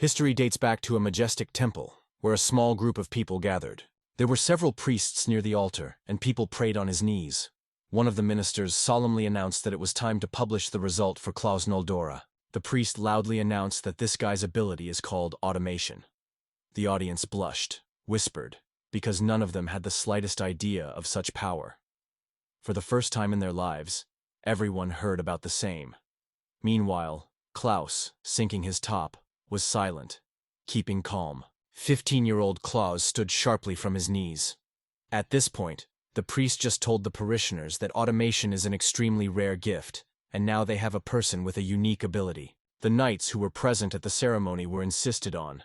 History dates back to a majestic temple, where a small group of people gathered. There were several priests near the altar, and people prayed on his knees. One of the ministers solemnly announced that it was time to publish the result for Klaus Noldora. The priest loudly announced that this guy's ability is called automation. The audience blushed, whispered, because none of them had the slightest idea of such power. For the first time in their lives, everyone heard about the same. Meanwhile, Klaus, sinking his top, was silent, keeping calm. 15-year-old Klaus stood sharply from his knees. At this point, the priest just told the parishioners that automation is an extremely rare gift, and now they have a person with a unique ability. The knights who were present at the ceremony were insisted on.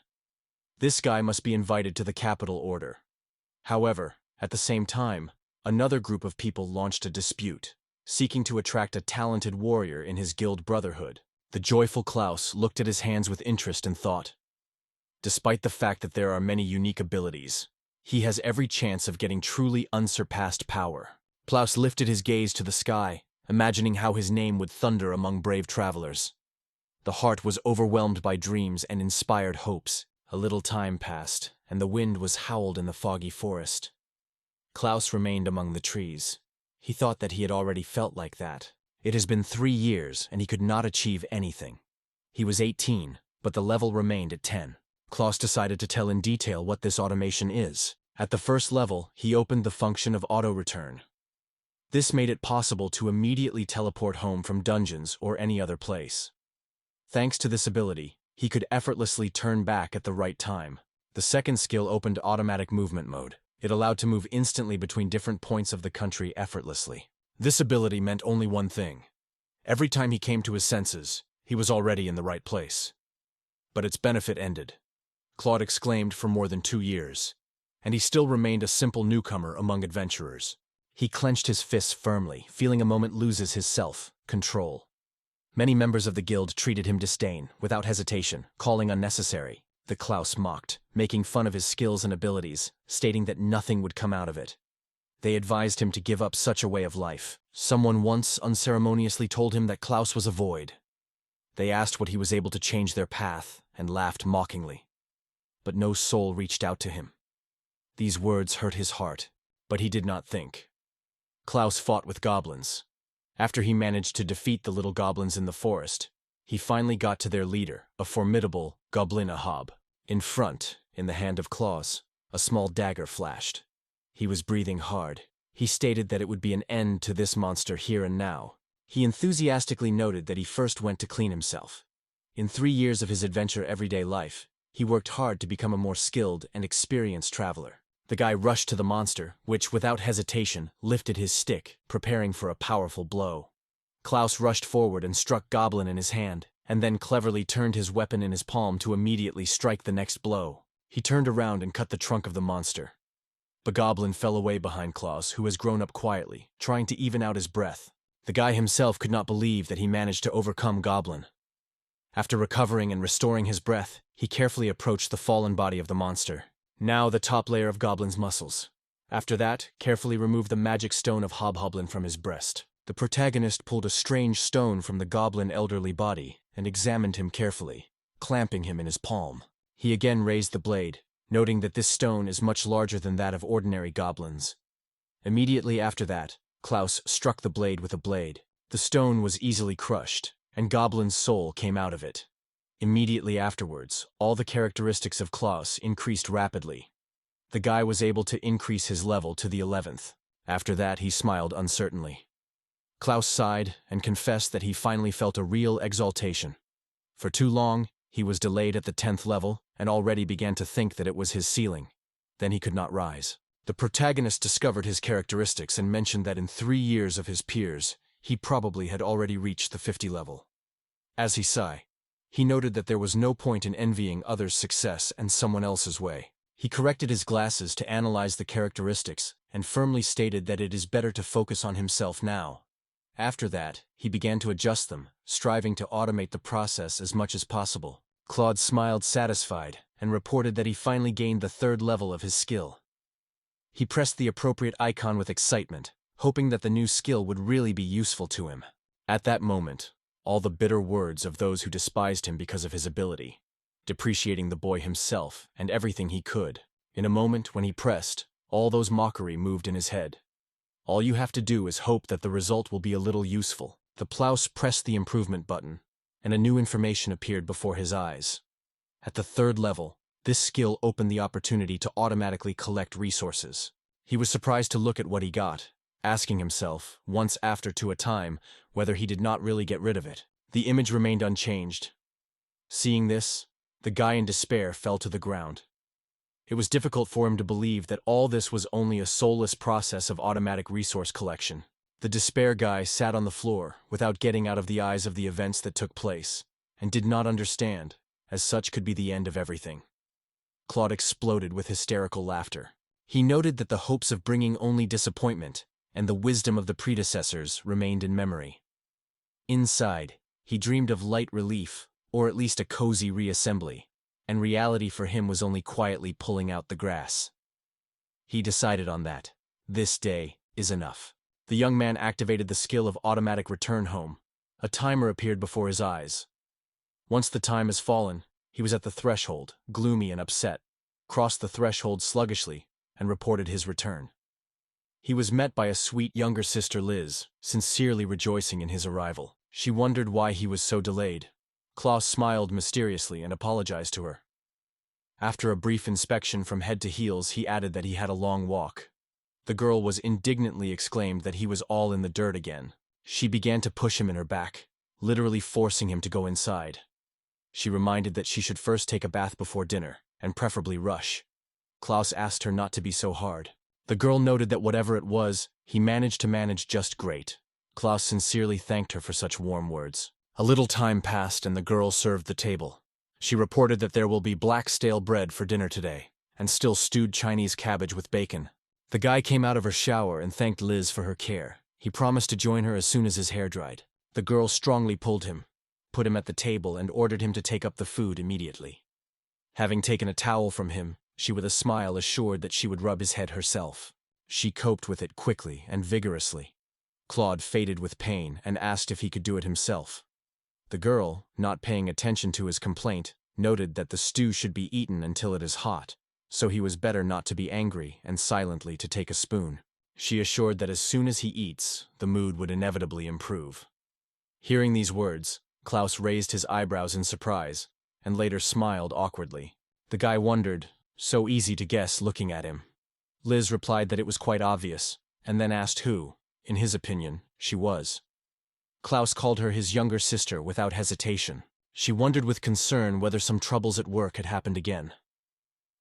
This guy must be invited to the capital order. However, at the same time, another group of people launched a dispute, seeking to attract a talented warrior in his guild brotherhood. The joyful Klaus looked at his hands with interest and thought, despite the fact that there are many unique abilities, he has every chance of getting truly unsurpassed power. Klaus lifted his gaze to the sky, imagining how his name would thunder among brave travelers. The heart was overwhelmed by dreams and inspired hopes. A little time passed, and the wind was howled in the foggy forest. Klaus remained among the trees. He thought that he had already felt like that. It has been 3 years, and he could not achieve anything. He was 18, but the level remained at 10. Klaus decided to tell in detail what this automation is. At the first level, he opened the function of auto-return. This made it possible to immediately teleport home from dungeons or any other place. Thanks to this ability, he could effortlessly turn back at the right time. The second skill opened automatic movement mode. It allowed to move instantly between different points of the country effortlessly. This ability meant only one thing. Every time he came to his senses, he was already in the right place. But its benefit ended. Claude exclaimed for more than 2 years, and he still remained a simple newcomer among adventurers. He clenched his fists firmly, feeling a moment loses his self-control. Many members of the guild treated him disdain, without hesitation, calling unnecessary. The Klaus mocked, making fun of his skills and abilities, stating that nothing would come out of it. They advised him to give up such a way of life. Someone once unceremoniously told him that Klaus was a void. They asked what he was able to change their path, and laughed mockingly. But no soul reached out to him. These words hurt his heart, but he did not think. Klaus fought with goblins. After he managed to defeat the little goblins in the forest, he finally got to their leader, a formidable goblin Ahab. In front, in the hand of Klaus, a small dagger flashed. He was breathing hard. He stated that it would be an end to this monster here and now. He enthusiastically noted that he first went to clean himself. In 3 years of his adventure everyday life, he worked hard to become a more skilled and experienced traveler. The guy rushed to the monster, which, without hesitation, lifted his stick, preparing for a powerful blow. Klaus rushed forward and struck Goblin in his hand, and then cleverly turned his weapon in his palm to immediately strike the next blow. He turned around and cut the trunk of the monster. The Goblin fell away behind Klaus, who has grown up quietly, trying to even out his breath. The guy himself could not believe that he managed to overcome Goblin. After recovering and restoring his breath, he carefully approached the fallen body of the monster. Now the top layer of Goblin's muscles. After that, carefully removed the magic stone of Hobgoblin from his breast. The protagonist pulled a strange stone from the Goblin elderly body and examined him carefully, clamping him in his palm. He again raised the blade, noting that this stone is much larger than that of ordinary goblins. Immediately after that, Klaus struck the blade with a blade. The stone was easily crushed, and Goblin's soul came out of it. Immediately afterwards, all the characteristics of Klaus increased rapidly. The guy was able to increase his level to the 11th. After that, he smiled uncertainly. Klaus sighed and confessed that he finally felt a real exaltation. For too long, he was delayed at the 10th level and already began to think that it was his ceiling. Then he could not rise. The protagonist discovered his characteristics and mentioned that in 3 years of his peers, he probably had already reached the 50 level. As he sighed, he noted that there was no point in envying others' success and someone else's way. He corrected his glasses to analyze the characteristics and firmly stated that it is better to focus on himself now. After that, he began to adjust them, striving to automate the process as much as possible. Claude smiled satisfied and reported that he finally gained the 3rd level of his skill. He pressed the appropriate icon with excitement, hoping that the new skill would really be useful to him. At that moment, all the bitter words of those who despised him because of his ability depreciating the boy himself and everything he could. In a moment when he pressed, all those mockery moved in his head. All you have to do is hope that the result will be a little useful. The Plaus pressed the improvement button, and a new information appeared before his eyes. At the 3rd level, this skill opened the opportunity to automatically collect resources. He was surprised to look at what he got, asking himself, once after to a time, whether he did not really get rid of it. The image remained unchanged. Seeing this, the guy in despair fell to the ground. It was difficult for him to believe that all this was only a soulless process of automatic resource collection. The despair guy sat on the floor without getting out of the eyes of the events that took place, and did not understand, as such could be the end of everything. Claude exploded with hysterical laughter. He noted that the hopes of bringing only disappointment and the wisdom of the predecessors remained in memory. Inside, he dreamed of light relief, or at least a cozy reassembly, and reality for him was only quietly pulling out the grass. He decided on that. This day is enough. The young man activated the skill of automatic return home. A timer appeared before his eyes. Once the time has fallen, he was at the threshold, gloomy and upset, crossed the threshold sluggishly, and reported his return. He was met by a sweet younger sister Liz, sincerely rejoicing in his arrival. She wondered why he was so delayed. Klaus smiled mysteriously and apologized to her. After a brief inspection from head to heels, he added that he had a long walk. The girl was indignantly exclaimed that he was all in the dirt again. She began to push him in her back, literally forcing him to go inside. She reminded that she should first take a bath before dinner, and preferably rush. Klaus asked her not to be so hard. The girl noted that whatever it was, he managed to manage just great. Klaus sincerely thanked her for such warm words. A little time passed and the girl served the table. She reported that there will be black stale bread for dinner today, and still stewed Chinese cabbage with bacon. The guy came out of her shower and thanked Liz for her care. He promised to join her as soon as his hair dried. The girl strongly pulled him, put him at the table, and ordered him to take up the food immediately. Having taken a towel from him, she with a smile assured that she would rub his head herself. She coped with it quickly and vigorously. Claude faded with pain and asked if he could do it himself. The girl, not paying attention to his complaint, noted that the stew should be eaten until it is hot, so he was better not to be angry and silently to take a spoon. She assured that as soon as he eats, the mood would inevitably improve. Hearing these words, Klaus raised his eyebrows in surprise, and later smiled awkwardly. The guy wondered, so easy to guess looking at him. Liz replied that it was quite obvious, and then asked who, in his opinion, she was. Klaus called her his younger sister without hesitation. She wondered with concern whether some troubles at work had happened again.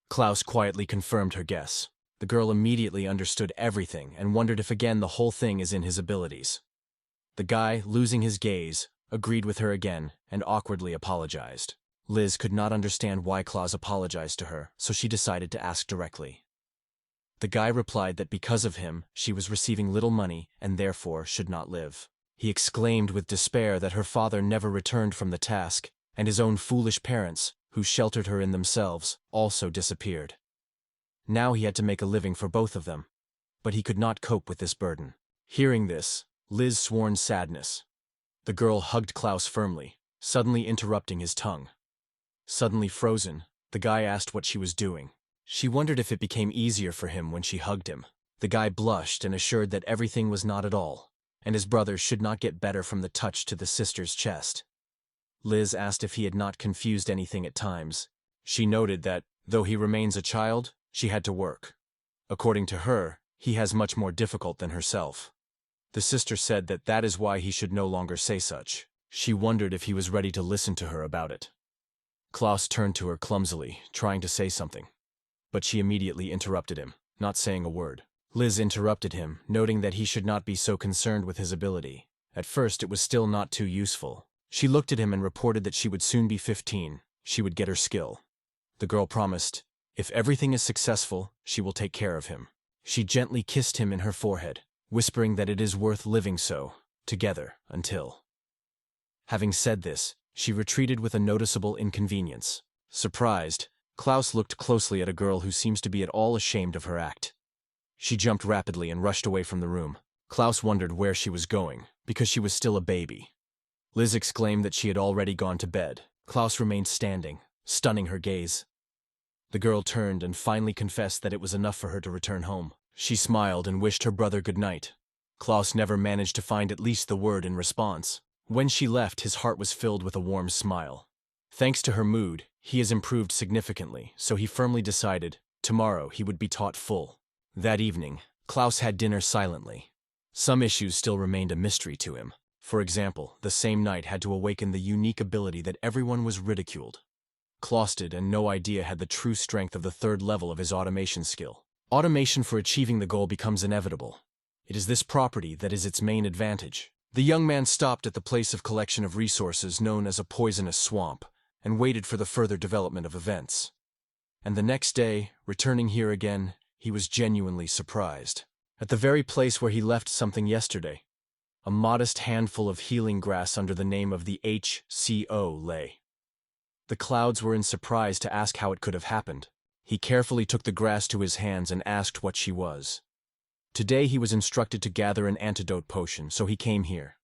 Klaus quietly confirmed her guess. The girl immediately understood everything and wondered if again the whole thing is in his abilities. The guy, losing his gaze, agreed with her again and awkwardly apologized. Liz could not understand why Klaus apologized to her, so she decided to ask directly. The guy replied that because of him, she was receiving little money and therefore should not live. He exclaimed with despair that her father never returned from the task, and his own foolish parents, who sheltered her in themselves, also disappeared. Now he had to make a living for both of them, but he could not cope with this burden. Hearing this, Liz swore in sadness. The girl hugged Klaus firmly, suddenly interrupting his tongue. Suddenly frozen, the guy asked what she was doing. She wondered if it became easier for him when she hugged him. The guy blushed and assured that everything was not at all, and his brother should not get better from the touch to the sister's chest. Liz asked if he had not confused anything at times. She noted that, though he remains a child, she had to work. According to her, he has much more difficult than herself. The sister said that that is why he should no longer say such. She wondered if he was ready to listen to her about it. Klaus turned to her clumsily, trying to say something. But she immediately interrupted him, not saying a word. Liz interrupted him, noting that he should not be so concerned with his ability. At first it was still not too useful. She looked at him and reported that she would soon be 15. She would get her skill. The girl promised, if everything is successful, she will take care of him. She gently kissed him in her forehead, whispering that it is worth living so, together, until. Having said this, she retreated with a noticeable inconvenience. Surprised, Klaus looked closely at a girl who seems to be at all ashamed of her act. She jumped rapidly and rushed away from the room. Klaus wondered where she was going, because she was still a baby. Liz exclaimed that she had already gone to bed. Klaus remained standing, stunning her gaze. The girl turned and finally confessed that it was enough for her to return home. She smiled and wished her brother good night. Klaus never managed to find at least the word in response. When she left, his heart was filled with a warm smile. Thanks to her mood, he has improved significantly, so he firmly decided tomorrow he would be taught full. That evening, Klaus had dinner silently. Some issues still remained a mystery to him. For example, the same night had to awaken the unique ability that everyone was ridiculed. Klaus did, and no idea had the true strength of the third level of his automation skill. Automation for achieving the goal becomes inevitable. It is this property that is its main advantage. The young man stopped at the place of collection of resources known as a poisonous swamp, and waited for the further development of events. And the next day, returning here again, he was genuinely surprised. At the very place where he left something yesterday, a modest handful of healing grass under the name of the HCO lay. The clouds were in surprise to ask how it could have happened. He carefully took the grass to his hands and asked what she was. Today he was instructed to gather an antidote potion, so he came here.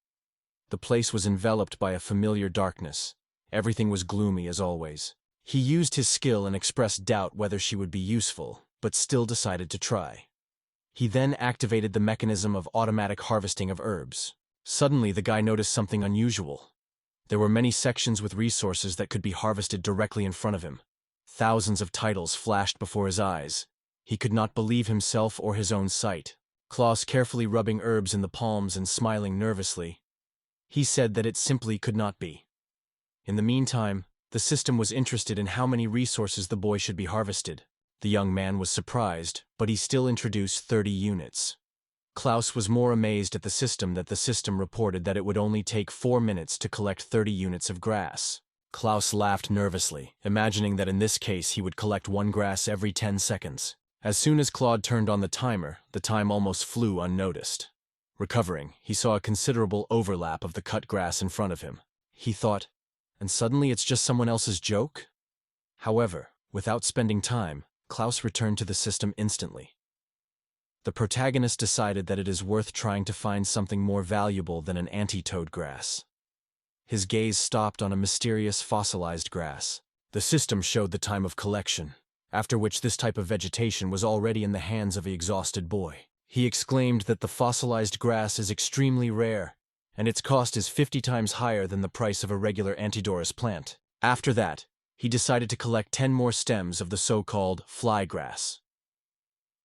The place was enveloped by a familiar darkness. Everything was gloomy as always. He used his skill and expressed doubt whether she would be useful, but still decided to try. He then activated the mechanism of automatic harvesting of herbs. Suddenly the guy noticed something unusual. There were many sections with resources that could be harvested directly in front of him. Thousands of titles flashed before his eyes. He could not believe himself or his own sight. Klaus carefully rubbing herbs in the palms and smiling nervously. He said that it simply could not be. In the meantime, the system was interested in how many resources the boy should be harvested. The young man was surprised, but he still introduced 30 units. Klaus was more amazed at the system that the system reported that it would only take 4 minutes to collect 30 units of grass. Klaus laughed nervously, imagining that in this case he would collect one grass every 10 seconds. As soon as Claude turned on the timer, the time almost flew unnoticed. Recovering, he saw a considerable overlap of the cut grass in front of him. He thought, and suddenly it's just someone else's joke? However, without spending time, Klaus returned to the system instantly. The protagonist decided that it is worth trying to find something more valuable than an anti-toad grass. His gaze stopped on a mysterious fossilized grass. The system showed the time of collection, after which this type of vegetation was already in the hands of the exhausted boy. He exclaimed that the fossilized grass is extremely rare, and its cost is 50 times higher than the price of a regular Antidorus plant. After that, he decided to collect 10 more stems of the so-called fly grass.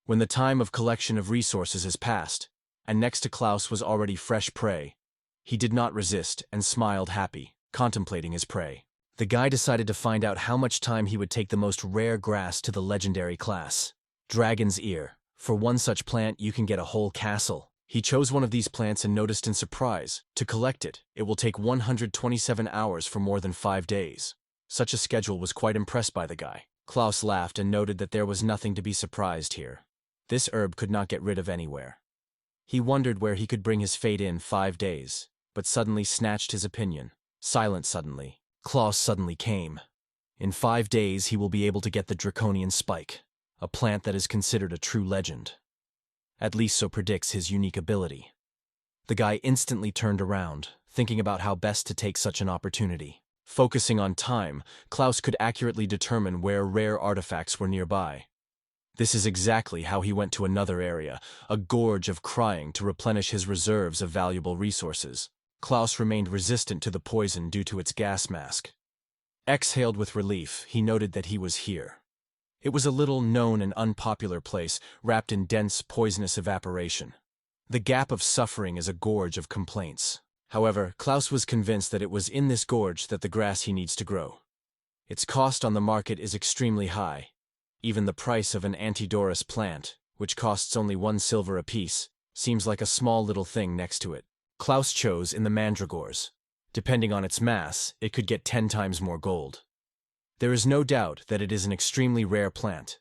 When the time of collection of resources has passed, and next to Klaus was already fresh prey, he did not resist and smiled happy, contemplating his prey. The guy decided to find out how much time he would take the most rare grass to the legendary class. Dragon's ear. For one such plant, you can get a whole castle. He chose one of these plants and noticed in surprise, to collect it, it will take 127 hours for more than 5 days. Such a schedule was quite impressed by the guy. Klaus laughed and noted that there was nothing to be surprised here. This herb could not get rid of anywhere. He wondered where he could bring his fate in 5 days, but suddenly snatched his opinion. Silent suddenly. Klaus suddenly came. In 5 days he will be able to get the draconian spike, a plant that is considered a true legend. At least so predicts his unique ability. The guy instantly turned around, thinking about how best to take such an opportunity. Focusing on time, Klaus could accurately determine where rare artifacts were nearby. This is exactly how he went to another area, a gorge of crying, to replenish his reserves of valuable resources. Klaus remained resistant to the poison due to its gas mask. Exhaled with relief, he noted that he was here. It was a little known and unpopular place, wrapped in dense, poisonous evaporation. The gap of suffering is a gorge of complaints. However, Klaus was convinced that it was in this gorge that the grass he needs to grow. Its cost on the market is extremely high. Even the price of an Antidorus plant, which costs only 1 silver apiece, seems like a small little thing next to it. Klaus chose in the mandragores. Depending on its mass, it could get 10 times more gold. There is no doubt that it is an extremely rare plant.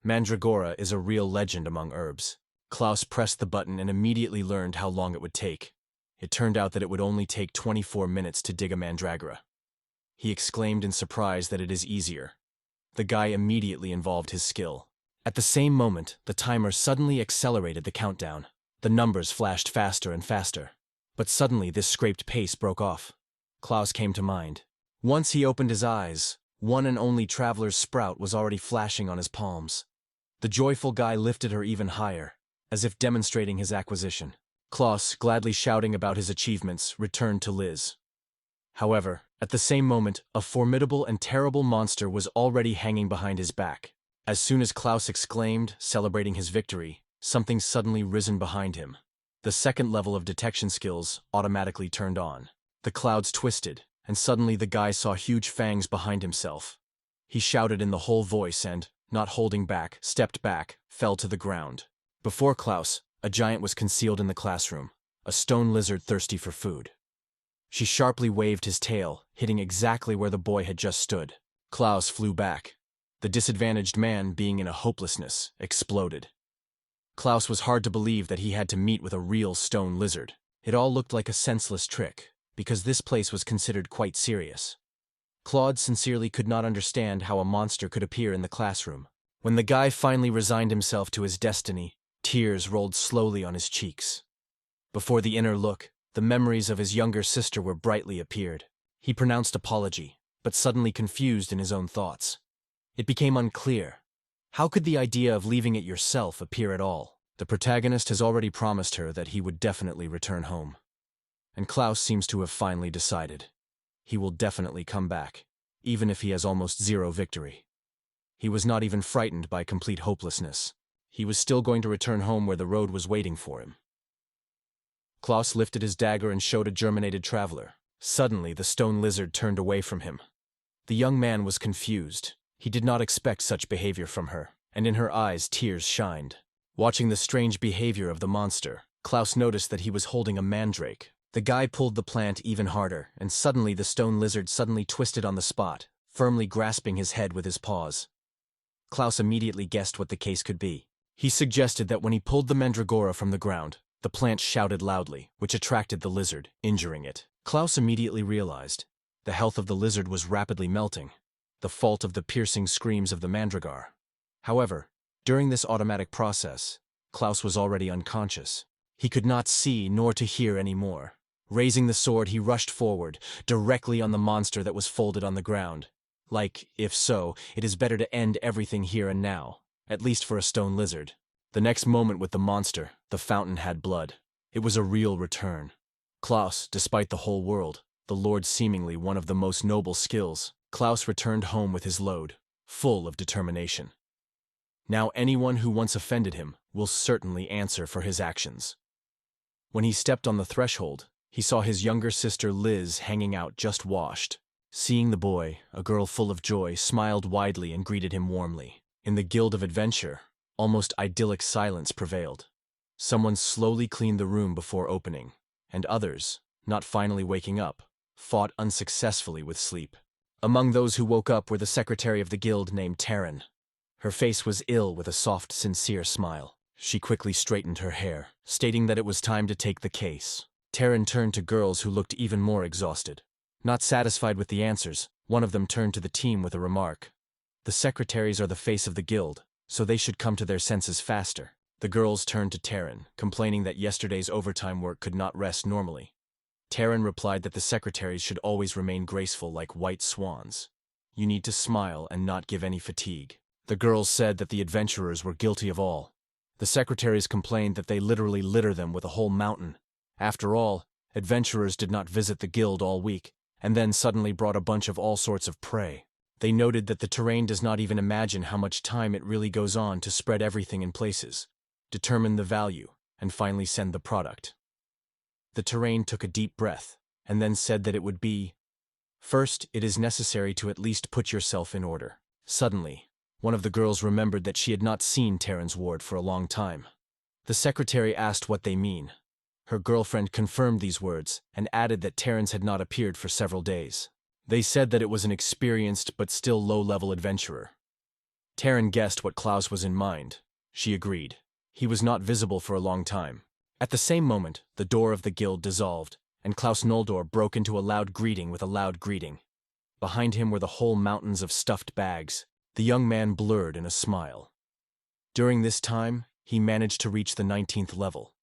Mandragora is a real legend among herbs. Klaus pressed the button and immediately learned how long it would take. It turned out that it would only take 24 minutes to dig a mandragora. He exclaimed in surprise that it is easier. The guy immediately involved his skill. At the same moment, the timer suddenly accelerated the countdown. The numbers flashed faster and faster. But suddenly this scraped pace broke off. Klaus came to mind. Once he opened his eyes, One and only traveler's sprout was already flashing on his palms. The joyful guy lifted her even higher, as if demonstrating his acquisition. Klaus, gladly shouting about his achievements, returned to Liz. However, at the same moment, a formidable and terrible monster was already hanging behind his back. As soon as Klaus exclaimed, celebrating his victory, something suddenly risen behind him. The second level of detection skills automatically turned on. The clouds twisted, and suddenly the guy saw huge fangs behind himself. He shouted in the whole voice and, not holding back, stepped back, fell to the ground. Before Klaus, a giant was concealed in the classroom, a stone lizard thirsty for food. She sharply waved his tail, hitting exactly where the boy had just stood. Klaus flew back. The disadvantaged man, being in a hopelessness, exploded. Klaus was hard to believe that he had to meet with a real stone lizard. It all looked like a senseless trick, because this place was considered quite serious. Claude sincerely could not understand how a monster could appear in the classroom. When the guy finally resigned himself to his destiny, tears rolled slowly on his cheeks. Before the inner look, the memories of his younger sister were brightly appeared. He pronounced apology, but suddenly confused in his own thoughts. It became unclear. How could the idea of leaving it yourself appear at all? The protagonist has already promised her that he would definitely return home. And Klaus seems to have finally decided. He will definitely come back, even if he has almost zero victory. He was not even frightened by complete hopelessness. He was still going to return home where the road was waiting for him. Klaus lifted his dagger and showed a germinated traveler. Suddenly, the stone lizard turned away from him. The young man was confused. He did not expect such behavior from her, and in her eyes tears shined. Watching the strange behavior of the monster, Klaus noticed that he was holding a mandrake. The guy pulled the plant even harder, and suddenly the stone lizard suddenly twisted on the spot, firmly grasping his head with his paws. Klaus immediately guessed what the case could be. He suggested that when he pulled the mandragora from the ground, the plant shouted loudly, which attracted the lizard, injuring it. Klaus immediately realized the health of the lizard was rapidly melting, the fault of the piercing screams of the mandragora. However, during this automatic process, Klaus was already unconscious. He could not see nor to hear any more. Raising the sword, he rushed forward, directly on the monster that was folded on the ground. Like, if so, it is better to end everything here and now, at least for a stone lizard. The next moment with the monster, the fountain had blood. It was a real return. Klaus, despite the whole world, the Lord seemingly one of the most noble skills, Klaus returned home with his load, full of determination. Now anyone who once offended him will certainly answer for his actions. When he stepped on the threshold, he saw his younger sister Liz hanging out just washed. Seeing the boy, a girl full of joy smiled widely and greeted him warmly. In the Guild of Adventure, almost idyllic silence prevailed. Someone slowly cleaned the room before opening, and others, not finally waking up, fought unsuccessfully with sleep. Among those who woke up were the secretary of the guild named Taryn. Her face was ill with a soft, sincere smile. She quickly straightened her hair, stating that it was time to take the case. Taryn turned to girls who looked even more exhausted. Not satisfied with the answers, one of them turned to the team with a remark. The secretaries are the face of the guild, so they should come to their senses faster. The girls turned to Taryn, complaining that yesterday's overtime work could not rest normally. Taryn replied that the secretaries should always remain graceful like white swans. You need to smile and not give any fatigue. The girls said that the adventurers were guilty of all. The secretaries complained that they literally litter them with a whole mountain. After all, adventurers did not visit the guild all week, and then suddenly brought a bunch of all sorts of prey. They noted that the terrain does not even imagine how much time it really goes on to spread everything in places, determine the value, and finally send the product. The terrain took a deep breath, and then said that it would be, first, it is necessary to at least put yourself in order. Suddenly, one of the girls remembered that she had not seen Taryn's ward for a long time. The secretary asked what they mean. Her girlfriend confirmed these words and added that Terrence had not appeared for several days. They said that it was an experienced but still low-level adventurer. Taryn guessed what Klaus was in mind. She agreed. He was not visible for a long time. At the same moment, the door of the guild dissolved, and Klaus Noldor broke into a loud greeting with a loud greeting. Behind him were the whole mountains of stuffed bags. The young man blurred in a smile. During this time, he managed to reach the 19th level.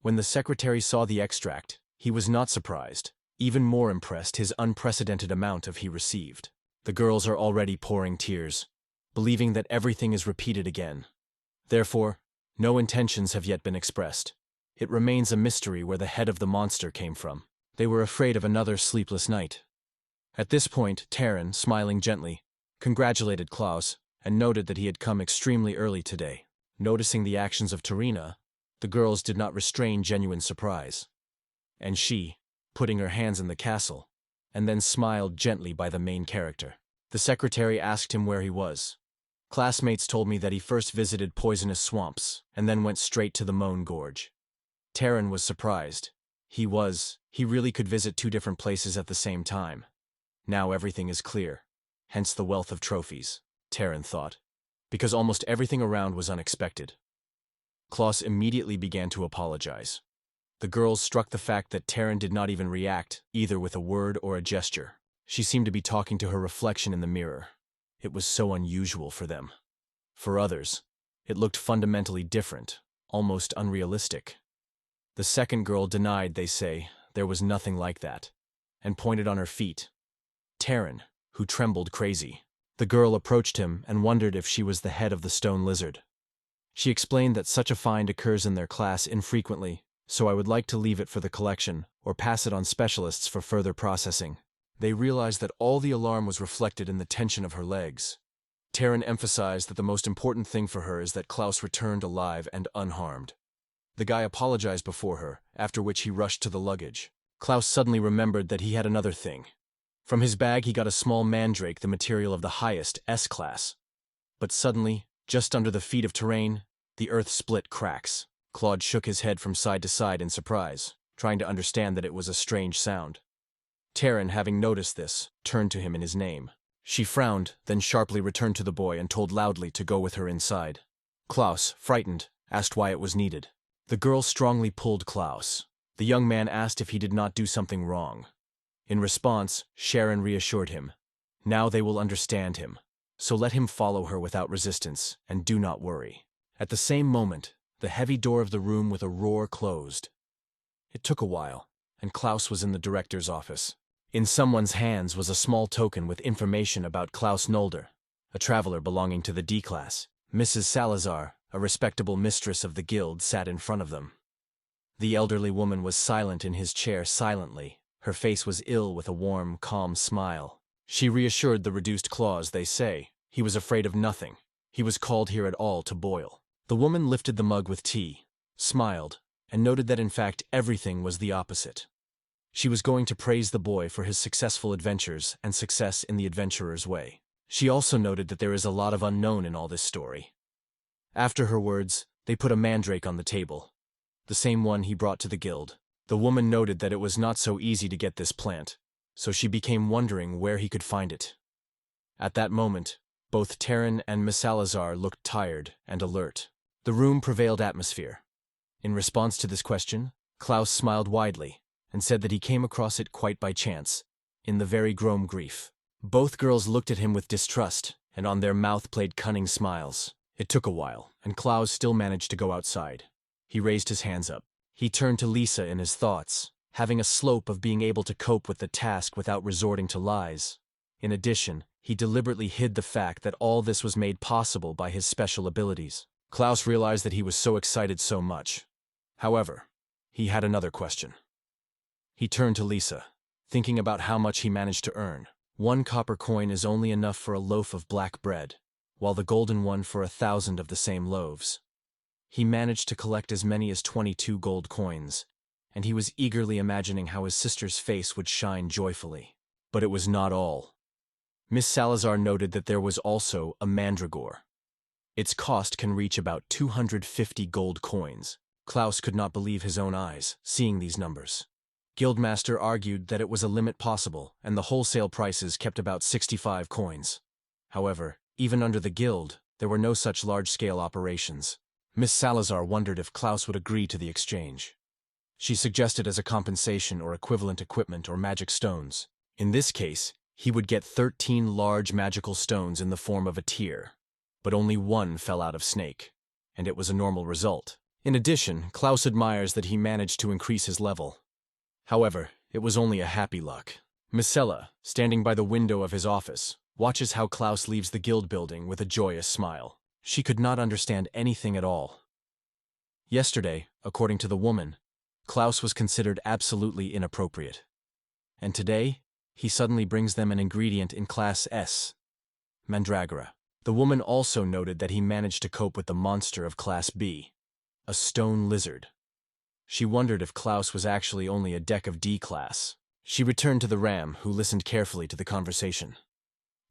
When the secretary saw the extract, he was not surprised, even more impressed his unprecedented amount of he received. The girls are already pouring tears, believing that everything is repeated again. Therefore, no intentions have yet been expressed. It remains a mystery where the head of the monster came from. They were afraid of another sleepless night. At this point, Terran, smiling gently, congratulated Klaus and noted that he had come extremely early today. Noticing the actions of Tarina, the girls did not restrain genuine surprise. And she, putting her hands in the castle, and then smiled gently by the main character. The secretary asked him where he was. Classmates told me that he first visited poisonous swamps and then went straight to the Moan Gorge. Terran was surprised. He really could visit two different places at the same time. Now everything is clear. Hence the wealth of trophies, Terran thought, because almost everything around was unexpected. Klaus immediately began to apologize. The girls struck the fact that Terran did not even react, either with a word or a gesture. She seemed to be talking to her reflection in the mirror. It was so unusual for them. For others, it looked fundamentally different, almost unrealistic. The second girl denied, they say, there was nothing like that, and pointed on her feet. Terran, who trembled crazy. The girl approached him and wondered if she was the head of the stone lizard. She explained that such a find occurs in their class infrequently, so I would like to leave it for the collection or pass it on specialists for further processing. They realized that all the alarm was reflected in the tension of her legs. Terran emphasized that the most important thing for her is that Klaus returned alive and unharmed. The guy apologized before her, after which he rushed to the luggage. Klaus suddenly remembered that he had another thing. From his bag he got a small mandrake, the material of the highest S-class. But suddenly, just under the feet of Terrain, the earth split cracks. Claude shook his head from side to side in surprise, trying to understand that it was a strange sound. Terran, having noticed this, turned to him in his name. She frowned, then sharply returned to the boy and told loudly to go with her inside. Klaus, frightened, asked why it was needed. The girl strongly pulled Klaus. The young man asked if he did not do something wrong. In response, Sharon reassured him. Now they will understand him. So let him follow her without resistance, and do not worry. At the same moment, the heavy door of the room with a roar closed. It took a while, and Klaus was in the director's office. In someone's hands was a small token with information about Klaus Nolder, a traveler belonging to the D-class. Mrs. Salazar, a respectable mistress of the guild, sat in front of them. The elderly woman was silent in his chair silently. Her face was ill with a warm, calm smile. She reassured the reduced Klaus, they say. He was afraid of nothing. He was called here at all to boil. The woman lifted the mug with tea, smiled, and noted that in fact everything was the opposite. She was going to praise the boy for his successful adventures and success in the adventurer's way. She also noted that there is a lot of unknown in all this story. After her words, they put a mandrake on the table, the same one he brought to the guild. The woman noted that it was not so easy to get this plant, so she became wondering where he could find it. At that moment, both Terran and Miss Salazar looked tired and alert. The room prevailed atmosphere. In response to this question, Klaus smiled widely and said that he came across it quite by chance, in the very Grom Grief. Both girls looked at him with distrust, and on their mouth played cunning smiles. It took a while, and Klaus still managed to go outside. He raised his hands up. He turned to Lisa in his thoughts, having a slope of being able to cope with the task without resorting to lies. In addition, he deliberately hid the fact that all this was made possible by his special abilities. Klaus realized that he was so excited so much. However, he had another question. He turned to Lisa, thinking about how much he managed to earn. 1 copper coin is only enough for a loaf of black bread, while the golden one for 1,000 of the same loaves. He managed to collect as many as 22 gold coins, and he was eagerly imagining how his sister's face would shine joyfully. But it was not all. Miss Salazar noted that there was also a mandragore. Its cost can reach about 250 gold coins. Klaus could not believe his own eyes, seeing these numbers. Guildmaster argued that it was a limit possible, and the wholesale prices kept about 65 coins. However, even under the guild, there were no such large-scale operations. Miss Salazar wondered if Klaus would agree to the exchange. She suggested as a compensation or equivalent equipment or magic stones. In this case, he would get 13 large magical stones in the form of a tier, but only one fell out of Snake, and it was a normal result. In addition, Klaus admires that he managed to increase his level. However, it was only a happy luck. Misella, standing by the window of his office, watches how Klaus leaves the guild building with a joyous smile. She could not understand anything at all. Yesterday, according to the woman, Klaus was considered absolutely inappropriate. And today, he suddenly brings them an ingredient in Class S, Mandragora. The woman also noted that he managed to cope with the monster of Class B, a stone lizard. She wondered if Klaus was actually only a deck of D class. She returned to the ram, who listened carefully to the conversation.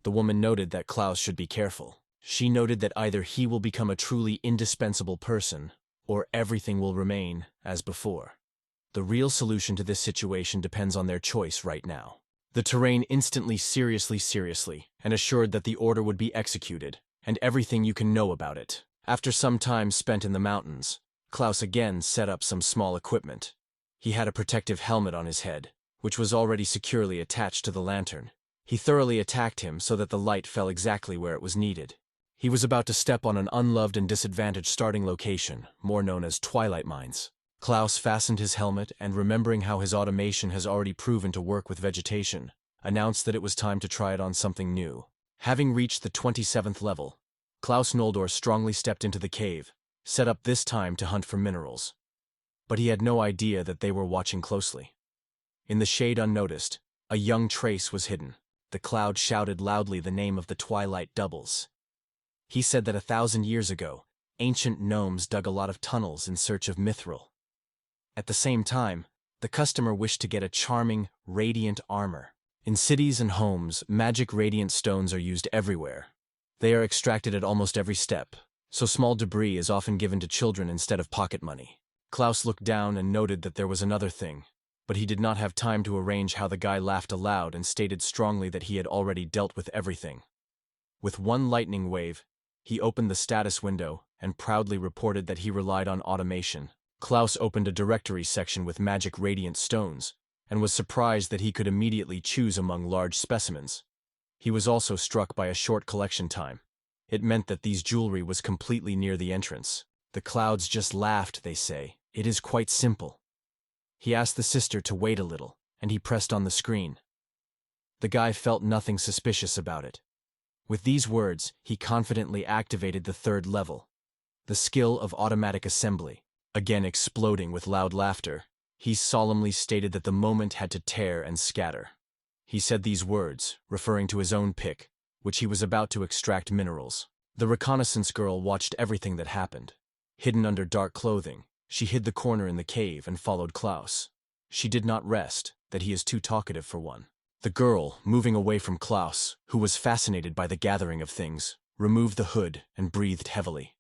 The woman noted that Klaus should be careful. She noted that either he will become a truly indispensable person, or everything will remain as before. The real solution to this situation depends on their choice right now. The terrain instantly seriously, and assured that the order would be executed, and everything you can know about it. After some time spent in the mountains, Klaus again set up some small equipment. He had a protective helmet on his head, which was already securely attached to the lantern. He thoroughly attacked him so that the light fell exactly where it was needed. He was about to step on an unloved and disadvantaged starting location, more known as Twilight Mines. Klaus fastened his helmet and, remembering how his automation has already proven to work with vegetation, announced that it was time to try it on something new. Having reached the 27th level, Klaus Noldor strongly stepped into the cave, set up this time to hunt for minerals. But he had no idea that they were watching closely. In the shade unnoticed, a young trace was hidden. The cloud shouted loudly the name of the Twilight Doubles. He said that 1,000 years ago, ancient gnomes dug a lot of tunnels in search of mithril. At the same time, the customer wished to get a charming, radiant armor. In cities and homes, magic radiant stones are used everywhere. They are extracted at almost every step, so small debris is often given to children instead of pocket money. Klaus looked down and noted that there was another thing, but he did not have time to arrange how the guy laughed aloud and stated strongly that he had already dealt with everything. With one lightning wave, he opened the status window and proudly reported that he relied on automation. Klaus opened a directory section with magic radiant stones, and was surprised that he could immediately choose among large specimens. He was also struck by a short collection time. It meant that these jewelry was completely near the entrance. The clouds just laughed, they say. It is quite simple. He asked the sister to wait a little, and he pressed on the screen. The guy felt nothing suspicious about it. With these words, he confidently activated the 3rd level, the skill of automatic assembly. Again exploding with loud laughter, he solemnly stated that the moment had to tear and scatter. He said these words, referring to his own pick, which he was about to extract minerals. The reconnaissance girl watched everything that happened. Hidden under dark clothing, she hid the corner in the cave and followed Klaus. She did not rest, that he is too talkative for one. The girl, moving away from Klaus, who was fascinated by the gathering of things, removed the hood and breathed heavily.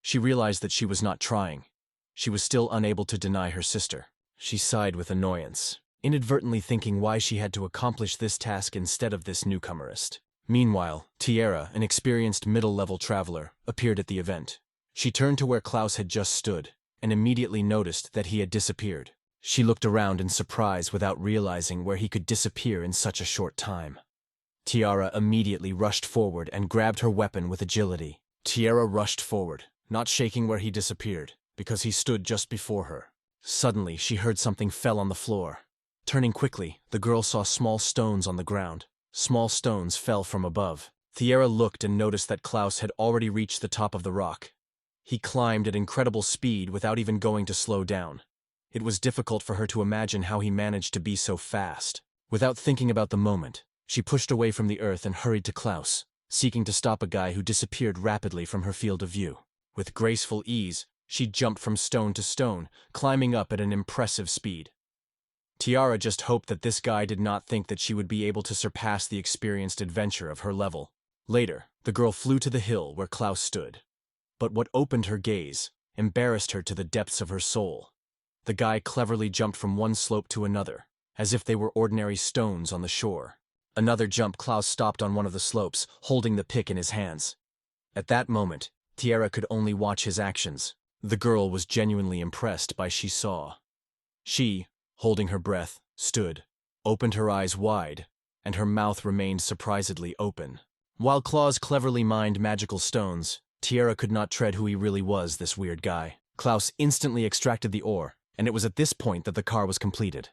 She realized that she was not trying. She was still unable to deny her sister. She sighed with annoyance, inadvertently thinking why she had to accomplish this task instead of this newcomerist. Meanwhile, Tiara, an experienced middle-level traveler, appeared at the event. She turned to where Klaus had just stood, and immediately noticed that he had disappeared. She looked around in surprise without realizing where he could disappear in such a short time. Tiara immediately rushed forward and grabbed her weapon with agility. Tiara rushed forward, not shaking where he disappeared, because he stood just before her. Suddenly, she heard something fell on the floor. Turning quickly, the girl saw small stones on the ground. Small stones fell from above. Tiara looked and noticed that Klaus had already reached the top of the rock. He climbed at incredible speed without even going to slow down. It was difficult for her to imagine how he managed to be so fast. Without thinking about the moment, she pushed away from the earth and hurried to Klaus, seeking to stop a guy who disappeared rapidly from her field of view. With graceful ease, she jumped from stone to stone, climbing up at an impressive speed. Tiara just hoped that this guy did not think that she would be able to surpass the experienced adventure of her level. Later, the girl flew to the hill where Klaus stood. But what opened her gaze embarrassed her to the depths of her soul. The guy cleverly jumped from one slope to another, as if they were ordinary stones on the shore. Another jump, Klaus stopped on one of the slopes, holding the pick in his hands. At that moment, Tiara could only watch his actions. The girl was genuinely impressed by what she saw. She, holding her breath, stood, opened her eyes wide, and her mouth remained surprisedly open. While Klaus cleverly mined magical stones, Tiara could not tread who he really was, this weird guy. Klaus instantly extracted the ore, and it was at this point that the car was completed.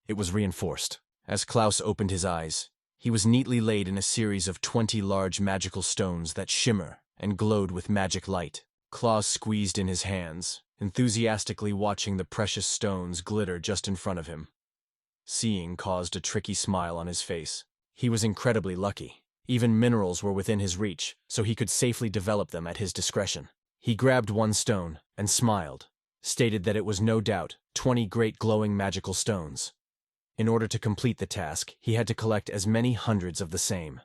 It was reinforced. As Klaus opened his eyes, He was neatly laid in a series of 20 large magical stones that shimmer and glowed with magic light. Claws squeezed in his hands, enthusiastically watching the precious stones glitter just in front of him. Seeing caused a tricky smile on his face. He was incredibly lucky. Even minerals were within his reach, so he could safely develop them at his discretion. He grabbed one stone and smiled, stated that it was no doubt 20 great glowing magical stones. In order to complete the task, he had to collect as many hundreds of the same.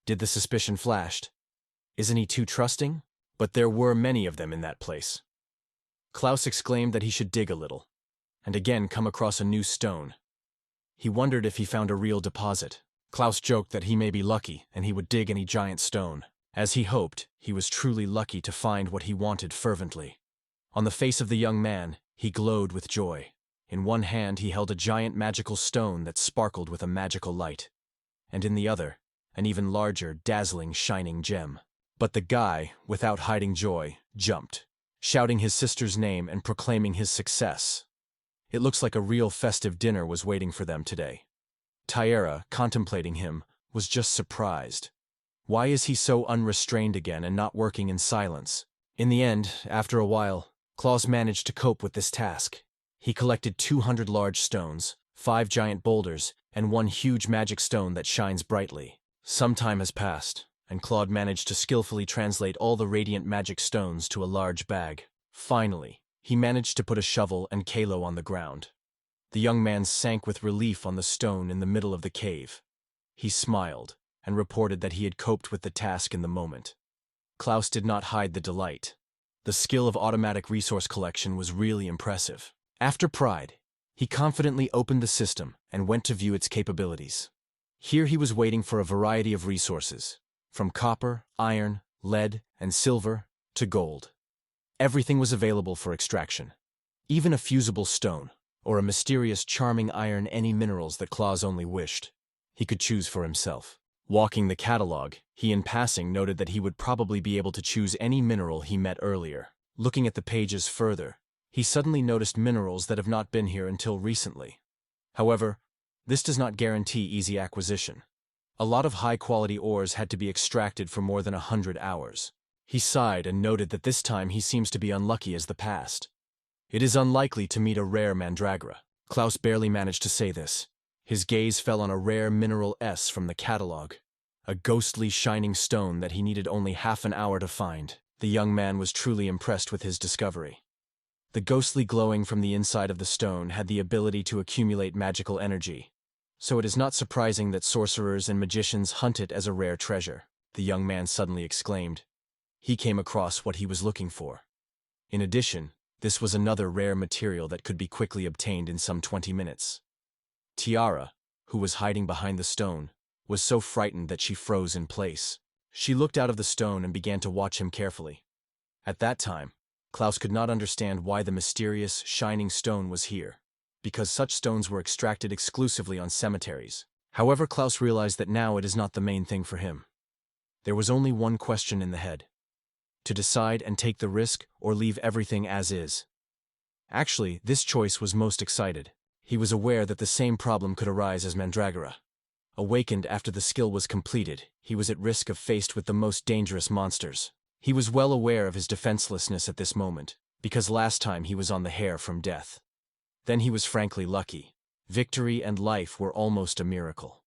Did the suspicion flashed? Isn't he too trusting? But there were many of them in that place. Klaus exclaimed that he should dig a little, and again come across a new stone. He wondered if he found a real deposit. Klaus joked that he may be lucky and he would dig any giant stone. As he hoped, he was truly lucky to find what he wanted fervently. On the face of the young man, he glowed with joy. In one hand he held a giant magical stone that sparkled with a magical light, and in the other, an even larger, dazzling, shining gem. But the guy, without hiding joy, jumped, shouting his sister's name and proclaiming his success. It looks like a real festive dinner was waiting for them today. Tyera, contemplating him, was just surprised. Why is he so unrestrained again and not working in silence? In the end, after a while, Klaus managed to cope with this task. He collected 200 large stones, 5 giant boulders, and 1 huge magic stone that shines brightly. Some time has passed, and Claude managed to skillfully translate all the radiant magic stones to a large bag. Finally, he managed to put a shovel and kalo on the ground. The young man sank with relief on the stone in the middle of the cave. He smiled and reported that he had coped with the task in the moment. Klaus did not hide the delight. The skill of automatic resource collection was really impressive. After Pride, he confidently opened the system and went to view its capabilities. Here he was waiting for a variety of resources, from copper, iron, lead, and silver to gold. Everything was available for extraction. Even a fusible stone, or a mysterious charming iron, any minerals that Klaus only wished. He could choose for himself. Walking the catalog, he in passing noted that he would probably be able to choose any mineral he met earlier. Looking at the pages further, he suddenly noticed minerals that have not been here until recently. However, this does not guarantee easy acquisition. A lot of high-quality ores had to be extracted for more than 100 hours. He sighed and noted that this time he seems to be unlucky as the past. It is unlikely to meet a rare mandragora. Klaus barely managed to say this. His gaze fell on a rare mineral S from the catalog, a ghostly shining stone that he needed only half an hour to find. The young man was truly impressed with his discovery. The ghostly glowing from the inside of the stone had the ability to accumulate magical energy, so it is not surprising that sorcerers and magicians hunt it as a rare treasure. The young man suddenly exclaimed. He came across what he was looking for. In addition, this was another rare material that could be quickly obtained in some 20 minutes. Tiara, who was hiding behind the stone, was so frightened that she froze in place. She looked out of the stone and began to watch him carefully. At that time, Klaus could not understand why the mysterious, shining stone was here, because such stones were extracted exclusively on cemeteries. However, Klaus realized that now it is not the main thing for him. There was only one question in the head: to decide and take the risk or leave everything as is. Actually, this choice was most excited. He was aware that the same problem could arise as Mandragora. Awakened after the skill was completed, he was at risk of faced with the most dangerous monsters. He was well aware of his defenselessness at this moment, because last time he was on the hair from death. Then he was frankly lucky. Victory and life were almost a miracle.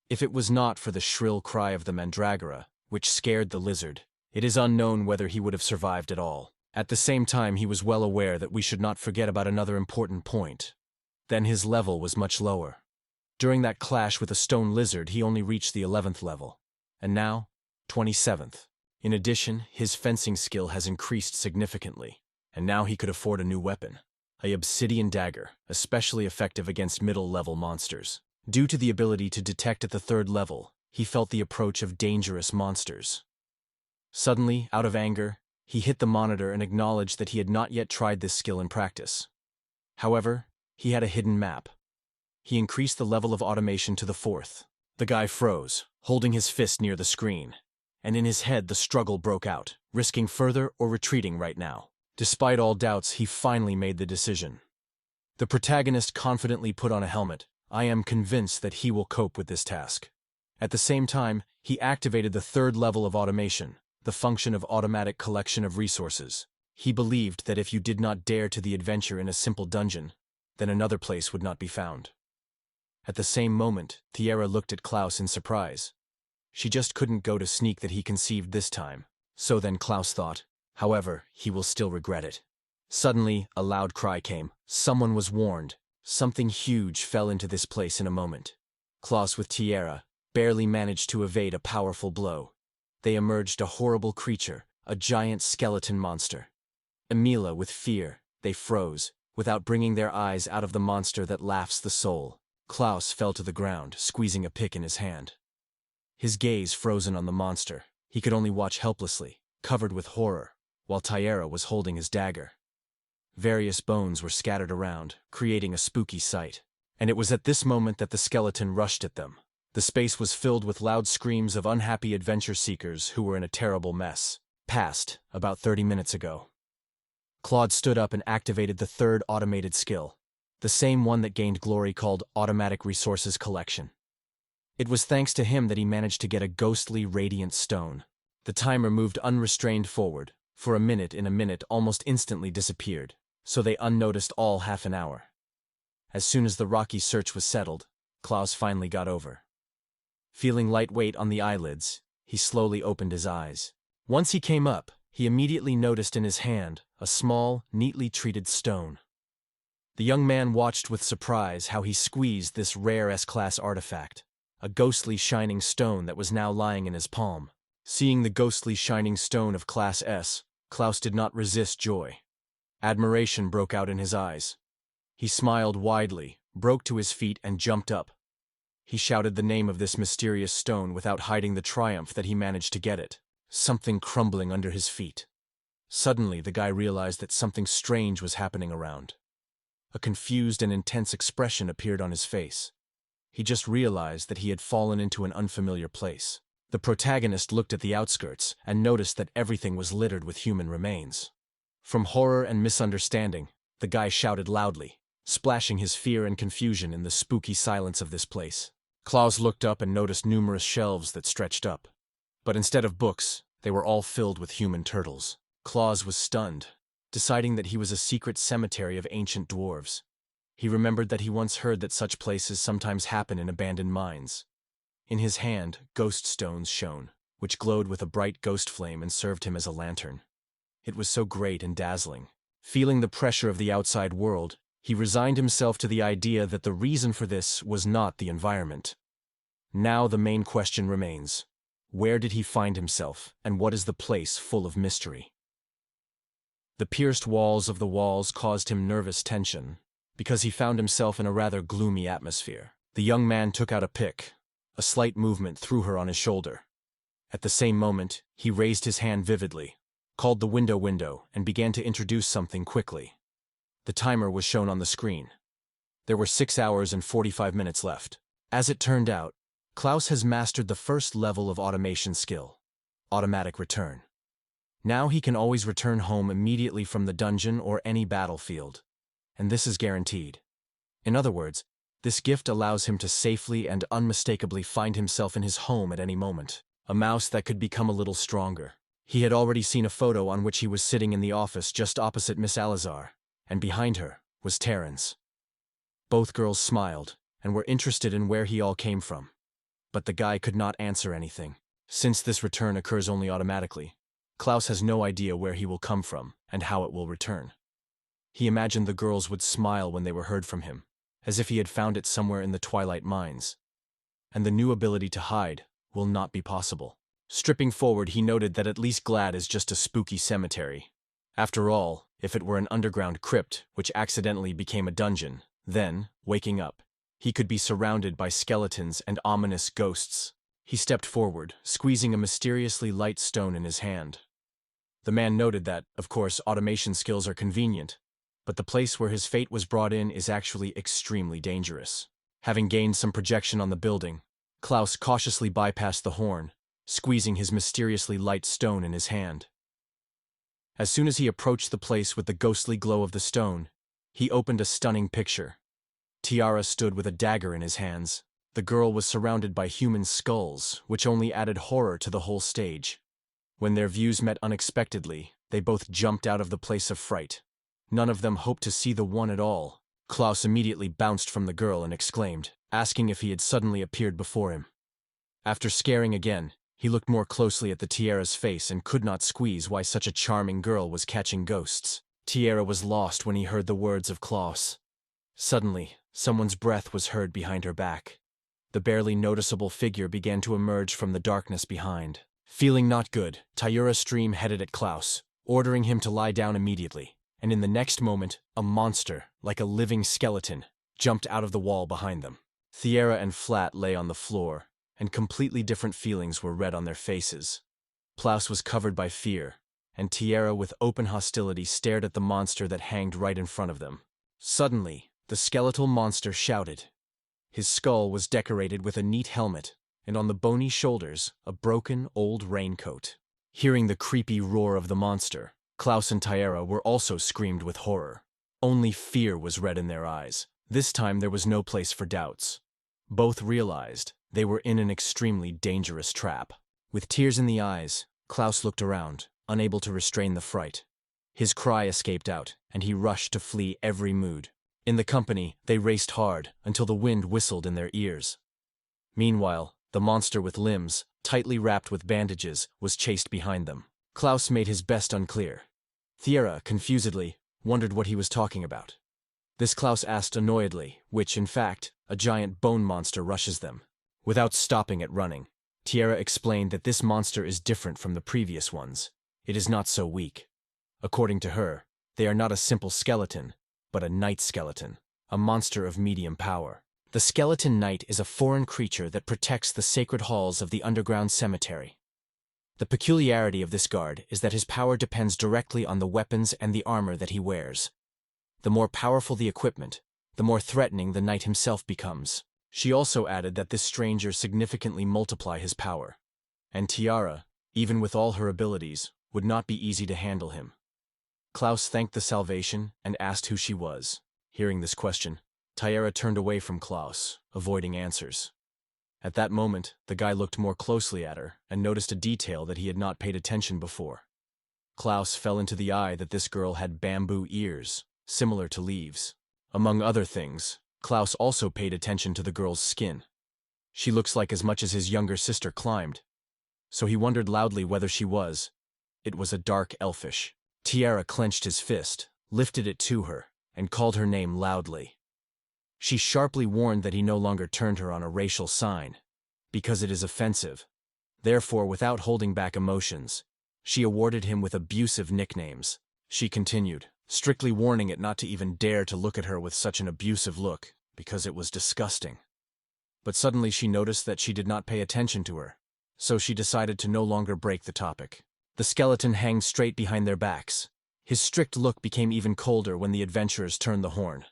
If it was not for the shrill cry of the Mandragora, which scared the lizard, it is unknown whether he would have survived at all. At the same time, he was well aware that we should not forget about another important point. Then his level was much lower. During that clash with a stone lizard, he only reached the 11th level, and now, 27th. In addition, his fencing skill has increased significantly, and now he could afford a new weapon, an obsidian dagger, especially effective against middle-level monsters. Due to the ability to detect at the 3rd level, he felt the approach of dangerous monsters. Suddenly, out of anger, he hit the monitor and acknowledged that he had not yet tried this skill in practice. However, he had a hidden map. He increased the level of automation to the 4th. The guy froze, holding his fist near the screen, and in his head the struggle broke out, risking further or retreating right now. Despite all doubts, he finally made the decision. The protagonist confidently put on a helmet. I am convinced that he will cope with this task. At the same time, he activated the third level of automation, the function of automatic collection of resources. He believed that if you did not dare to the adventure in a simple dungeon, then another place would not be found. At the same moment, Tiara looked at Klaus in surprise. She just couldn't go to sneak that he conceived this time. So then Klaus thought, however, he will still regret it. Suddenly, a loud cry came. Someone was warned. Something huge fell into this place in a moment. Klaus with Tiara barely managed to evade a powerful blow. They emerged a horrible creature, a giant skeleton monster. Emila, with fear, they froze, without bringing their eyes out of the monster that laughs the soul. Klaus fell to the ground, squeezing a pick in his hand. His gaze frozen on the monster, he could only watch helplessly, covered with horror, while Tiara was holding his dagger. Various bones were scattered around, creating a spooky sight. And it was at this moment that the skeleton rushed at them. The space was filled with loud screams of unhappy adventure seekers who were in a terrible mess. Passed, about 30 minutes ago. Claude stood up and activated the third automated skill, the same one that gained glory called automatic resources collection. It was thanks to him that he managed to get a ghostly radiant stone. The timer moved unrestrained forward. For a minute almost instantly disappeared, so they unnoticed all half an hour. As soon as the rocky search was settled, Klaus finally got over. Feeling lightweight on the eyelids, he slowly opened his eyes. Once he came up, he immediately noticed in his hand a small, neatly treated stone. The young man watched with surprise how he squeezed this rare S-class artifact, a ghostly shining stone that was now lying in his palm. Seeing the ghostly shining stone of Class S, Klaus did not resist joy. Admiration broke out in his eyes. He smiled widely, broke to his feet and jumped up. He shouted the name of this mysterious stone without hiding the triumph that he managed to get it. Something crumbling under his feet. Suddenly, the guy realized that something strange was happening around. A confused and intense expression appeared on his face. He just realized that he had fallen into an unfamiliar place. The protagonist looked at the outskirts and noticed that everything was littered with human remains. From horror and misunderstanding, the guy shouted loudly, splashing his fear and confusion in the spooky silence of this place. Klaus looked up and noticed numerous shelves that stretched up. But instead of books, they were all filled with human turtles. Klaus was stunned, deciding that he was a secret cemetery of ancient dwarves. He remembered that he once heard that such places sometimes happen in abandoned mines. In his hand, ghost stones shone, which glowed with a bright ghost flame and served him as a lantern. It was so great and dazzling. Feeling the pressure of the outside world, he resigned himself to the idea that the reason for this was not the environment. Now the main question remains. Where did he find himself, and what is the place full of mystery? The pierced walls of the walls caused him nervous tension, because he found himself in a rather gloomy atmosphere. The young man took out a pick. A slight movement threw her on his shoulder. At the same moment, he raised his hand vividly, called the window, and began to introduce something quickly. The timer was shown on the screen. There were 6 hours and 45 minutes left. As it turned out, Klaus has mastered the first level of automation skill, automatic return. Now he can always return home immediately from the dungeon or any battlefield, and this is guaranteed. In other words, this gift allows him to safely and unmistakably find himself in his home at any moment. A mouse that could become a little stronger. He had already seen a photo on which he was sitting in the office just opposite Miss Alazar, and behind her was Terrence. Both girls smiled and were interested in where he all came from. But the guy could not answer anything. Since this return occurs only automatically, Klaus has no idea where he will come from and how it will return. He imagined the girls would smile when they were heard from him, as if he had found it somewhere in the Twilight Mines. And the new ability to hide will not be possible. Stripping forward, he noted that at least Glad is just a spooky cemetery. After all, if it were an underground crypt which accidentally became a dungeon, then, waking up, he could be surrounded by skeletons and ominous ghosts. He stepped forward, squeezing a mysteriously light stone in his hand. The man noted that, of course, automation skills are convenient, but the place where his fate was brought in is actually extremely dangerous. Having gained some projection on the building, Klaus cautiously bypassed the horn, squeezing his mysteriously light stone in his hand. As soon as he approached the place with the ghostly glow of the stone, he opened a stunning picture. Tiara stood with a dagger in his hands, The girl was surrounded by human skulls, which only added horror to the whole stage. When their views met unexpectedly, they both jumped out of the place of fright. None of them hoped to see the one at all. Klaus immediately bounced from the girl and exclaimed, asking if he had suddenly appeared before him. After scaring again, he looked more closely at the Tiara's face and could not squeeze why such a charming girl was catching ghosts. Tiara was lost when he heard the words of Klaus. Suddenly, someone's breath was heard behind her back. The barely noticeable figure began to emerge from the darkness behind. Feeling not good, Tiara Stream headed at Klaus, ordering him to lie down immediately, and in the next moment, a monster, like a living skeleton, jumped out of the wall behind them. Tiara and Flat lay on the floor, and completely different feelings were read on their faces. Klaus was covered by fear, and Tiara with open hostility stared at the monster that hanged right in front of them. Suddenly, the skeletal monster shouted. His skull was decorated with a neat helmet, and on the bony shoulders, a broken old raincoat. Hearing the creepy roar of the monster, Klaus and Tiara were also screamed with horror. Only fear was read in their eyes. This time there was no place for doubts. Both realized they were in an extremely dangerous trap. With tears in the eyes, Klaus looked around, unable to restrain the fright. His cry escaped out, and he rushed to flee every mood. In the company, they raced hard until the wind whistled in their ears. Meanwhile, the monster with limbs, tightly wrapped with bandages, was chased behind them. Klaus made his best unclear. Tiara, confusedly, wondered what he was talking about. This Klaus asked annoyedly, which, in fact, a giant bone monster rushes them. Without stopping at running, Tiara explained that this monster is different from the previous ones. It is not so weak. According to her, they are not a simple skeleton, but a night skeleton, a monster of medium power. The skeleton knight is a foreign creature that protects the sacred halls of the underground cemetery. The peculiarity of this guard is that his power depends directly on the weapons and the armor that he wears. The more powerful the equipment, the more threatening the knight himself becomes. She also added that this stranger significantly multiply his power, and Tiara, even with all her abilities, would not be easy to handle him. Klaus thanked the salvation and asked who she was. Hearing this question, Tiara turned away from Klaus, avoiding answers. At that moment, the guy looked more closely at her and noticed a detail that he had not paid attention before. Klaus fell into the eye that this girl had bamboo ears, similar to leaves. Among other things, Klaus also paid attention to the girl's skin. She looks like as much as his younger sister climbed, so he wondered loudly whether she was. It was a dark elfish. Tiara clenched his fist, lifted it to her, and called her name loudly. She sharply warned that he no longer turned her on a racial sign, because it is offensive. Therefore, without holding back emotions, she awarded him with abusive nicknames. She continued, strictly warning it not to even dare to look at her with such an abusive look, because it was disgusting. But suddenly she noticed that she did not pay attention to her, so she decided to no longer break the topic. The skeleton hanged straight behind their backs. His strict look became even colder when the adventurers turned the horn.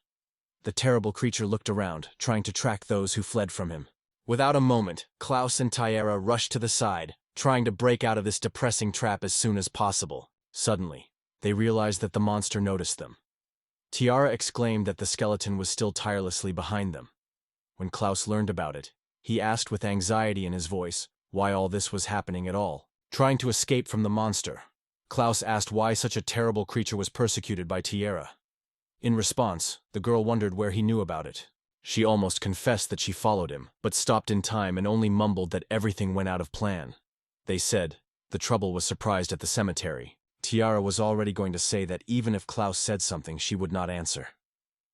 The terrible creature looked around, trying to track those who fled from him. Without a moment, Klaus and Tiara rushed to the side, trying to break out of this depressing trap as soon as possible. Suddenly, they realized that the monster noticed them. Tiara exclaimed that the skeleton was still tirelessly behind them. When Klaus learned about it, he asked with anxiety in his voice why all this was happening at all. Trying to escape from the monster, Klaus asked why such a terrible creature was persecuted by Tiara. In response, the girl wondered where he knew about it. She almost confessed that she followed him, but stopped in time and only mumbled that everything went out of plan. They said the trouble was surprised at the cemetery. Tiara was already going to say that even if Klaus said something, she would not answer.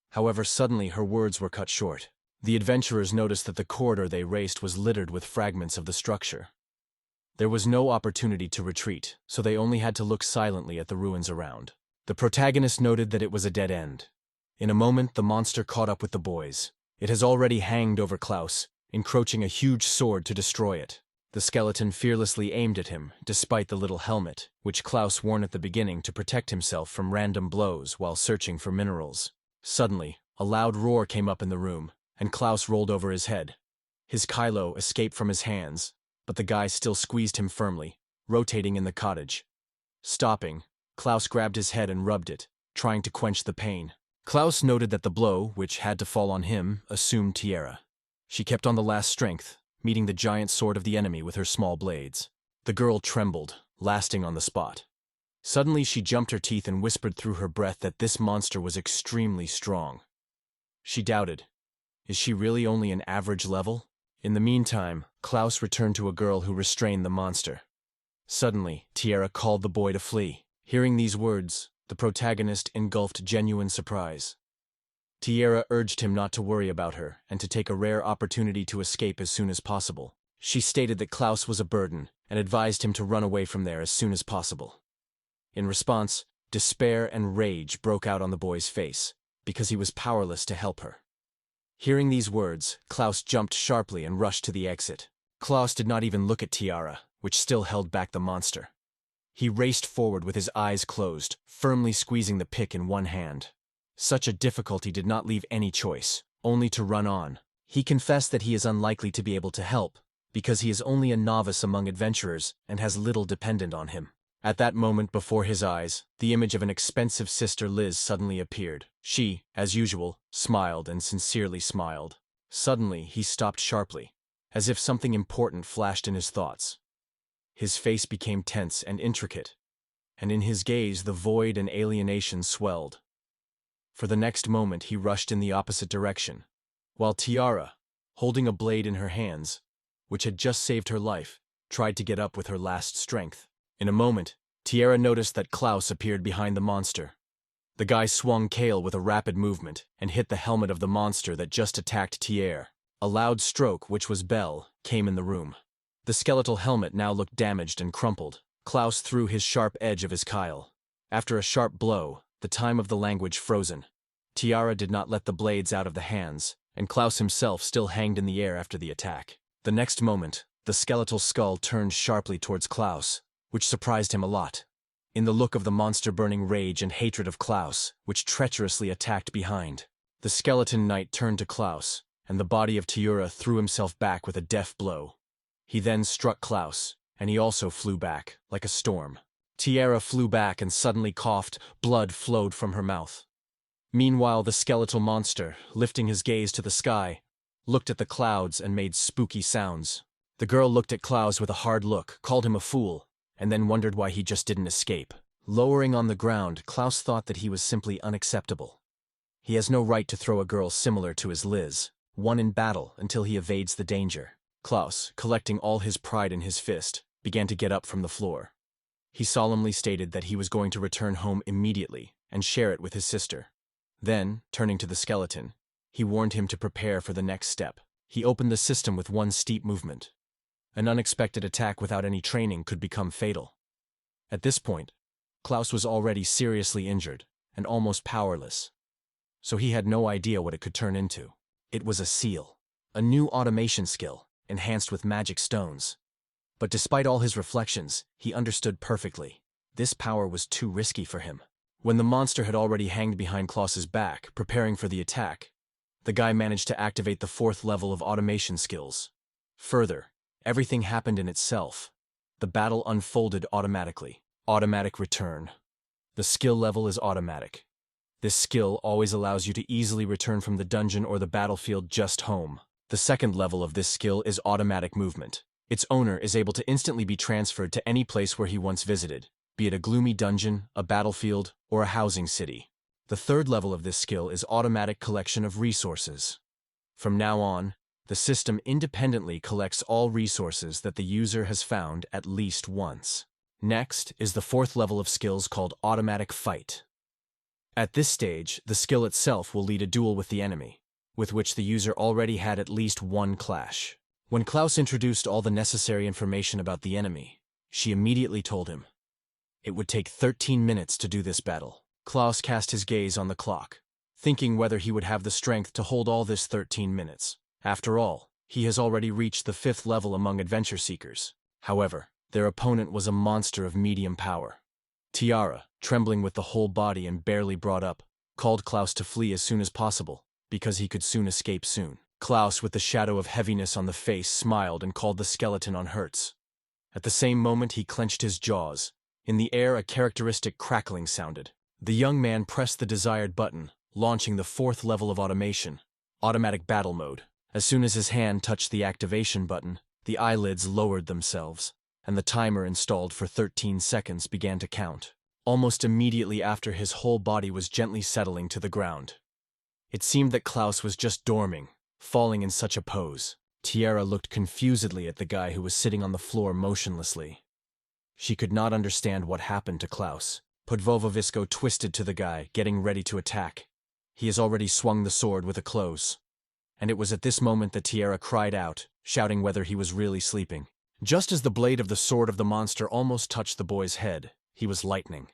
However, suddenly her words were cut short. The adventurers noticed that the corridor they raced was littered with fragments of the structure. There was no opportunity to retreat, so they only had to look silently at the ruins around. The protagonist noted that it was a dead end. In a moment, the monster caught up with the boys. It has already hanged over Klaus, encroaching a huge sword to destroy it. The skeleton fearlessly aimed at him, despite the little helmet, which Klaus wore at the beginning to protect himself from random blows while searching for minerals. Suddenly, a loud roar came up in the room, and Klaus rolled over his head. His Kylo escaped from his hands, but the guy still squeezed him firmly, rotating in the cottage. Stopping, Klaus grabbed his head and rubbed it, trying to quench the pain. Klaus noted that the blow, which had to fall on him, assumed Tiara. She kept on the last strength, meeting the giant sword of the enemy with her small blades. The girl trembled, lasting on the spot. Suddenly she jumped her teeth and whispered through her breath that this monster was extremely strong. She doubted. Is she really only an average level? In the meantime, Klaus returned to a girl who restrained the monster. Suddenly, Tiara called the boy to flee. Hearing these words, the protagonist engulfed genuine surprise. Tiara urged him not to worry about her and to take a rare opportunity to escape as soon as possible. She stated that Klaus was a burden and advised him to run away from there as soon as possible. In response, despair and rage broke out on the boy's face, because he was powerless to help her. Hearing these words, Klaus jumped sharply and rushed to the exit. Klaus did not even look at Tiara, which still held back the monster. He raced forward with his eyes closed, firmly squeezing the pick in one hand. Such a difficulty did not leave any choice, only to run on. He confessed that he is unlikely to be able to help, because he is only a novice among adventurers and has little dependent on him. At that moment before his eyes, the image of an expensive sister Liz suddenly appeared. She, as usual, smiled and sincerely smiled. Suddenly, he stopped sharply, as if something important flashed in his thoughts. His face became tense and intricate, and in his gaze the void and alienation swelled. For the next moment he rushed in the opposite direction, while Tiara, holding a blade in her hands, which had just saved her life, tried to get up with her last strength. In a moment, Tiara noticed that Klaus appeared behind the monster. The guy swung Kale with a rapid movement and hit the helmet of the monster that just attacked Tiara. A loud stroke, which was Bell, came in the room. The skeletal helmet now looked damaged and crumpled. Klaus threw his sharp edge of his Kyle. After a sharp blow, the time of the language frozen. Tiara did not let the blades out of the hands, and Klaus himself still hanged in the air after the attack. The next moment, the skeletal skull turned sharply towards Klaus, which surprised him a lot. In the look of the monster burning rage and hatred of Klaus, which treacherously attacked behind. The skeleton knight turned to Klaus, and the body of Tiara threw himself back with a deft blow. He then struck Klaus, and he also flew back, like a storm. Tiara flew back and suddenly coughed, blood flowed from her mouth. Meanwhile, the skeletal monster, lifting his gaze to the sky, looked at the clouds and made spooky sounds. The girl looked at Klaus with a hard look, called him a fool, and then wondered why he just didn't escape. Lowering on the ground, Klaus thought that he was simply unacceptable. He has no right to throw a girl similar to his Liz, one in battle until he evades the danger. Klaus, collecting all his pride in his fist, began to get up from the floor. He solemnly stated that he was going to return home immediately and share it with his sister. Then, turning to the skeleton, he warned him to prepare for the next step. He opened the system with one steep movement. An unexpected attack without any training could become fatal. At this point, Klaus was already seriously injured and almost powerless, so he had no idea what it could turn into. It was a seal, a new automation skill, enhanced with magic stones. But despite all his reflections, he understood perfectly. This power was too risky for him. When the monster had already hanged behind Klaus's back, preparing for the attack, the guy managed to activate the 4th level of automation skills. Further, everything happened in itself. The battle unfolded automatically. Automatic return. The skill level is automatic. This skill always allows you to easily return from the dungeon or the battlefield just home. The 2nd level of this skill is automatic movement. Its owner is able to instantly be transferred to any place where he once visited, be it a gloomy dungeon, a battlefield, or a housing city. The 3rd level of this skill is automatic collection of resources. From now on, the system independently collects all resources that the user has found at least once. Next is the 4th level of skills called automatic fight. At this stage, the skill itself will lead a duel with the enemy, with which the user already had at least one clash. When Klaus introduced all the necessary information about the enemy, she immediately told him it would take 13 minutes to do this battle. Klaus cast his gaze on the clock, thinking whether he would have the strength to hold all this 13 minutes. After all, he has already reached the 5th level among adventure seekers. However, their opponent was a monster of medium power. Tiara, trembling with the whole body and barely brought up, called Klaus to flee as soon as possible, because he could soon escape soon. Klaus, with the shadow of heaviness on the face, smiled and called the skeleton on Hertz. At the same moment he clenched his jaws. In the air a characteristic crackling sounded. The young man pressed the desired button, launching the 4th level of automation, automatic battle mode. As soon as his hand touched the activation button, the eyelids lowered themselves, and the timer installed for 13 seconds began to count. Almost immediately after, his whole body was gently settling to the ground. It seemed that Klaus was just dorming, falling in such a pose. Tiara looked confusedly at the guy who was sitting on the floor motionlessly. She could not understand what happened to Klaus. Podvovovisko twisted to the guy, getting ready to attack. He has already swung the sword with a close. And it was at this moment that Tiara cried out, shouting whether he was really sleeping. Just as the blade of the sword of the monster almost touched the boy's head, he was lightning.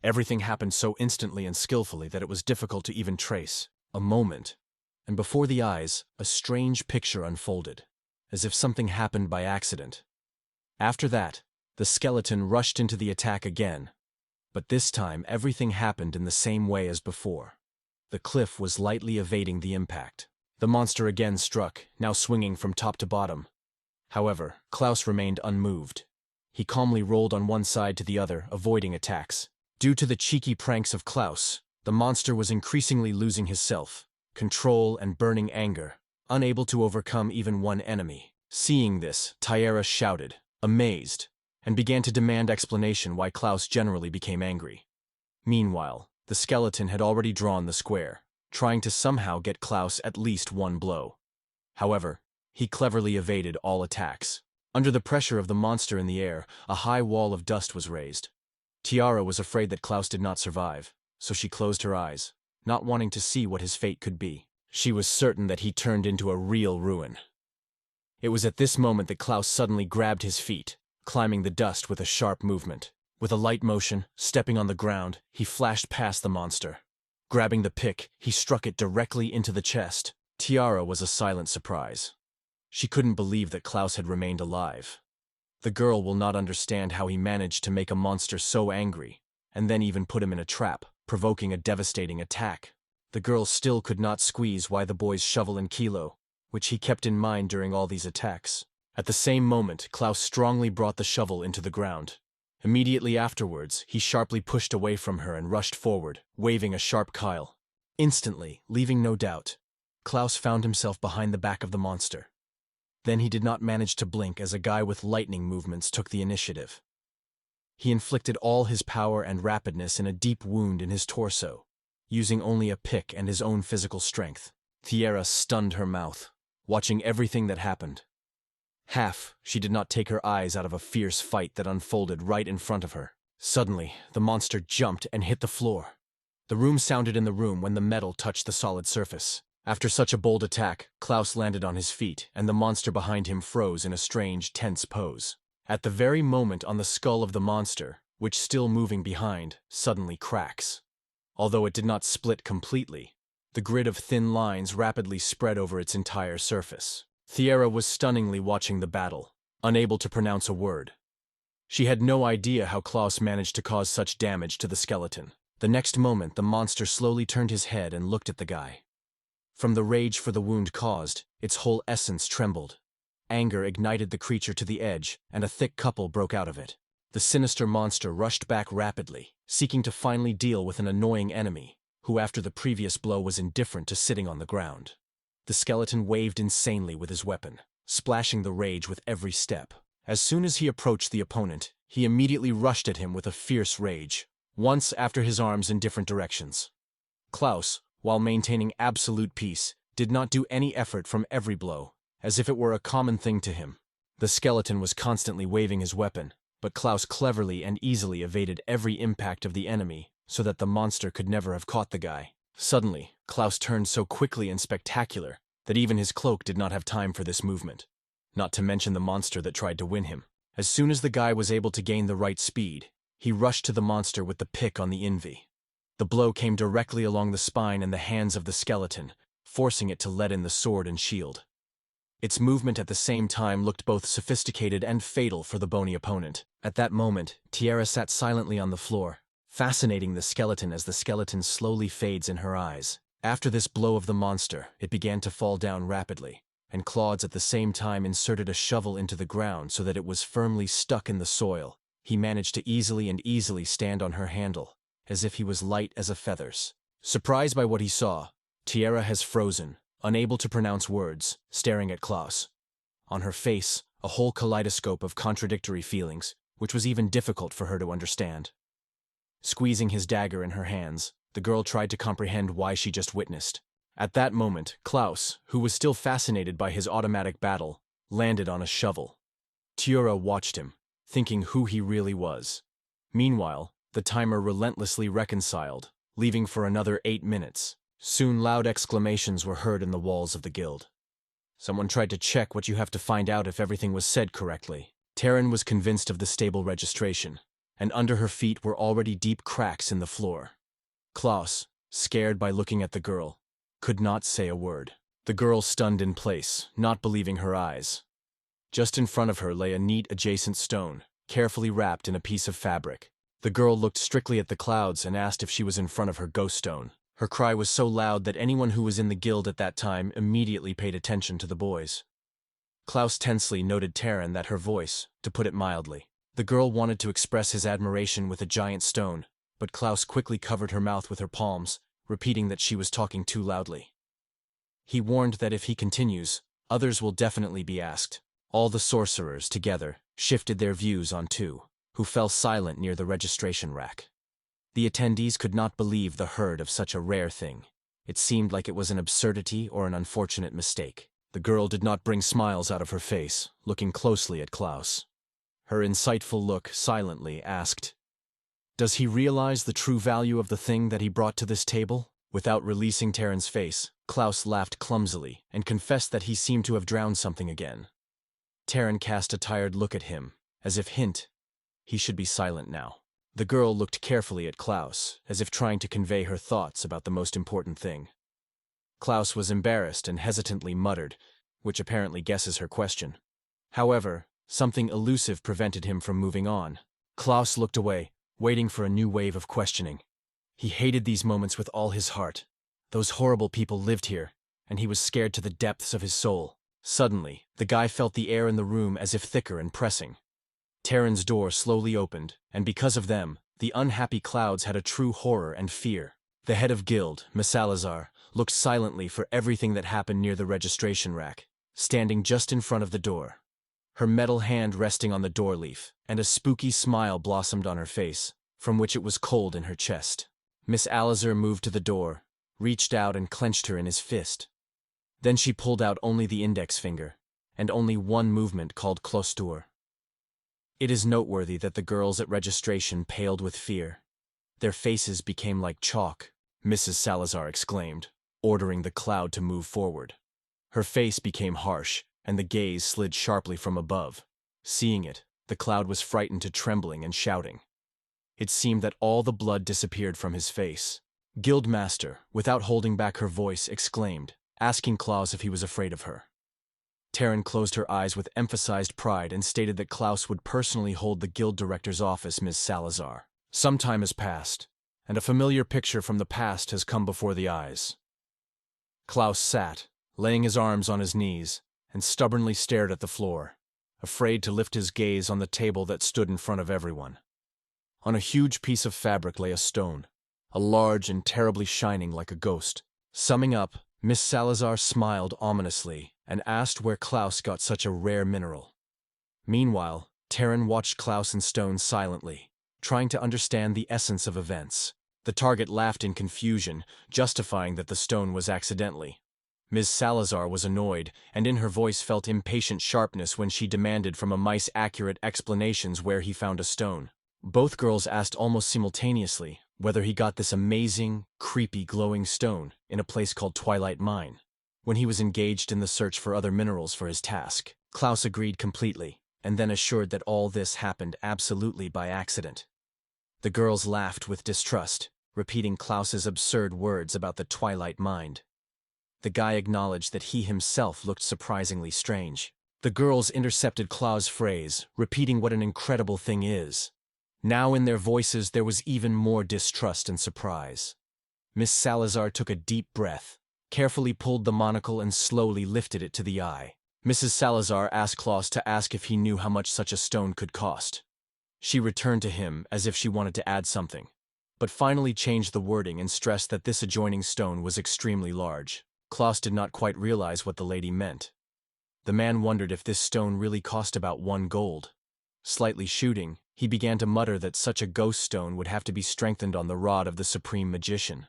Everything happened so instantly and skillfully that it was difficult to even trace. A moment, and before the eyes, a strange picture unfolded, as if something happened by accident. After that, the skeleton rushed into the attack again, but this time everything happened in the same way as before. The cliff was lightly evading the impact. The monster again struck, now swinging from top to bottom. However, Klaus remained unmoved. He calmly rolled on one side to the other, avoiding attacks. Due to the cheeky pranks of Klaus, the monster was increasingly losing his self-control and burning anger, unable to overcome even one enemy. Seeing this, Tiara shouted, amazed, and began to demand explanation why Klaus generally became angry. Meanwhile, the skeleton had already drawn the square, trying to somehow get Klaus at least one blow. However, he cleverly evaded all attacks. Under the pressure of the monster in the air, a high wall of dust was raised. Tiara was afraid that Klaus did not survive, so she closed her eyes, not wanting to see what his fate could be. She was certain that he turned into a real ruin. It was at this moment that Klaus suddenly grabbed his feet, climbing the dust with a sharp movement. With a light motion, stepping on the ground, he flashed past the monster. Grabbing the pick, he struck it directly into the chest. Tiara was a silent surprise. She couldn't believe that Klaus had remained alive. The girl will not understand how he managed to make a monster so angry, and then even put him in a trap, provoking a devastating attack. The girl still could not squeeze why the boy's shovel and kilo, which he kept in mind during all these attacks. At the same moment, Klaus strongly brought the shovel into the ground. Immediately afterwards, he sharply pushed away from her and rushed forward, waving a sharp kyle. Instantly, leaving no doubt, Klaus found himself behind the back of the monster. Then he did not manage to blink as a guy with lightning movements took the initiative. He inflicted all his power and rapidness in a deep wound in his torso, using only a pick and his own physical strength. Tiara stunned her mouth, watching everything that happened. She did not take her eyes out of a fierce fight that unfolded right in front of her. Suddenly, the monster jumped and hit the floor. The room sounded in the room when the metal touched the solid surface. After such a bold attack, Klaus landed on his feet, and the monster behind him froze in a strange, tense pose. At the very moment on the skull of the monster, which still moving behind, suddenly cracks. Although it did not split completely, the grid of thin lines rapidly spread over its entire surface. Tiara was stunningly watching the battle, unable to pronounce a word. She had no idea how Klaus managed to cause such damage to the skeleton. The next moment, the monster slowly turned his head and looked at the guy. From the rage for the wound caused, its whole essence trembled. Anger ignited the creature to the edge, and a thick couple broke out of it. The sinister monster rushed back rapidly, seeking to finally deal with an annoying enemy, who after the previous blow was indifferent to sitting on the ground. The skeleton waved insanely with his weapon, splashing the rage with every step. As soon as he approached the opponent, he immediately rushed at him with a fierce rage, once after his arms in different directions. Klaus, while maintaining absolute peace, did not do any effort from every blow, as if it were a common thing to him. The skeleton was constantly waving his weapon, but Klaus cleverly and easily evaded every impact of the enemy, so that the monster could never have caught the guy. Suddenly, Klaus turned so quickly and spectacular that even his cloak did not have time for this movement, not to mention the monster that tried to win him. As soon as the guy was able to gain the right speed, he rushed to the monster with the pick on the envy. The blow came directly along the spine and the hands of the skeleton, forcing it to let in the sword and shield. Its movement at the same time looked both sophisticated and fatal for the bony opponent. At that moment, Tiara sat silently on the floor, fascinating the skeleton as the skeleton slowly fades in her eyes. After this blow of the monster, it began to fall down rapidly, and Claude at the same time inserted a shovel into the ground so that it was firmly stuck in the soil. He managed to easily stand on her handle, as if he was light as a feathers. Surprised by what he saw, Tiara has frozen, unable to pronounce words, staring at Klaus. On her face, a whole kaleidoscope of contradictory feelings, which was even difficult for her to understand. Squeezing his dagger in her hands, the girl tried to comprehend why she just witnessed. At that moment, Klaus, who was still fascinated by his automatic battle, landed on a shovel. Tiura watched him, thinking who he really was. Meanwhile, the timer relentlessly reconciled, leaving for another 8 minutes. Soon loud exclamations were heard in the walls of the guild. Someone tried to check what you have to find out if everything was said correctly. Taryn was convinced of the stable registration, and under her feet were already deep cracks in the floor. Klaus, scared by looking at the girl, could not say a word. The girl stunned in place, not believing her eyes. Just in front of her lay a neat adjacent stone, carefully wrapped in a piece of fabric. The girl looked strictly at the clouds and asked if she was in front of her ghost stone. Her cry was so loud that anyone who was in the guild at that time immediately paid attention to the boys. Klaus tensely noted Taryn that her voice, to put it mildly. The girl wanted to express his admiration with a giant stone, but Klaus quickly covered her mouth with her palms, repeating that she was talking too loudly. He warned that if he continues, others will definitely be asked. All the sorcerers, together, shifted their views on two, who fell silent near the registration rack. The attendees could not believe the heard of such a rare thing. It seemed like it was an absurdity or an unfortunate mistake. The girl did not bring smiles out of her face, looking closely at Klaus. Her insightful look silently asked, "Does he realize the true value of the thing that he brought to this table?" Without releasing Taryn's face, Klaus laughed clumsily and confessed that he seemed to have drowned something again. Taryn cast a tired look at him, as if hint, he should be silent now. The girl looked carefully at Klaus, as if trying to convey her thoughts about the most important thing. Klaus was embarrassed and hesitantly muttered, which apparently guesses her question. However, something elusive prevented him from moving on. Klaus looked away, waiting for a new wave of questioning. He hated these moments with all his heart. Those horrible people lived here, and he was scared to the depths of his soul. Suddenly, the guy felt the air in the room as if thicker and pressing. Taryn's door slowly opened, and because of them, the unhappy clouds had a true horror and fear. The head of guild, Miss Salazar, looked silently for everything that happened near the registration rack, standing just in front of the door. Her metal hand resting on the door leaf, and a spooky smile blossomed on her face, from which it was cold in her chest. Miss Salazar moved to the door, reached out and clenched her in his fist. Then she pulled out only the index finger, and only one movement called clostur. It is noteworthy that the girls at registration paled with fear. Their faces became like chalk, Mrs. Salazar exclaimed, ordering the cloud to move forward. Her face became harsh, and the gaze slid sharply from above. Seeing it, the cloud was frightened to trembling and shouting. It seemed that all the blood disappeared from his face. Guildmaster, without holding back her voice, exclaimed, asking Klaus if he was afraid of her. Taryn closed her eyes with emphasized pride and stated that Klaus would personally hold the guild director's office, Ms. Salazar. Some time has passed, and a familiar picture from the past has come before the eyes. Klaus sat, laying his arms on his knees, and stubbornly stared at the floor, afraid to lift his gaze on the table that stood in front of everyone. On a huge piece of fabric lay a stone, a large and terribly shining like a ghost. Summing up, Miss Salazar smiled ominously and asked where Klaus got such a rare mineral. Meanwhile, Taryn watched Klaus and Stone silently, trying to understand the essence of events. The target laughed in confusion, justifying that the stone was accidentally. Ms. Salazar was annoyed, and in her voice felt impatient sharpness when she demanded from a mice accurate explanations where he found a stone. Both girls asked almost simultaneously whether he got this amazing, creepy glowing stone in a place called Twilight Mine, when he was engaged in the search for other minerals for his task. Klaus agreed completely, and then assured that all this happened absolutely by accident. The girls laughed with distrust, repeating Klaus's absurd words about the Twilight Mine. The guy acknowledged that he himself looked surprisingly strange. The girls intercepted Klaus' phrase, repeating what an incredible thing is. Now in their voices there was even more distrust and surprise. Miss Salazar took a deep breath, carefully pulled the monocle and slowly lifted it to the eye. Mrs. Salazar asked Klaus to ask if he knew how much such a stone could cost. She returned to him as if she wanted to add something, but finally changed the wording and stressed that this adjoining stone was extremely large. Klaus did not quite realize what the lady meant. The man wondered if this stone really cost about 1 gold. Slightly shooting, he began to mutter that such a ghost stone would have to be strengthened on the rod of the supreme magician.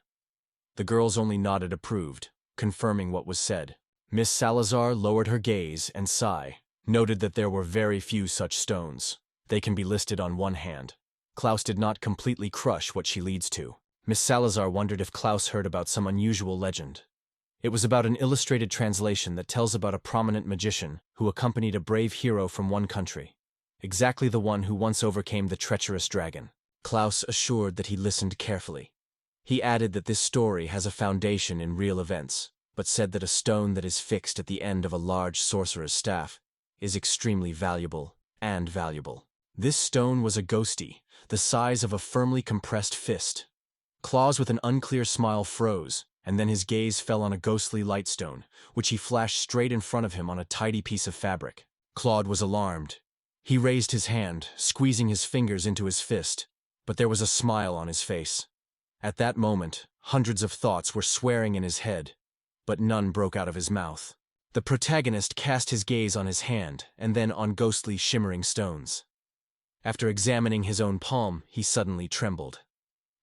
The girls only nodded approved, confirming what was said. Miss Salazar lowered her gaze and sigh, noted that there were very few such stones. They can be listed on one hand. Klaus did not completely crush what she leads to. Miss Salazar wondered if Klaus heard about some unusual legend. It was about an illustrated translation that tells about a prominent magician who accompanied a brave hero from one country. Exactly the one who once overcame the treacherous dragon. Klaus assured that he listened carefully. He added that this story has a foundation in real events, but said that a stone that is fixed at the end of a large sorcerer's staff is extremely valuable and valuable. This stone was a ghosty, the size of a firmly compressed fist. Klaus with an unclear smile froze, and then his gaze fell on a ghostly lightstone, which he flashed straight in front of him on a tidy piece of fabric. Claude was alarmed. He raised his hand, squeezing his fingers into his fist, but there was a smile on his face. At that moment, hundreds of thoughts were swearing in his head, but none broke out of his mouth. The protagonist cast his gaze on his hand and then on ghostly shimmering stones. After examining his own palm, he suddenly trembled.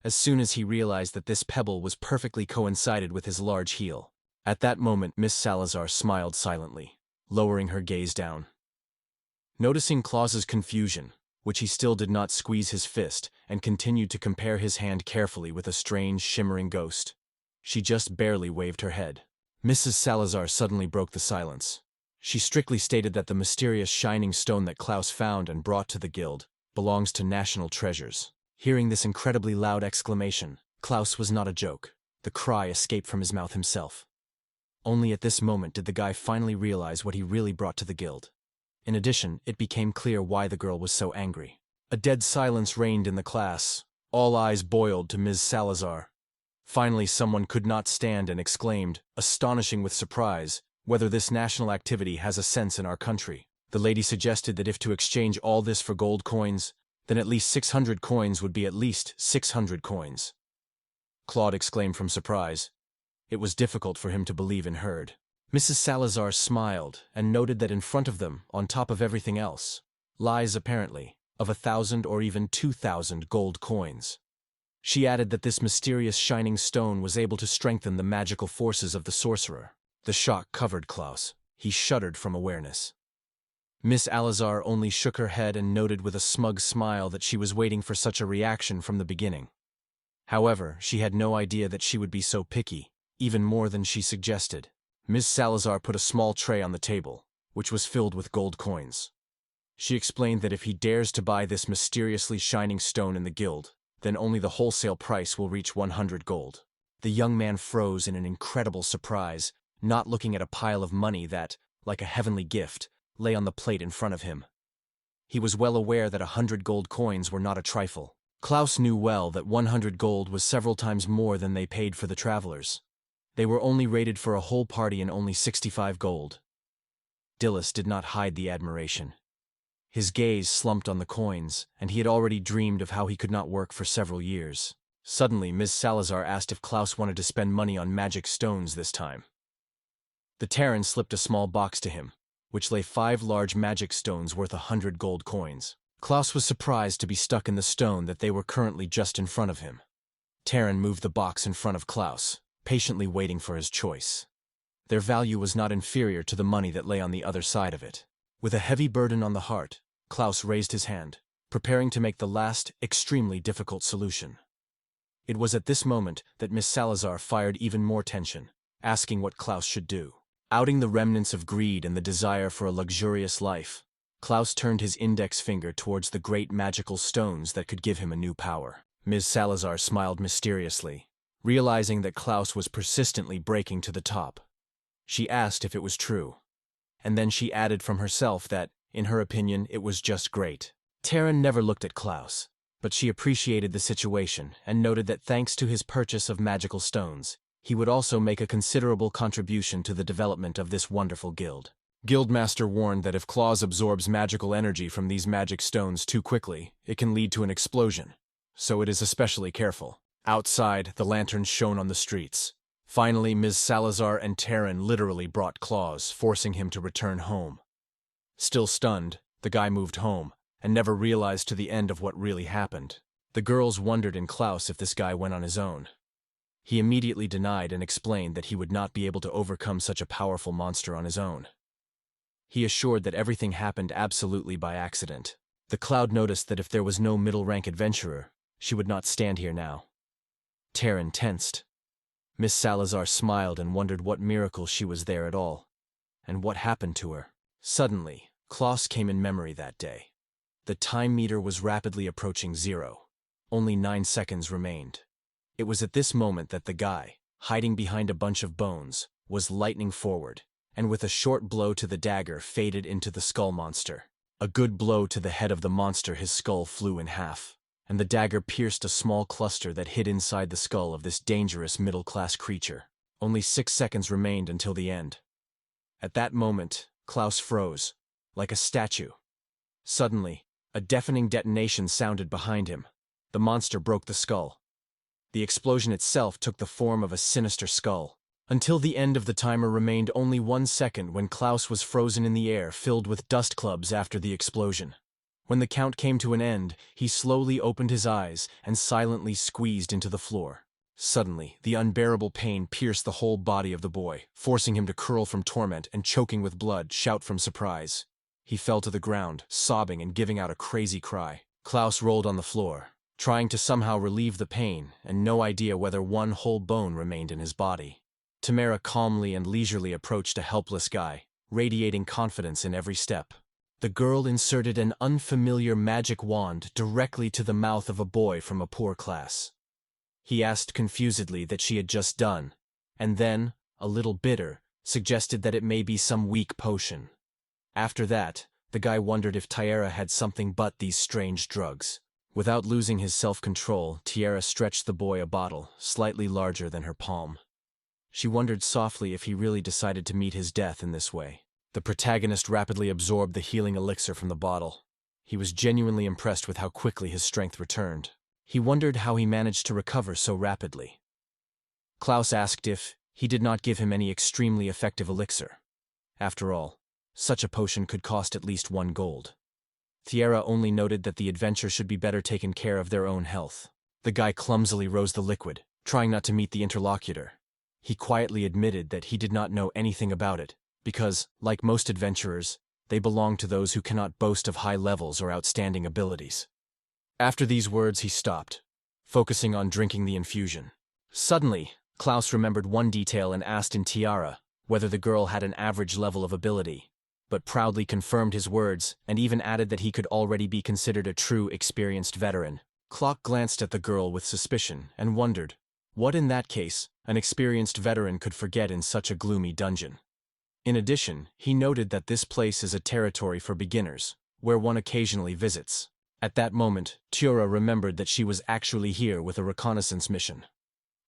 As soon as he realized that this pebble was perfectly coincided with his large heel. At that moment, Miss Salazar smiled silently, lowering her gaze down. Noticing Klaus's confusion, which he still did not squeeze his fist and continued to compare his hand carefully with a strange, shimmering ghost, she just barely waved her head. Mrs. Salazar suddenly broke the silence. She strictly stated that the mysterious shining stone that Klaus found and brought to the guild belongs to national treasures. Hearing this incredibly loud exclamation, Klaus was not a joke. The cry escaped from his mouth himself. Only at this moment did the guy finally realize what he really brought to the guild. In addition, it became clear why the girl was so angry. A dead silence reigned in the class. All eyes boiled to Ms. Salazar. Finally, someone could not stand and exclaimed, astonishing with surprise, whether this national activity has a sense in our country. The lady suggested that if to exchange all this for gold coins, then at least 600 coins would be at least 600 coins. Claude exclaimed from surprise. It was difficult for him to believe and heard. Mrs. Salazar smiled and noted that in front of them, on top of everything else, lies apparently, of 1,000 or even 2,000 gold coins. She added that this mysterious shining stone was able to strengthen the magical forces of the sorcerer. The shock covered Klaus. He shuddered from awareness. Miss Salazar only shook her head and noted with a smug smile that she was waiting for such a reaction from the beginning. However, she had no idea that she would be so picky, even more than she suggested. Miss Salazar put a small tray on the table, which was filled with gold coins. She explained that if he dares to buy this mysteriously shining stone in the guild, then only the wholesale price will reach 100 gold. The young man froze in an incredible surprise, not looking at a pile of money that, like a heavenly gift, lay on the plate in front of him. He was well aware that 100 gold coins were not a trifle. Klaus knew well that 100 gold was several times more than they paid for the travelers. They were only rated for a whole party in only 65 gold. Dillis did not hide the admiration. His gaze slumped on the coins, and he had already dreamed of how he could not work for several years. Suddenly, Ms. Salazar asked if Klaus wanted to spend money on magic stones this time. The Terran slipped a small box to him, which lay 5 large magic stones worth 100 gold coins. Klaus was surprised to be stuck in the stone that they were currently just in front of him. Terran moved the box in front of Klaus, patiently waiting for his choice. Their value was not inferior to the money that lay on the other side of it. With a heavy burden on the heart, Klaus raised his hand, preparing to make the last, extremely difficult solution. It was at this moment that Miss Salazar fired even more tension, asking what Klaus should do. Outing the remnants of greed and the desire for a luxurious life, Klaus turned his index finger towards the great magical stones that could give him a new power. Ms. Salazar smiled mysteriously, realizing that Klaus was persistently breaking to the top. She asked if it was true, and then she added from herself that, in her opinion, it was just great. Terran never looked at Klaus, but she appreciated the situation and noted that thanks to his purchase of magical stones, he would also make a considerable contribution to the development of this wonderful guild. Guildmaster warned that if Klaus absorbs magical energy from these magic stones too quickly, it can lead to an explosion, so it is especially careful. Outside, the lanterns shone on the streets, Finally, Ms. Salazar and Taryn literally brought Claus, forcing him to return home. Still stunned, the guy moved home, and never realized to the end of what really happened. The girls wondered in Klaus if this guy went on his own. He immediately denied and explained that he would not be able to overcome such a powerful monster on his own. He assured that everything happened absolutely by accident. The Cloud noticed that if there was no middle-rank adventurer, she would not stand here now. Taryn tensed. Miss Salazar smiled and wondered what miracle she was there at all, and what happened to her. Suddenly, Klaus came in memory that day. The time meter was rapidly approaching 0. Only 9 seconds remained. It was at this moment that the guy, hiding behind a bunch of bones, was lightning forward, and with a short blow to the dagger faded into the skull monster. A good blow to the head of the monster, his skull flew in half, and the dagger pierced a small cluster that hid inside the skull of this dangerous middle-class creature. Only 6 seconds remained until the end. At that moment, Klaus froze, like a statue. Suddenly, a deafening detonation sounded behind him. The monster broke the skull. The explosion itself took the form of a sinister skull. Until the end of the timer remained only 1 second when Klaus was frozen in the air, filled with dust clubs after the explosion. When the count came to an end, he slowly opened his eyes and silently squeezed into the floor. Suddenly, the unbearable pain pierced the whole body of the boy, forcing him to curl from torment and, choking with blood, shout from surprise. He fell to the ground, sobbing and giving out a crazy cry. Klaus rolled on the floor, trying to somehow relieve the pain, and no idea whether one whole bone remained in his body. Tamara calmly and leisurely approached a helpless guy, radiating confidence in every step. The girl inserted an unfamiliar magic wand directly to the mouth of a boy from a poor class. He asked confusedly that she had just done, and then, a little bitter, suggested that it may be some weak potion. After that, the guy wondered if Tiara had something but these strange drugs. Without losing his self-control, Tiara stretched the boy a bottle, slightly larger than her palm. She wondered softly if he really decided to meet his death in this way. The protagonist rapidly absorbed the healing elixir from the bottle. He was genuinely impressed with how quickly his strength returned. He wondered how he managed to recover so rapidly. Klaus asked if he did not give him any extremely effective elixir. After all, such a potion could cost at least 1 gold. Tiara only noted that the adventure should be better taken care of their own health. The guy clumsily rose the liquid, trying not to meet the interlocutor. He quietly admitted that he did not know anything about it, because, like most adventurers, they belong to those who cannot boast of high levels or outstanding abilities. After these words he stopped, focusing on drinking the infusion. Suddenly, Klaus remembered one detail and asked in Tiara whether the girl had an average level of ability, but proudly confirmed his words and even added that he could already be considered a true experienced veteran. Clock glanced at the girl with suspicion and wondered what in that case an experienced veteran could forget in such a gloomy dungeon. In addition, he noted that this place is a territory for beginners, where one occasionally visits. At that moment, Tiara remembered that she was actually here with a reconnaissance mission.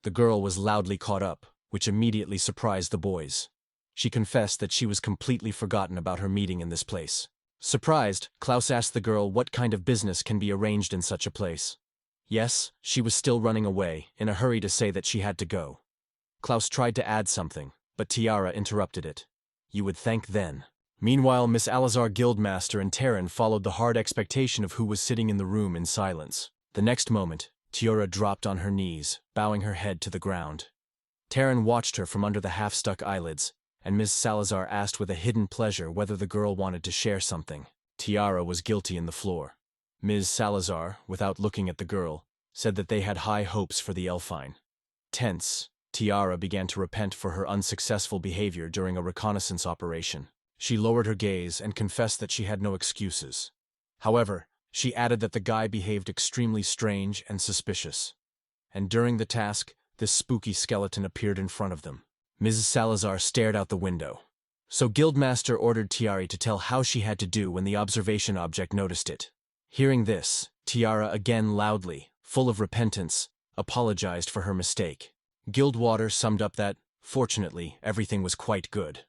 The girl was loudly caught up, which immediately surprised the boys. She confessed that she was completely forgotten about her meeting in this place. Surprised, Klaus asked the girl what kind of business can be arranged in such a place. Yes, she was still running away, in a hurry to say that she had to go. Klaus tried to add something, but Tiara interrupted it. You would thank then. Meanwhile, Miss Alazar Guildmaster and Taryn followed the hard expectation of who was sitting in the room in silence. The next moment, Tiara dropped on her knees, bowing her head to the ground. Taryn watched her from under the half-stuck eyelids, and Miss Salazar asked with a hidden pleasure whether the girl wanted to share something. Tiara was guilty in the floor. Ms. Salazar, without looking at the girl, said that they had high hopes for the Elfine. Tense, Tiara began to repent for her unsuccessful behavior during a reconnaissance operation. She lowered her gaze and confessed that she had no excuses. However, she added that the guy behaved extremely strange and suspicious. And during the task, this spooky skeleton appeared in front of them. Mrs. Salazar stared out the window. So Guildmaster ordered Tiara to tell how she had to do when the observation object noticed it. Hearing this, Tiara again loudly, full of repentance, apologized for her mistake. Guildwater summed up that, fortunately, everything was quite good.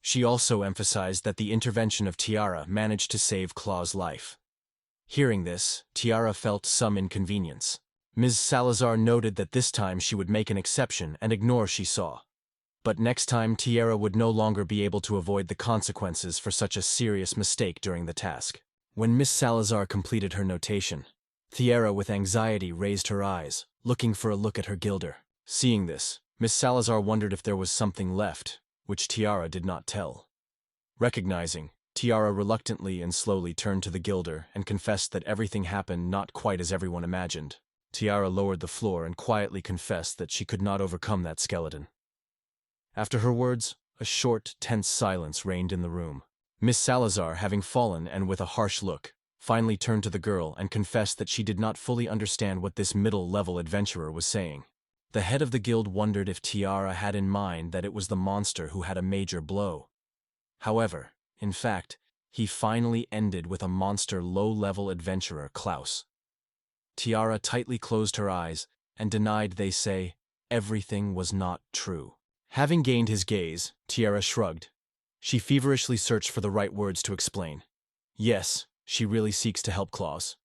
She also emphasized that the intervention of Tiara managed to save Claw's life. Hearing this, Tiara felt some inconvenience. Ms. Salazar noted that this time she would make an exception and ignore she saw. But next time Tiara would no longer be able to avoid the consequences for such a serious mistake during the task. When Miss Salazar completed her notation, Tiara with anxiety raised her eyes, looking for a look at her gilder. Seeing this, Miss Salazar wondered if there was something left, which Tiara did not tell. Recognizing, Tiara reluctantly and slowly turned to the gilder and confessed that everything happened not quite as everyone imagined. Tiara lowered the floor and quietly confessed that she could not overcome that skeleton. After her words, a short, tense silence reigned in the room. Miss Salazar, having fallen and with a harsh look, finally turned to the girl and confessed that she did not fully understand what this middle-level adventurer was saying. The head of the guild wondered if Tiara had in mind that it was the monster who had a major blow. However, in fact, he finally ended with a monster low-level adventurer, Klaus. Tiara tightly closed her eyes and denied they say everything was not true. Having gained his gaze, Tiara shrugged. She feverishly searched for the right words to explain. Yes, she really seeks to help Klaus.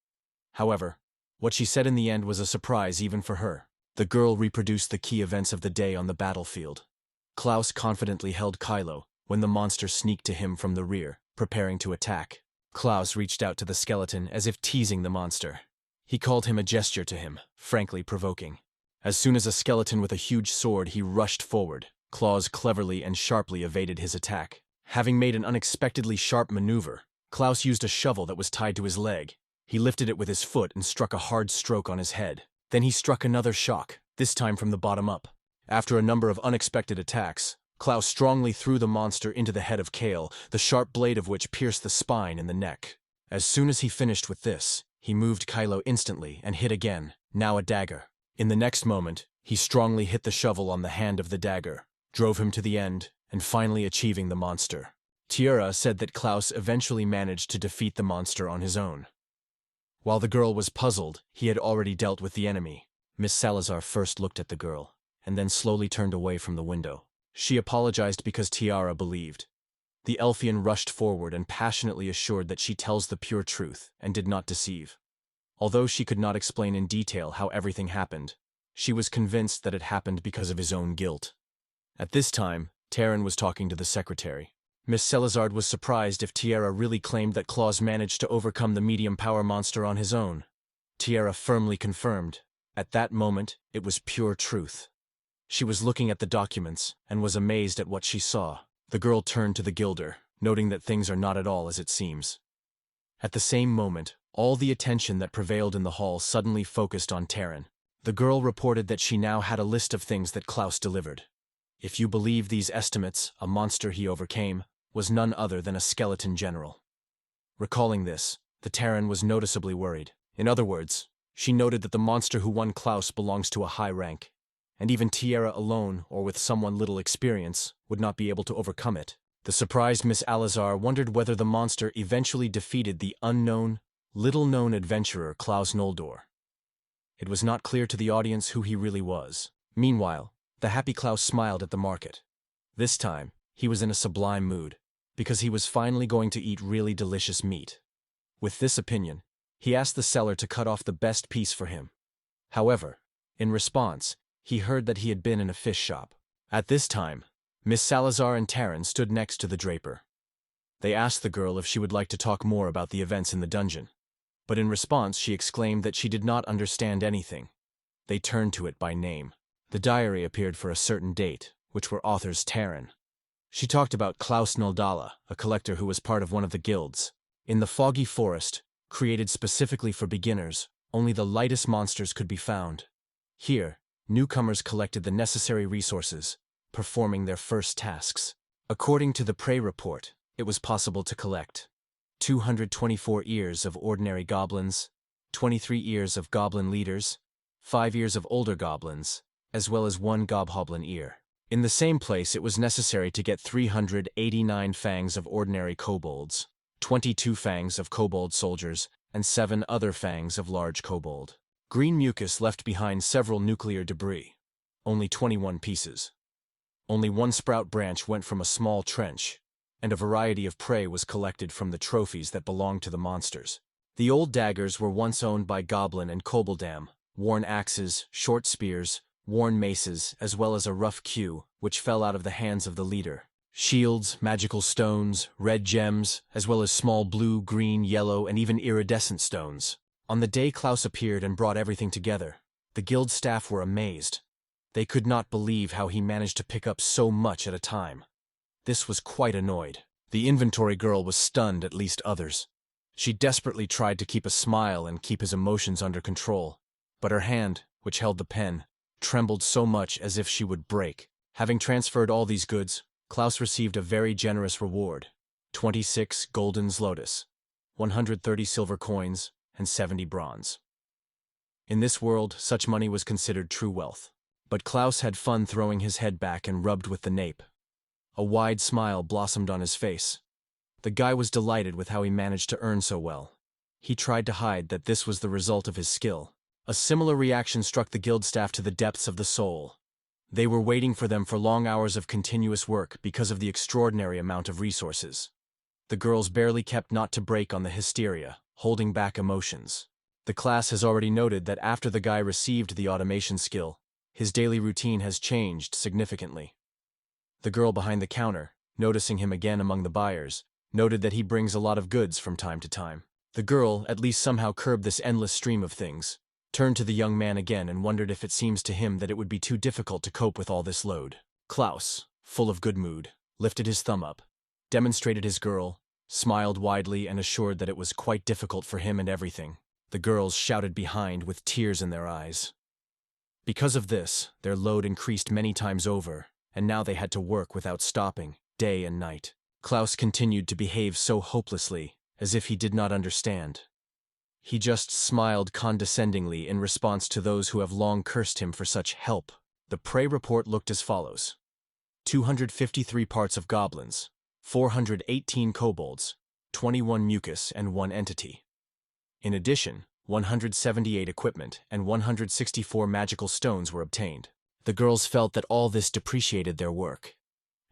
However, what she said in the end was a surprise even for her. The girl reproduced the key events of the day on the battlefield. Klaus confidently held Kylo when the monster sneaked to him from the rear, preparing to attack. Klaus reached out to the skeleton as if teasing the monster. He called him a gesture to him, frankly provoking. As soon as a skeleton with a huge sword he rushed forward, Klaus cleverly and sharply evaded his attack. Having made an unexpectedly sharp maneuver, Klaus used a shovel that was tied to his leg. He lifted it with his foot and struck a hard stroke on his head. Then he struck another shock, this time from the bottom up. After a number of unexpected attacks, Klaus strongly threw the monster into the head of Kale, the sharp blade of which pierced the spine and the neck. As soon as he finished with this, he moved Kylo instantly and hit again, now a dagger. In the next moment, he strongly hit the shovel on the hand of the dagger, drove him to the end, and finally achieving the monster. Tiara said that Klaus eventually managed to defeat the monster on his own. While the girl was puzzled, he had already dealt with the enemy. Miss Salazar first looked at the girl, and then slowly turned away from the window. She apologized because Tiara believed. The Elfian rushed forward and passionately assured that she tells the pure truth and did not deceive. Although she could not explain in detail how everything happened, she was convinced that it happened because of his own guilt. At this time, Terran was talking to the secretary. Miss Salazar was surprised if Tiara really claimed that Klaus managed to overcome the medium power monster on his own. Tiara firmly confirmed. At that moment, it was pure truth. She was looking at the documents and was amazed at what she saw. The girl turned to the gilder, noting that things are not at all as it seems. At the same moment, all the attention that prevailed in the hall suddenly focused on Terran. The girl reported that she now had a list of things that Klaus delivered. If you believe these estimates, a monster he overcame was none other than a skeleton general. Recalling this, the Terran was noticeably worried. In other words, she noted that the monster who won Klaus belongs to a high rank, and even Tiara alone, or with someone little experience, would not be able to overcome it. The surprised Miss Salazar wondered whether the monster eventually defeated the unknown, little-known adventurer Klaus Noldor. It was not clear to the audience who he really was. Meanwhile, the happy Klaus smiled at the market. This time, he was in a sublime mood, because he was finally going to eat really delicious meat. With this opinion, he asked the seller to cut off the best piece for him. However, in response, he heard that he had been in a fish shop. At this time, Miss Salazar and Terran stood next to the draper. They asked the girl if she would like to talk more about the events in the dungeon, but in response she exclaimed that she did not understand anything. They turned to it by name. The diary appeared for a certain date, which were authors Terran. She talked about Klaus Noldala, a collector who was part of one of the guilds. In the foggy forest, created specifically for beginners, only the lightest monsters could be found. Here, newcomers collected the necessary resources, performing their first tasks. According to the prey report, it was possible to collect 224 ears of ordinary goblins, 23 ears of goblin leaders, 5 ears of older goblins, as well as 1 gobhoblin ear. In the same place, it was necessary to get 389 fangs of ordinary kobolds, 22 fangs of kobold soldiers, and 7 other fangs of large kobold. Green mucus left behind several nuclear debris, only 21 pieces. Only 1 sprout branch went from a small trench, and a variety of prey was collected from the trophies that belonged to the monsters. The old daggers were once owned by Goblin and Koboldam, worn axes, short spears, worn maces, as well as a rough queue, which fell out of the hands of the leader. Shields, magical stones, red gems, as well as small blue, green, yellow, and even iridescent stones. On the day Klaus appeared and brought everything together, the guild staff were amazed. They could not believe how he managed to pick up so much at a time. This was quite annoyed. The inventory girl was stunned, at least others. She desperately tried to keep a smile and keep his emotions under control, but her hand, which held the pen, trembled so much as if she would break. Having transferred all these goods, Klaus received a very generous reward: 26 golden zlotys, 130 silver coins, and 70 bronze. In this world, such money was considered true wealth. But Klaus had fun throwing his head back and rubbed with the nape. A wide smile blossomed on his face. The guy was delighted with how he managed to earn so well. He tried to hide that this was the result of his skill. A similar reaction struck the guild staff to the depths of the soul. They were waiting for them for long hours of continuous work because of the extraordinary amount of resources. The girls barely kept not to break on the hysteria, holding back emotions. The class has already noted that after the guy received the automation skill, his daily routine has changed significantly. The girl behind the counter, noticing him again among the buyers, noted that he brings a lot of goods from time to time. The girl, at least somehow curbed this endless stream of things, turned to the young man again and wondered if it seems to him that it would be too difficult to cope with all this load. Klaus, full of good mood, lifted his thumb up, demonstrated his girl, smiled widely and assured that it was quite difficult for him and everything. The girls shouted behind with tears in their eyes. Because of this, their load increased many times over, and now they had to work without stopping, day and night. Klaus continued to behave so hopelessly, as if he did not understand. He just smiled condescendingly in response to those who have long cursed him for such help. The prey report looked as follows: 253 parts of goblins, 418 kobolds, 21 mucus and 1 entity. In addition, 178 equipment and 164 magical stones were obtained. The girls felt that all this depreciated their work.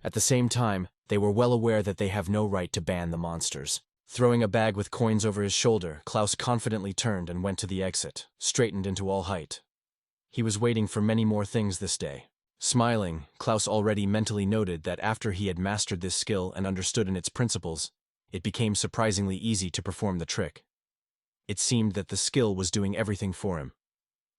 At the same time, they were well aware that they have no right to ban the monsters. Throwing a bag with coins over his shoulder, Klaus confidently turned and went to the exit, straightened into all height. He was waiting for many more things this day. Smiling, Klaus already mentally noted that after he had mastered this skill and understood its principles, it became surprisingly easy to perform the trick. It seemed that the skill was doing everything for him.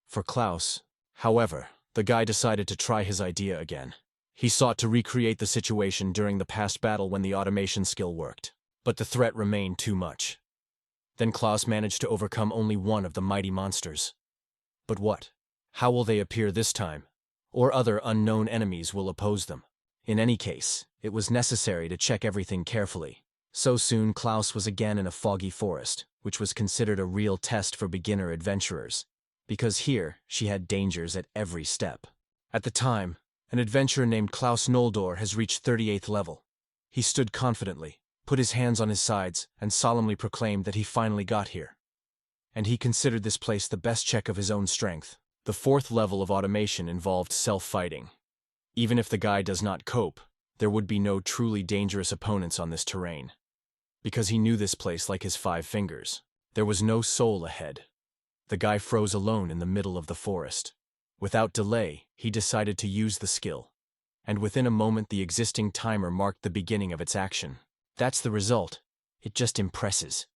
For Klaus, however, the guy decided to try his idea again. He sought to recreate the situation during the past battle when the automation skill worked, but the threat remained too much. Then Klaus managed to overcome only one of the mighty monsters. But what? How will they appear this time? Or other unknown enemies will oppose them? In any case, it was necessary to check everything carefully. So soon Klaus was again in a foggy forest, which was considered a real test for beginner adventurers, because here she had dangers at every step. At the time, an adventurer named Klaus Noldor has reached 38th level. He stood confidently, put his hands on his sides, and solemnly proclaimed that he finally got here. And he considered this place the best check of his own strength. The 4th level of automation involved self-fighting. Even if the guy does not cope, there would be no truly dangerous opponents on this terrain. Because he knew this place like his 5 fingers. There was no soul ahead. The guy froze alone in the middle of the forest. Without delay, he decided to use the skill. And within a moment the existing timer marked the beginning of its action. That's the result. It just impresses.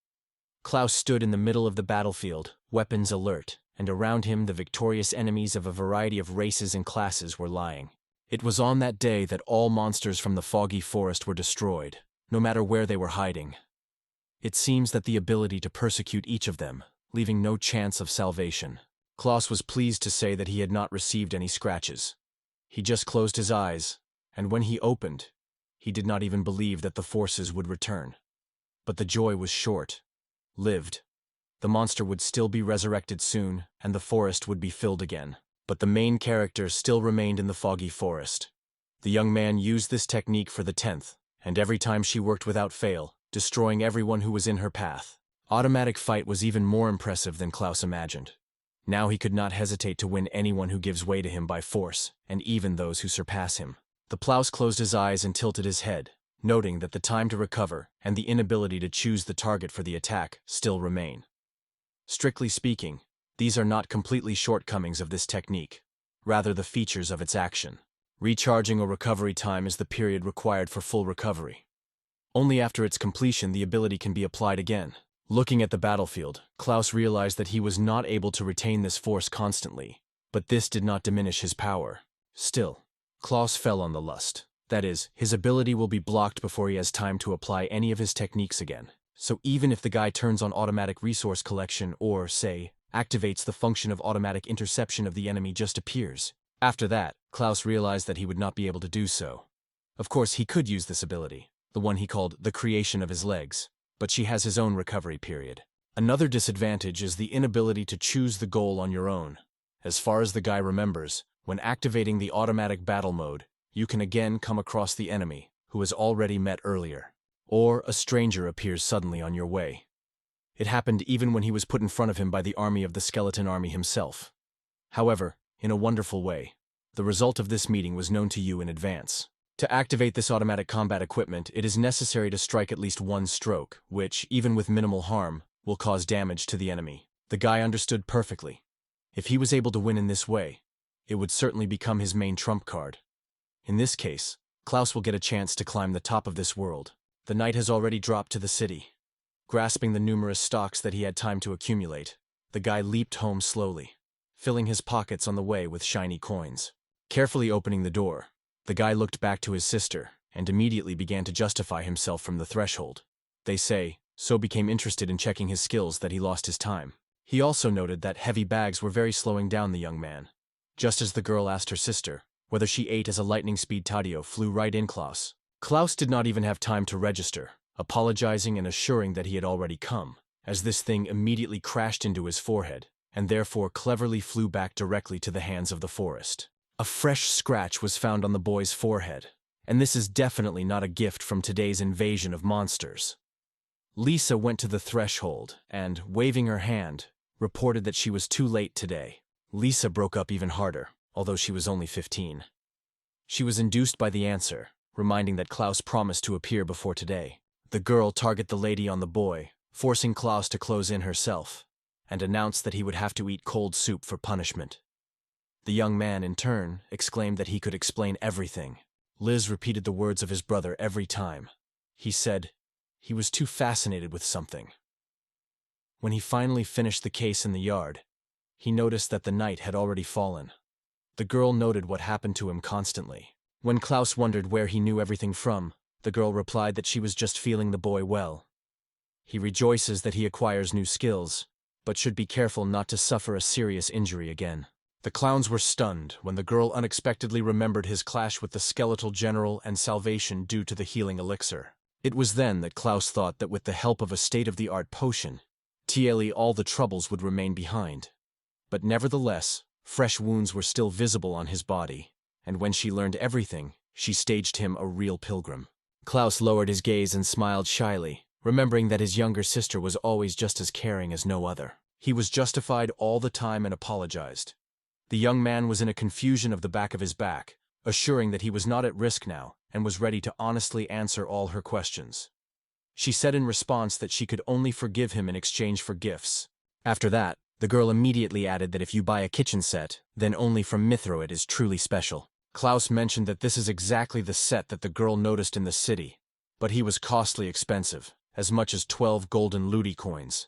Klaus stood in the middle of the battlefield, weapons alert, and around him the victorious enemies of a variety of races and classes were lying. It was on that day that all monsters from the foggy forest were destroyed, no matter where they were hiding. It seems that the ability to persecute each of them, leaving no chance of salvation. Klaus was pleased to say that he had not received any scratches. He just closed his eyes, and when he opened, he did not even believe that the forces would return. But the joy was short-lived. The monster would still be resurrected soon, and the forest would be filled again. But the main character still remained in the foggy forest. The young man used this technique for the 10th, and every time she worked without fail, destroying everyone who was in her path. Automatic fight was even more impressive than Klaus imagined. Now he could not hesitate to win anyone who gives way to him by force, and even those who surpass him. The Klaus closed his eyes and tilted his head, noting that the time to recover and the inability to choose the target for the attack still remain. Strictly speaking, These are not completely shortcomings of this technique, rather the features of its action. Recharging or recovery time is the period required for full recovery. Only after its completion the ability can be applied again. Looking at the battlefield, Klaus realized that he was not able to retain this force constantly, but this did not diminish his power. Still, Klaus fell on the lust. That is, his ability will be blocked before he has time to apply any of his techniques again. So even if the guy turns on automatic resource collection or, say, activates the function of automatic interception of the enemy just appears. After that, Klaus realized that he would not be able to do so. Of course, he could use this ability, the one he called the creation of his legs, but she has his own recovery period. Another disadvantage is the inability to choose the goal on your own. As far as the guy remembers, when activating the automatic battle mode, you can again come across the enemy, who has already met earlier. Or a stranger appears suddenly on your way. It happened even when he was put in front of him by the army of the skeleton army himself. However, in a wonderful way, the result of this meeting was known to you in advance. To activate this automatic combat equipment, it is necessary to strike at least one stroke, which, even with minimal harm, will cause damage to the enemy. The guy understood perfectly. If he was able to win in this way, it would certainly become his main trump card. In this case, Klaus will get a chance to climb the top of this world. The night has already dropped to the city. Grasping the numerous stocks that he had time to accumulate, the guy leaped home slowly, filling his pockets on the way with shiny coins. Carefully opening the door, the guy looked back to his sister and immediately began to justify himself from the threshold. They say, so became interested in checking his skills that he lost his time. He also noted that heavy bags were very slowing down the young man. Just as the girl asked her sister whether she ate as a lightning speed Tadio flew right in Klaus. Klaus did not even have time to register, apologizing and assuring that he had already come, as this thing immediately crashed into his forehead, and therefore cleverly flew back directly to the hands of the forest. A fresh scratch was found on the boy's forehead, and this is definitely not a gift from today's invasion of monsters. Lisa went to the threshold and, waving her hand, reported that she was too late today. Lisa broke up even harder, although she was only 15. She was induced by the answer, reminding that Klaus promised to appear before today. The girl targeted the lady on the boy, forcing Klaus to close in herself, and announced that he would have to eat cold soup for punishment. The young man, in turn, exclaimed that he could explain everything. Liz repeated the words of his brother every time. He said he was too fascinated with something. When he finally finished the case in the yard, he noticed that the night had already fallen. The girl noted what happened to him constantly. When Klaus wondered where he knew everything from, the girl replied that she was just feeling the boy well. He rejoices that he acquires new skills, but should be careful not to suffer a serious injury again. The clowns were stunned when the girl unexpectedly remembered his clash with the skeletal general and salvation due to the healing elixir. It was then that Klaus thought that with the help of a state-of-the-art potion, all the troubles would remain behind. But nevertheless, fresh wounds were still visible on his body, and when she learned everything, she staged him a real pilgrim. Klaus lowered his gaze and smiled shyly, remembering that his younger sister was always just as caring as no other. He was justified all the time and apologized. The young man was in a confusion of the back of his back, assuring that he was not at risk now and was ready to honestly answer all her questions. She said in response that she could only forgive him in exchange for gifts. After that, the girl immediately added that if you buy a kitchen set, then only from Mithro it is truly special. Klaus mentioned that this is exactly the set that the girl noticed in the city, but he was costly expensive, as much as 12 golden ludi coins.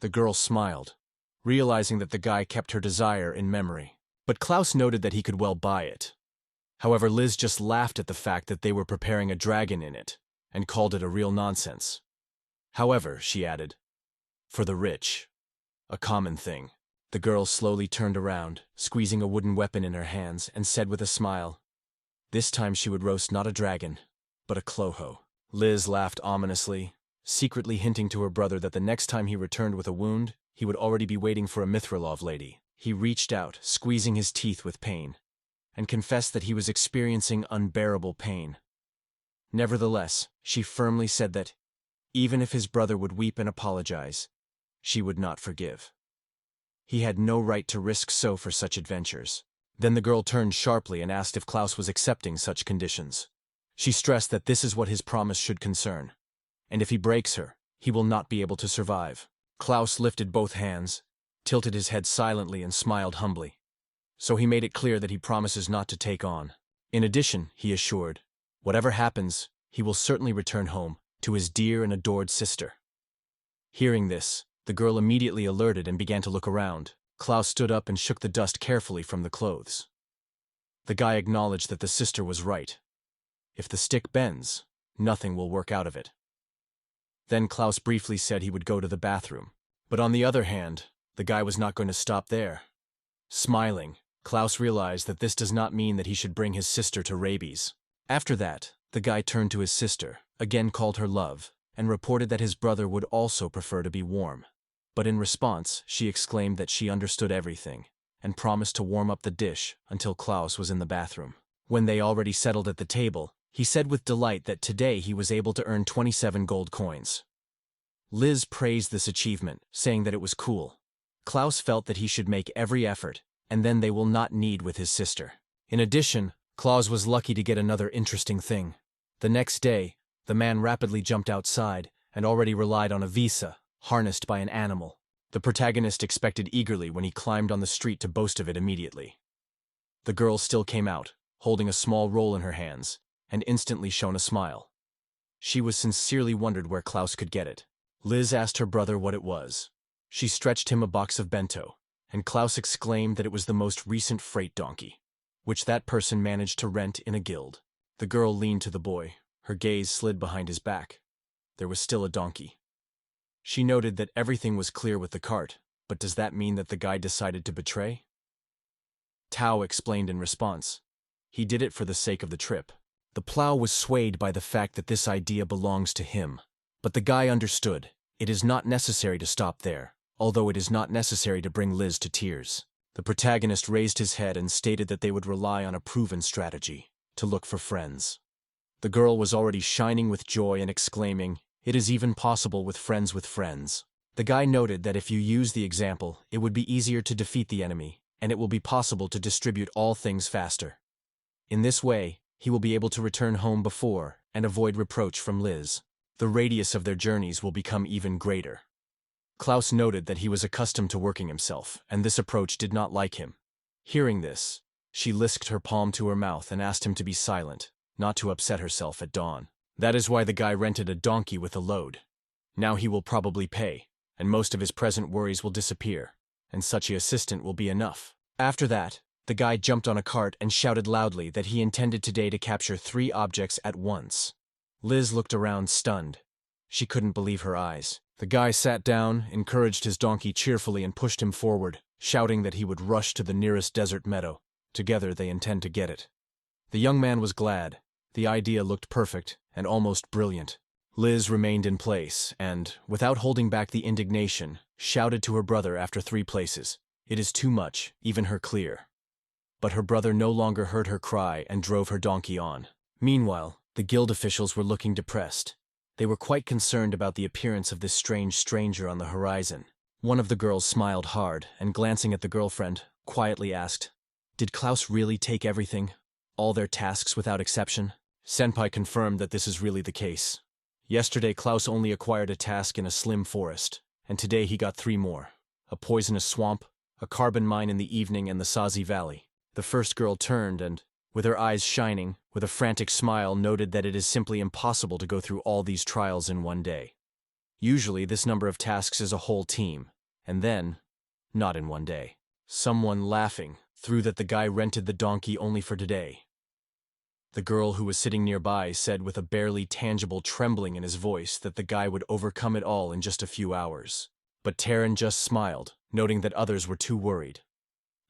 The girl smiled, realizing that the guy kept her desire in memory. But Klaus noted that he could well buy it. However, Liz just laughed at the fact that they were preparing a dragon in it, and called it a real nonsense. However, she added, for the rich. A common thing. The girl slowly turned around, squeezing a wooden weapon in her hands, and said with a smile, this time she would roast not a dragon, but a cloho. Liz laughed ominously, secretly hinting to her brother that the next time he returned with a wound, he would already be waiting for a Mithrilov lady. He reached out, squeezing his teeth with pain, and confessed that he was experiencing unbearable pain. Nevertheless, she firmly said that, even if his brother would weep and apologize, she would not forgive. He had no right to risk so for such adventures. Then the girl turned sharply and asked if Klaus was accepting such conditions. She stressed that this is what his promise should concern, and if he breaks her, he will not be able to survive. Klaus lifted both hands, tilted his head silently and smiled humbly. So he made it clear that he promises not to take on. In addition, he assured, whatever happens, he will certainly return home to his dear and adored sister. Hearing this, the girl immediately alerted and began to look around. Klaus stood up and shook the dust carefully from the clothes. The guy acknowledged that the sister was right. If the stick bends, nothing will work out of it. Then Klaus briefly said he would go to the bathroom. But on the other hand, the guy was not going to stop there. Smiling, Klaus realized that this does not mean that he should bring his sister to rabies. After that, the guy turned to his sister, again called her love, and reported that his brother would also prefer to be warm. But in response, she exclaimed that she understood everything, and promised to warm up the dish until Klaus was in the bathroom. When they already settled at the table, he said with delight that today he was able to earn 27 gold coins. Liz praised this achievement, saying that it was cool. Klaus felt that he should make every effort, and then they will not need with his sister. In addition, Klaus was lucky to get another interesting thing. The next day, the man rapidly jumped outside and already relied on a visa, harnessed by an animal. The protagonist expected eagerly when he climbed on the street to boast of it immediately. The girl still came out, holding a small roll in her hands, and instantly shone a smile. She was sincerely wondered where Klaus could get it. Liz asked her brother what it was. She stretched him a box of bento, and Klaus exclaimed that it was the most recent freight donkey, which that person managed to rent in a guild. The girl leaned to the boy, her gaze slid behind his back. There was still a donkey. She noted that everything was clear with the cart, but does that mean that the guy decided to betray? Tao explained in response. He did it for the sake of the trip. The plow was swayed by the fact that this idea belongs to him. But the guy understood. It is not necessary to stop there, although it is not necessary to bring Liz to tears. The protagonist raised his head and stated that they would rely on a proven strategy, to look for friends. The girl was already shining with joy and exclaiming, "It is even possible with friends with friends." The guy noted that if you use the example, it would be easier to defeat the enemy, and it will be possible to distribute all things faster. In this way, he will be able to return home before and avoid reproach from Liz. The radius of their journeys will become even greater. Klaus noted that he was accustomed to working himself, and this approach did not like him. Hearing this, she lisked her palm to her mouth and asked him to be silent, not to upset herself at dawn. That is why the guy rented a donkey with a load. Now he will probably pay, and most of his present worries will disappear, and such an assistant will be enough. After that, the guy jumped on a cart and shouted loudly that he intended today to capture 3 objects at once. Liz looked around stunned. She couldn't believe her eyes. The guy sat down, encouraged his donkey cheerfully and pushed him forward, shouting that he would rush to the nearest desert meadow. Together they intend to get it. The young man was glad. The idea looked perfect and almost brilliant. Liz remained in place and, without holding back the indignation, shouted to her brother after 3 places. It is too much, even her clear. But her brother no longer heard her cry and drove her donkey on. Meanwhile, the guild officials were looking depressed. They were quite concerned about the appearance of this strange stranger on the horizon. One of the girls smiled hard and, glancing at the girlfriend, quietly asked, "Did Klaus really take everything? All their tasks without exception?" Senpai confirmed that this is really the case. Yesterday Klaus only acquired a task in a slim forest, and today he got 3 more. A poisonous swamp, a carbon mine in the evening, and the Sazi Valley. The first girl turned and, with her eyes shining, with a frantic smile, noted that it is simply impossible to go through all these trials in one day. Usually this number of tasks is a whole team, and then, not in one day. Someone, laughing, threw that the guy rented the donkey only for today. The girl who was sitting nearby said with a barely tangible trembling in his voice that the guy would overcome it all in just a few hours. But Taran just smiled, noting that others were too worried.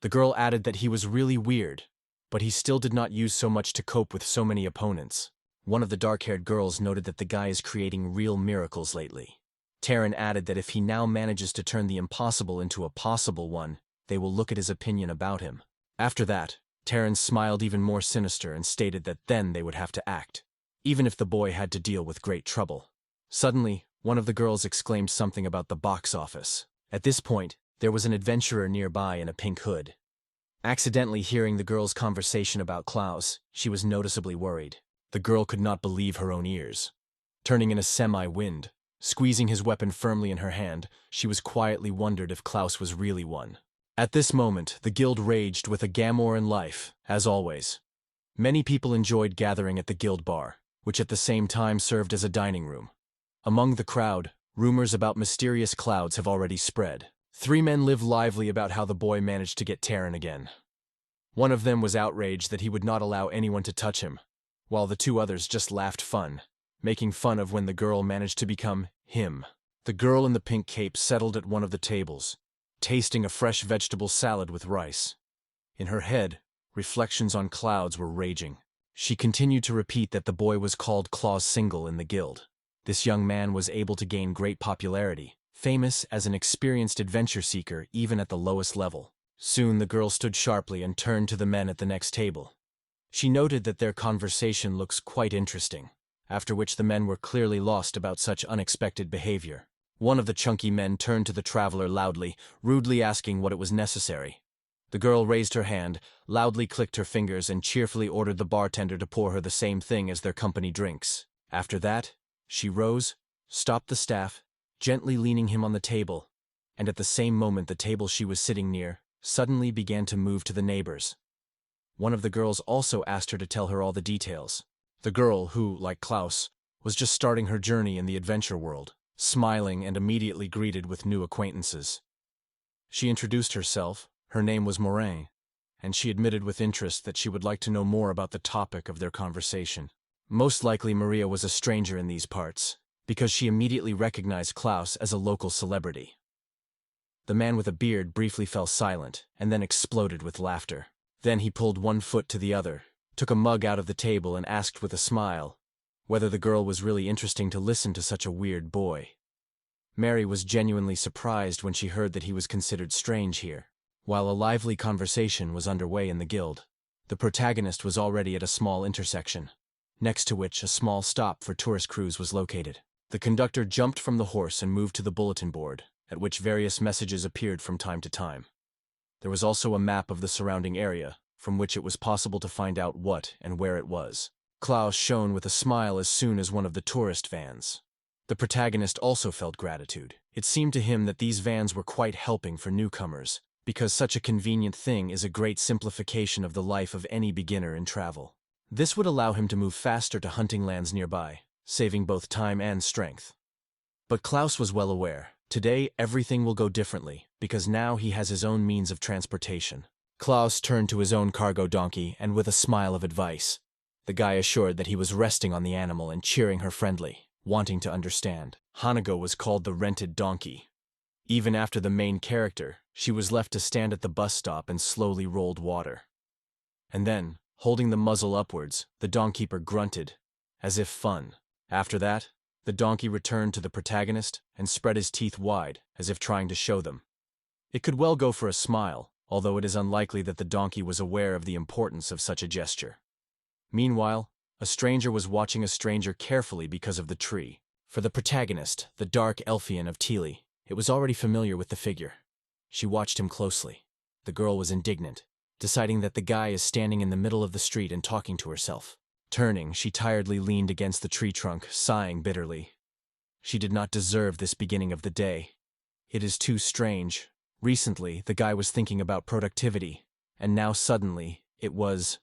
The girl added that he was really weird, but he still did not use so much to cope with so many opponents. One of the dark-haired girls noted that the guy is creating real miracles lately. Taran added that if he now manages to turn the impossible into a possible one, they will look at his opinion about him. After that, Taran smiled even more sinister and stated that then they would have to act, even if the boy had to deal with great trouble. Suddenly, one of the girls exclaimed something about the box office. At this point, there was an adventurer nearby in a pink hood. Accidentally hearing the girl's conversation about Klaus, she was noticeably worried. The girl could not believe her own ears. Turning in a semi-wind, Squeezing his weapon firmly in her hand, she was quietly wondered if Klaus was really one. At this moment, the guild raged with a glamour in life, as always. Many people enjoyed gathering at the guild bar, which at the same time served as a dining room. Among the crowd, rumors about mysterious clouds have already spread. 3 men lived lively about how the boy managed to get Terran again. One of them was outraged that he would not allow anyone to touch him, while the 2 others just laughed fun, making fun of when the girl managed to become him. The girl in the pink cape settled at one of the tables, tasting a fresh vegetable salad with rice. In her head, reflections on clouds were raging. She continued to repeat that the boy was called Claus Single in the guild. This young man was able to gain great popularity, famous as an experienced adventure seeker even at the lowest level. Soon the girl stood sharply and turned to the men at the next table. She noted that their conversation looks quite interesting, after which the men were clearly lost about such unexpected behavior. One of the chunky men turned to the traveler loudly, rudely asking what it was necessary. The girl raised her hand, loudly clicked her fingers, and cheerfully ordered the bartender to pour her the same thing as their company drinks. After that, she rose, stopped the staff, gently leaning him on the table, and at the same moment the table she was sitting near suddenly began to move to the neighbors. One of the girls also asked her to tell her all the details. The girl, who, like Klaus, was just starting her journey in the adventure world, smiling and immediately greeted with new acquaintances. She introduced herself, her name was Moraine, and she admitted with interest that she would like to know more about the topic of their conversation. Most likely Maria was a stranger in these parts, because she immediately recognized Klaus as a local celebrity. The man with a beard briefly fell silent, and then exploded with laughter. Then he pulled one foot to the other, took a mug out of the table and asked with a smile whether the girl was really interesting to listen to such a weird boy. Mary was genuinely surprised when she heard that he was considered strange here. While a lively conversation was underway in the guild, the protagonist was already at a small intersection, next to which a small stop for tourist crews was located. The conductor jumped from the horse and moved to the bulletin board, at which various messages appeared from time to time. There was also a map of the surrounding area, from which it was possible to find out what and where it was. Klaus shone with a smile as soon as one of the tourist vans. The protagonist also felt gratitude. It seemed to him that these vans were quite helping for newcomers, because such a convenient thing is a great simplification of the life of any beginner in travel. This would allow him to move faster to hunting lands nearby, saving both time and strength. But Klaus was well aware. Today, everything will go differently, because now he has his own means of transportation. Klaus turned to his own cargo donkey, and with a smile of advice, the guy assured that he was resting on the animal and cheering her friendly, wanting to understand. Hanako was called the rented donkey. Even after the main character, she was left to stand at the bus stop and slowly rolled water. And then, holding the muzzle upwards, the donkkeeper grunted, as if fun. After that, the donkey returned to the protagonist and spread his teeth wide, as if trying to show them. It could well go for a smile, although it is unlikely that the donkey was aware of the importance of such a gesture. Meanwhile, a stranger was watching a stranger carefully because of the tree. For the protagonist, the dark Elfian of Tili, it was already familiar with the figure. She watched him closely. The girl was indignant, deciding that the guy is standing in the middle of the street and talking to herself. Turning, she tiredly leaned against the tree trunk, sighing bitterly. She did not deserve this beginning of the day. It is too strange. Recently, the guy was thinking about productivity, and now suddenly, it was...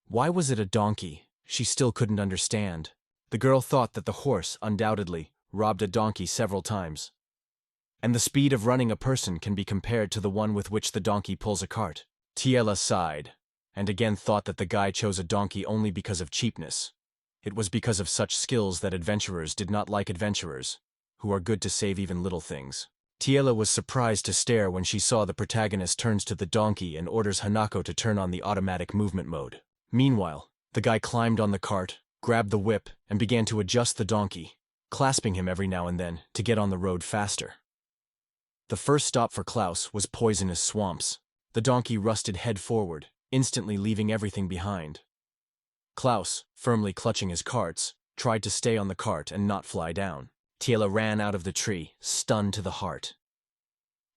Why was it a donkey? She still couldn't understand. The girl thought that the horse, undoubtedly, robbed a donkey several times. And the speed of running a person can be compared to the one with which the donkey pulls a cart. Tiela sighed, and again thought that the guy chose a donkey only because of cheapness. It was because of such skills that adventurers did not like adventurers, who are good to save even little things. Tiela was surprised to stare when she saw the protagonist turns to the donkey and orders Hanako to turn on the automatic movement mode. Meanwhile, the guy climbed on the cart, grabbed the whip, and began to adjust the donkey, clasping him every now and then to get on the road faster. The first stop for Klaus was poisonous swamps. The donkey rusted head forward, instantly leaving everything behind. Klaus, firmly clutching his carts, tried to stay on the cart and not fly down. Tiela ran out of the tree, stunned to the heart.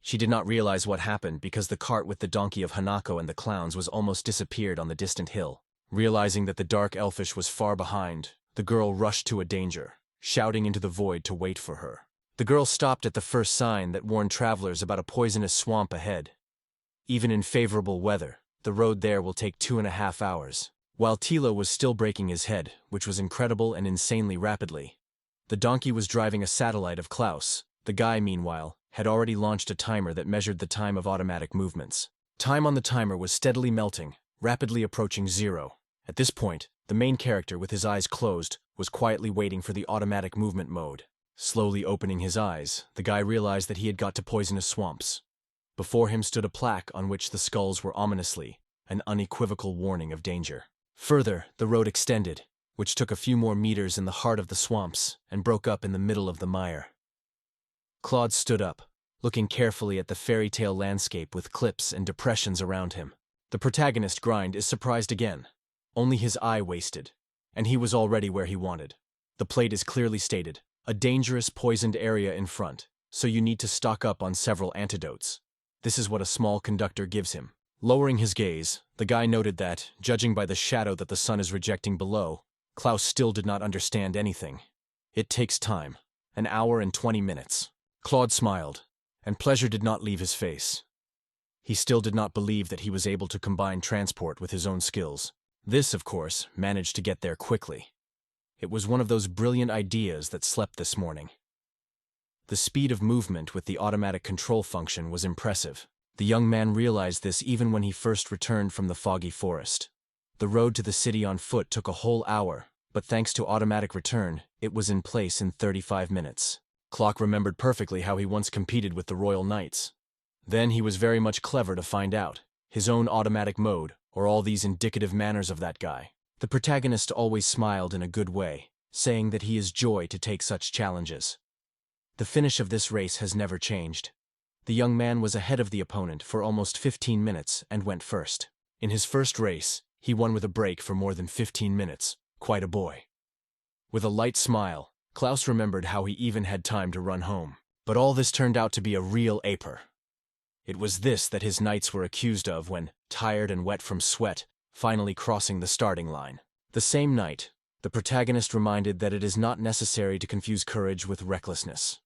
She did not realize what happened because the cart with the donkey of Hanako and the clowns was almost disappeared on the distant hill. Realizing that the dark elfish was far behind, the girl rushed to a danger. shouting into the void to wait for her. The girl stopped at the first sign that warned travelers about a poisonous swamp ahead. Even in favorable weather, the road there will take 2.5 hours. While Tilo was still breaking his head, which was incredible and insanely rapidly, the donkey was driving a satellite of Klaus. The guy, meanwhile, had already launched a timer that measured the time of automatic movements. Time on the timer was steadily melting, rapidly approaching 0. At this point, the main character, with his eyes closed, was quietly waiting for the automatic movement mode. Slowly opening his eyes, the guy realized that he had got to poisonous swamps. Before him stood a plaque on which the skulls were ominously an unequivocal warning of danger. Further, the road extended, which took a few more meters in the heart of the swamps and broke up in the middle of the mire. Claude stood up, looking carefully at the fairy tale landscape with cliffs and depressions around him. The protagonist, Grind, is surprised again. Only his eye wasted, and he was already where he wanted. The plate is clearly stated, a dangerous poisoned area in front, so you need to stock up on several antidotes. This is what a small conductor gives him. Lowering his gaze, the guy noted that, judging by the shadow that the sun is rejecting below, Klaus still did not understand anything. It takes time, 1 hour and 20 minutes. Claude smiled, and pleasure did not leave his face. He still did not believe that he was able to combine transport with his own skills. This, of course, managed to get there quickly. It was one of those brilliant ideas that slept this morning. The speed of movement with the automatic control function was impressive. The young man realized this even when he first returned from the foggy forest. The road to the city on foot took a whole hour, but thanks to automatic return, it was in place in 35 minutes. Clock remembered perfectly how he once competed with the Royal Knights. Then he was very much clever to find out his own automatic mode, or all these indicative manners of that guy. The protagonist always smiled in a good way, saying that he is joy to take such challenges. The finish of this race has never changed. The young man was ahead of the opponent for almost 15 minutes and went first. In his first race, he won with a break for more than 15 minutes. Quite a boy. With a light smile, Klaus remembered how he even had time to run home. But all this turned out to be a real aper. It was this that his knights were accused of when, tired and wet from sweat, finally crossing the starting line. The same night, the protagonist reminded that it is not necessary to confuse courage with recklessness.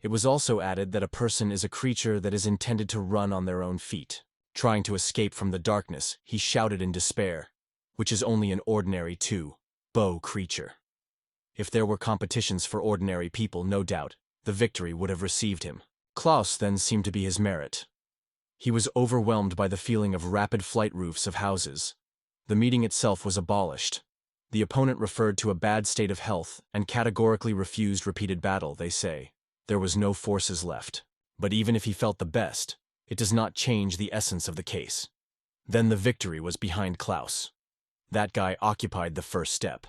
It was also added that a person is a creature that is intended to run on their own feet. Trying to escape from the darkness, he shouted in despair, which is only an ordinary two-bow creature. If there were competitions for ordinary people, no doubt, the victory would have received him. Klaus then seemed to be his merit. He was overwhelmed by the feeling of rapid flight roofs of houses. The meeting itself was abolished. The opponent referred to a bad state of health and categorically refused repeated battle, they say. There was no forces left. But even if he felt the best, it does not change the essence of the case. Then the victory was behind Klaus. That guy occupied the first step.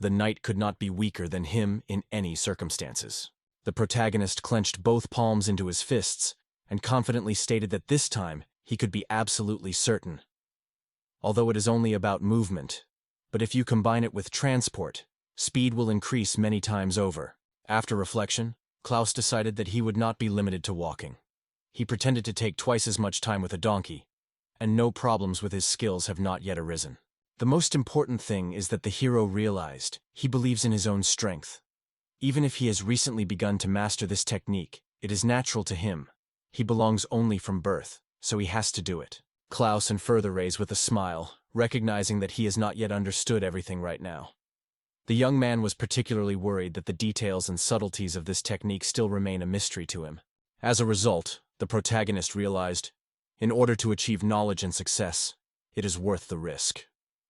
The knight could not be weaker than him in any circumstances. The protagonist clenched both palms into his fists and confidently stated that this time he could be absolutely certain. Although it is only about movement, but if you combine it with transport, speed will increase many times over. After reflection, Klaus decided that he would not be limited to walking. He pretended to take twice as much time with a donkey, and no problems with his skills have not yet arisen. The most important thing is that the hero realized he believes in his own strength. Even if he has recently begun to master this technique, it is natural to him. He belongs only from birth, so he has to do it. Klaus and further raised with a smile, recognizing that he has not yet understood everything right now. The young man was particularly worried that the details and subtleties of this technique still remain a mystery to him. As a result, the protagonist realized, in order to achieve knowledge and success, it is worth the risk.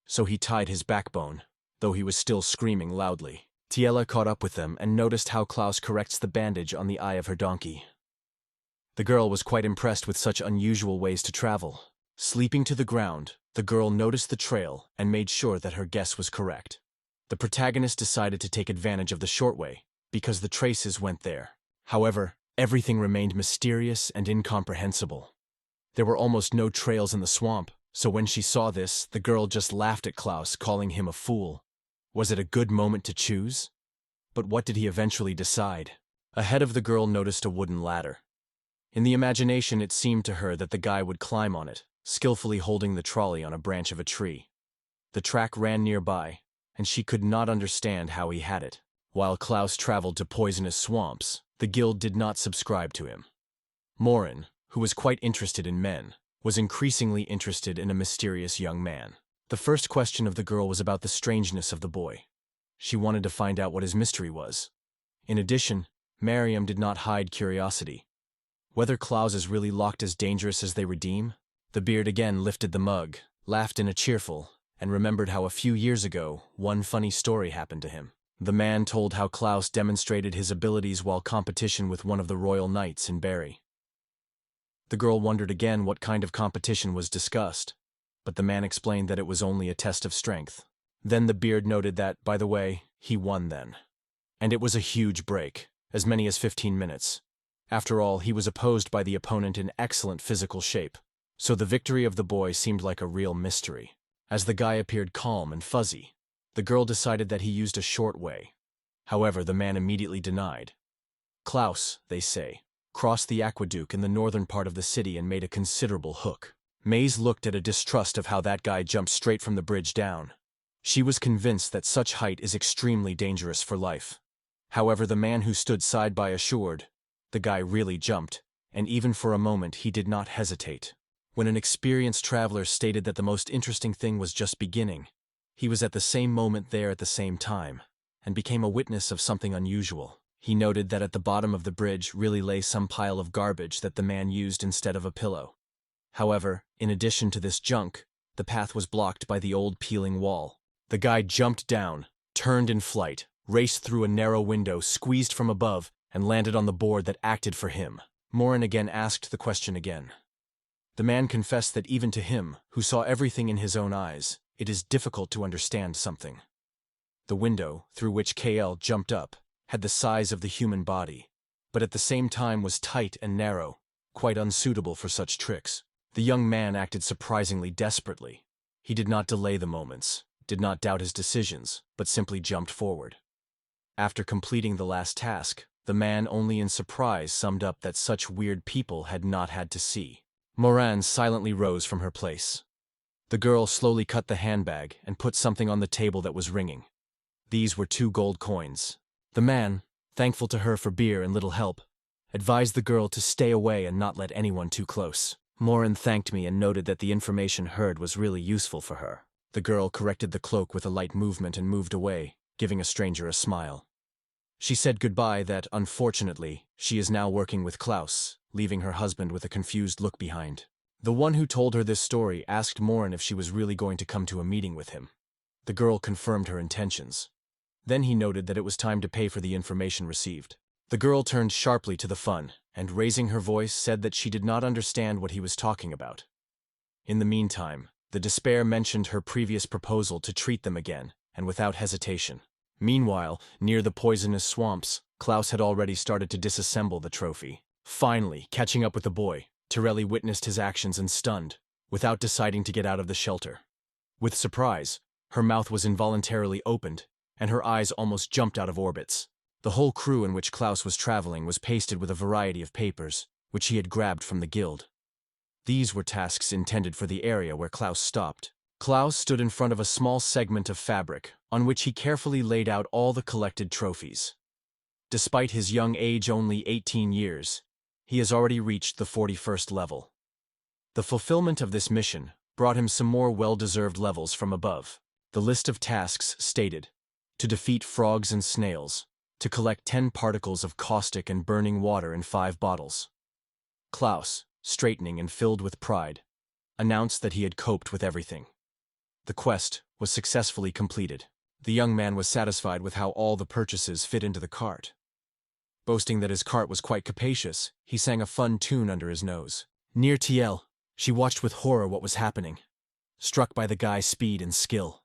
So he tied his backbone, though he was still screaming loudly. Tiela caught up with them and noticed how Klaus corrects the bandage on the eye of her donkey. The girl was quite impressed with such unusual ways to travel. Sleeping to the ground, the girl noticed the trail and made sure that her guess was correct. The protagonist decided to take advantage of the short way, because the traces went there. However, everything remained mysterious and incomprehensible. There were almost no trails in the swamp, so when she saw this, the girl just laughed at Klaus, calling him a fool. Was it a good moment to choose? But what did he eventually decide? Ahead of the girl noticed a wooden ladder. In the imagination, it seemed to her that the guy would climb on it, skillfully holding the trolley on a branch of a tree. The track ran nearby, and she could not understand how he had it. While Klaus traveled to poisonous swamps, the guild did not subscribe to him. Morin, who was quite interested in men, was increasingly interested in a mysterious young man. The first question of the girl was about the strangeness of the boy. She wanted to find out what his mystery was. In addition, Mariam did not hide curiosity. Whether Klaus is really locked as dangerous as they redeem? The beard again lifted the mug, laughed in a cheerful, and remembered how a few years ago, one funny story happened to him. The man told how Klaus demonstrated his abilities while competition with one of the royal knights in Berry. The girl wondered again what kind of competition was discussed, but the man explained that it was only a test of strength. Then the beard noted that, by the way, he won then. And it was a huge break, as many as 15 minutes. After all, he was opposed by the opponent in excellent physical shape, so the victory of the boy seemed like a real mystery. As the guy appeared calm and fuzzy, the girl decided that he used a short way. However, the man immediately denied. Klaus, they say, crossed the aqueduct in the northern part of the city and made a considerable hook. Maze looked at a distrust of how that guy jumped straight from the bridge down. She was convinced that such height is extremely dangerous for life. However, the man who stood side by assured, the guy really jumped, and even for a moment he did not hesitate. When an experienced traveler stated that the most interesting thing was just beginning, he was at the same moment there at the same time, and became a witness of something unusual. He noted that at the bottom of the bridge really lay some pile of garbage that the man used instead of a pillow. However, in addition to this junk, the path was blocked by the old peeling wall. The guy jumped down, turned in flight, raced through a narrow window, squeezed from above, and landed on the board that acted for him. Morin again asked the question again. The man confessed that even to him, who saw everything in his own eyes, it is difficult to understand something. The window, through which KL jumped up, had the size of the human body, but at the same time was tight and narrow, quite unsuitable for such tricks. The young man acted surprisingly desperately. He did not delay the moments, did not doubt his decisions, but simply jumped forward. After completing the last task, the man only in surprise summed up that such weird people had not had to see. Morin silently rose from her place. The girl slowly cut the handbag and put something on the table that was ringing. These were 2 gold coins. The man, thankful to her for beer and little help, advised the girl to stay away and not let anyone too close. Morin thanked me and noted that the information heard was really useful for her. The girl corrected the cloak with a light movement and moved away, giving a stranger a smile. She said goodbye that, unfortunately, she is now working with Klaus, leaving her husband with a confused look behind. The one who told her this story asked Morin if she was really going to come to a meeting with him. The girl confirmed her intentions. Then he noted that it was time to pay for the information received. The girl turned sharply to the fun, and raising her voice said that she did not understand what he was talking about. In the meantime, the despair mentioned her previous proposal to treat them again, and without hesitation. Meanwhile, near the poisonous swamps, Klaus had already started to disassemble the trophy. Finally, catching up with the boy, Torelli witnessed his actions and stunned, without deciding to get out of the shelter. With surprise, her mouth was involuntarily opened, and her eyes almost jumped out of orbits. The whole crew in which Klaus was traveling was pasted with a variety of papers, which he had grabbed from the guild. These were tasks intended for the area where Klaus stopped. Klaus stood in front of a small segment of fabric, on which he carefully laid out all the collected trophies. Despite his young age, only 18 years, he has already reached the 41st level. The fulfillment of this mission brought him some more well-deserved levels from above. The list of tasks stated: to defeat frogs and snails, to collect 10 particles of caustic and burning water in 5 bottles. Klaus, straightening and filled with pride, announced that he had coped with everything. The quest was successfully completed. The young man was satisfied with how all the purchases fit into the cart. Boasting that his cart was quite capacious, he sang a fun tune under his nose. Near TL, she watched with horror what was happening, struck by the guy's speed and skill.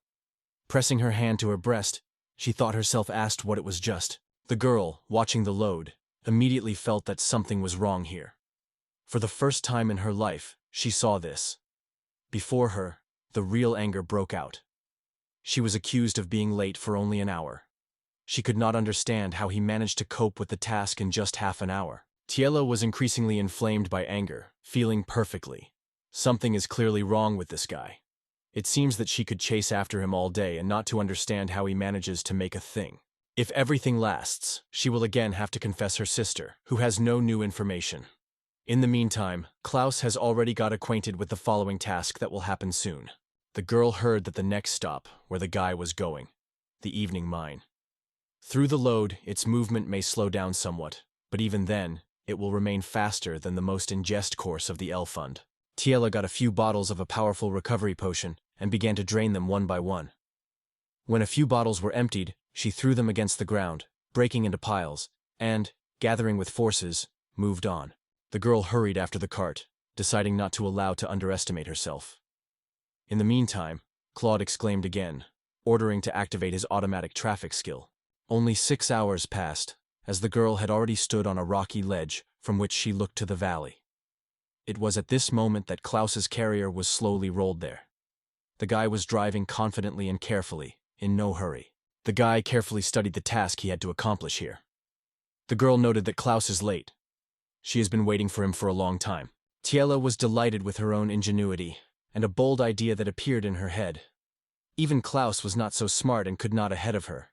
Pressing her hand to her breast, she thought herself asked what it was just. The girl, watching the load, immediately felt that something was wrong here. For the first time in her life, she saw this. Before her, the real anger broke out. She was accused of being late for only an hour. She could not understand how he managed to cope with the task in just half an hour. Tiela was increasingly inflamed by anger, feeling perfectly. Something is clearly wrong with this guy. It seems that she could chase after him all day and not to understand how he manages to make a thing. If everything lasts, she will again have to confess her sister, who has no new information. In the meantime, Klaus has already got acquainted with the following task that will happen soon. The girl heard that the next stop, where the guy was going, the evening mine. Through the load, its movement may slow down somewhat, but even then, it will remain faster than the most ingest course of the L Fund. Tiela got a few bottles of a powerful recovery potion and began to drain them one by one. When a few bottles were emptied, she threw them against the ground, breaking into piles, and, gathering with forces, moved on. The girl hurried after the cart, deciding not to allow to underestimate herself. In the meantime, Claude exclaimed again, ordering to activate his automatic traffic skill. Only 6 hours passed, as the girl had already stood on a rocky ledge from which she looked to the valley. It was at this moment that Klaus's carrier was slowly rolled there. The guy was driving confidently and carefully, in no hurry. The guy carefully studied the task he had to accomplish here. The girl noted that Klaus is late. She has been waiting for him for a long time. Tiela was delighted with her own ingenuity and a bold idea that appeared in her head. Even Klaus was not so smart and could not ahead of her.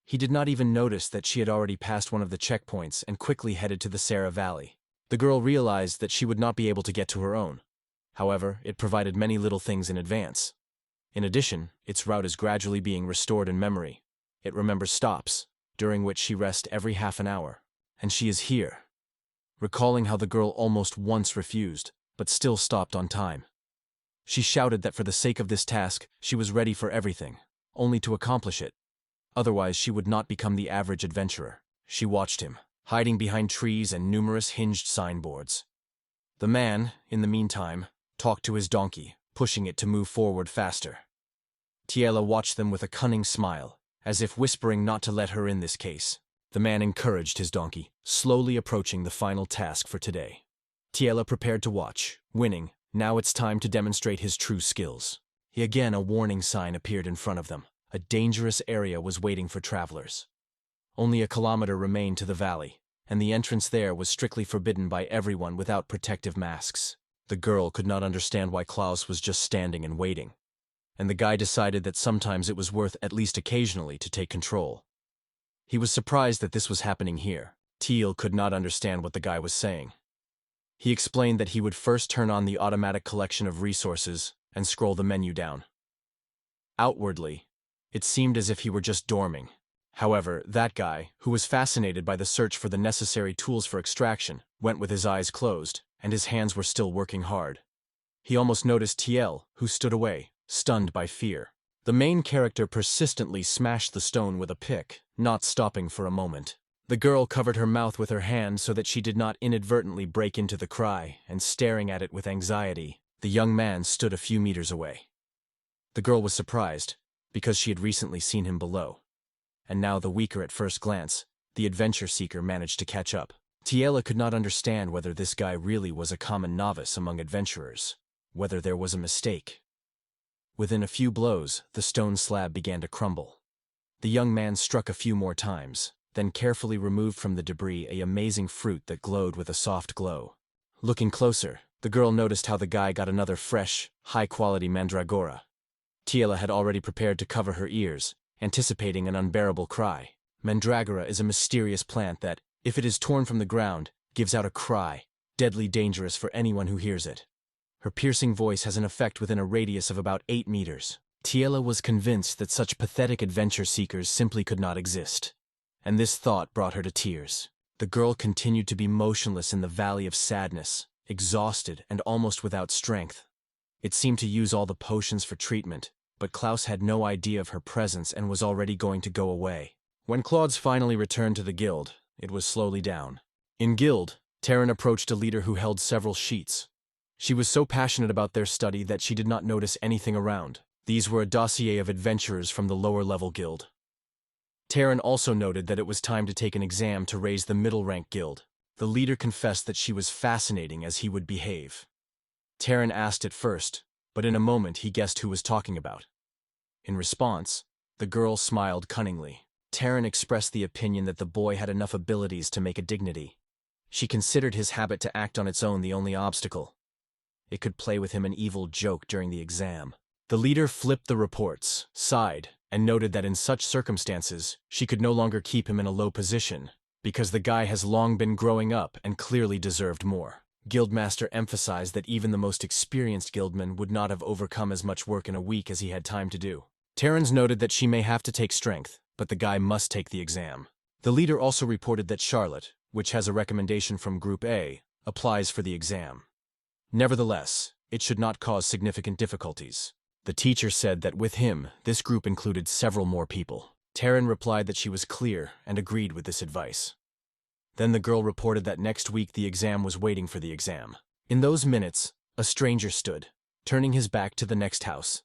He did not even notice that she had already passed one of the checkpoints and quickly headed to the Sarah Valley. The girl realized that she would not be able to get to her own. However, it provided many little things in advance. In addition, its route is gradually being restored in memory. It remembers stops, during which she rests every half an hour. And she is here. Recalling how the girl almost once refused, but still stopped on time. She shouted that for the sake of this task, she was ready for everything, only to accomplish it. Otherwise, she would not become the average adventurer. She watched him, hiding behind trees and numerous hinged signboards. The man, in the meantime, talked to his donkey, pushing it to move forward faster. Tiela watched them with a cunning smile, as if whispering not to let her in this case. The man encouraged his donkey, slowly approaching the final task for today. Tiela prepared to watch, winning. Now it's time to demonstrate his true skills. Again, a warning sign appeared in front of them. A dangerous area was waiting for travelers. Only a kilometer remained to the valley, and the entrance there was strictly forbidden by everyone without protective masks. The girl could not understand why Klaus was just standing and waiting. And the guy decided that sometimes it was worth at least occasionally to take control. He was surprised that this was happening here. Teal could not understand what the guy was saying. He explained that he would first turn on the automatic collection of resources and scroll the menu down. Outwardly, it seemed as if he were just dorming. However, that guy, who was fascinated by the search for the necessary tools for extraction, went with his eyes closed, and his hands were still working hard. He almost noticed Tiel, who stood away, stunned by fear. The main character persistently smashed the stone with a pick, not stopping for a moment. The girl covered her mouth with her hand so that she did not inadvertently break into the cry, and staring at it with anxiety, the young man stood a few meters away. The girl was surprised, because she had recently seen him below. And now, the weaker at first glance, the adventure seeker managed to catch up. Tiela could not understand whether this guy really was a common novice among adventurers, whether there was a mistake. Within a few blows, the stone slab began to crumble. The young man struck a few more times, then carefully removed from the debris an amazing fruit that glowed with a soft glow. Looking closer, the girl noticed how the guy got another fresh, high-quality mandragora. Tiela had already prepared to cover her ears, anticipating an unbearable cry. Mandragora is a mysterious plant that, if it is torn from the ground, gives out a cry, deadly dangerous for anyone who hears it. Her piercing voice has an effect within a radius of about 8 meters. Tiela was convinced that such pathetic adventure seekers simply could not exist. And this thought brought her to tears. The girl continued to be motionless in the valley of sadness, exhausted and almost without strength. It seemed to use all the potions for treatment, but Klaus had no idea of her presence and was already going to go away. When Claude's finally returned to the guild, it was slowly down. In guild, Taryn approached a leader who held several sheets. She was so passionate about their study that she did not notice anything around. These were a dossier of adventurers from the lower-level guild. Taryn also noted that it was time to take an exam to raise the middle-rank guild. The leader confessed that she was fascinating as he would behave. Taryn asked at first, but in a moment he guessed who was talking about. In response, the girl smiled cunningly. Taryn expressed the opinion that the boy had enough abilities to make a dignity. She considered his habit to act on its own the only obstacle. It could play with him an evil joke during the exam. The leader flipped the reports, sighed, and noted that in such circumstances, she could no longer keep him in a low position, because the guy has long been growing up and clearly deserved more. Guildmaster emphasized that even the most experienced guildman would not have overcome as much work in a week as he had time to do. Terrans noted that she may have to take strength, but the guy must take the exam. The leader also reported that Charlotte, which has a recommendation from Group A, applies for the exam. Nevertheless, it should not cause significant difficulties. The teacher said that with him, this group included several more people. Terran replied that she was clear and agreed with this advice. Then the girl reported that next week the exam was waiting for the exam. In those minutes, a stranger stood, turning his back to the next house.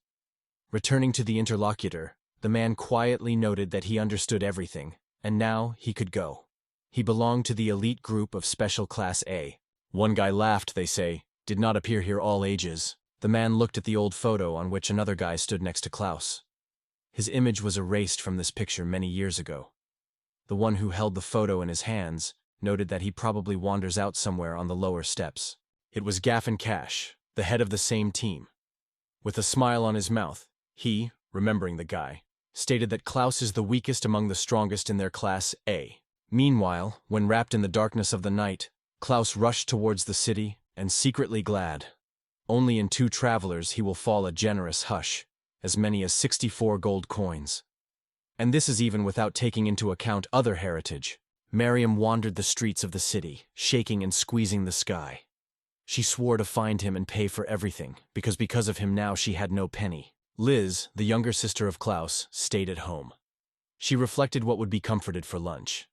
Returning to the interlocutor, the man quietly noted that he understood everything, and now he could go. He belonged to the elite group of Special Class A. One guy laughed, they say, did not appear here all ages. The man looked at the old photo on which another guy stood next to Klaus. His image was erased from this picture many years ago. The one who held the photo in his hands noted that he probably wanders out somewhere on the lower steps. It was Gaffin Cash, the head of the same team. With a smile on his mouth, he, remembering the guy, stated that Klaus is the weakest among the strongest in their Class A. Meanwhile, when wrapped in the darkness of the night, Klaus rushed towards the city, and secretly glad. Only in 2 travelers he will fall a generous hush, as many as 64 gold coins. And this is even without taking into account other heritage. Miriam wandered the streets of the city, shaking and squeezing the sky. She swore to find him and pay for everything, because of him now she had no penny. Liz, the younger sister of Klaus, stayed at home. She reflected what would be comforted for lunch.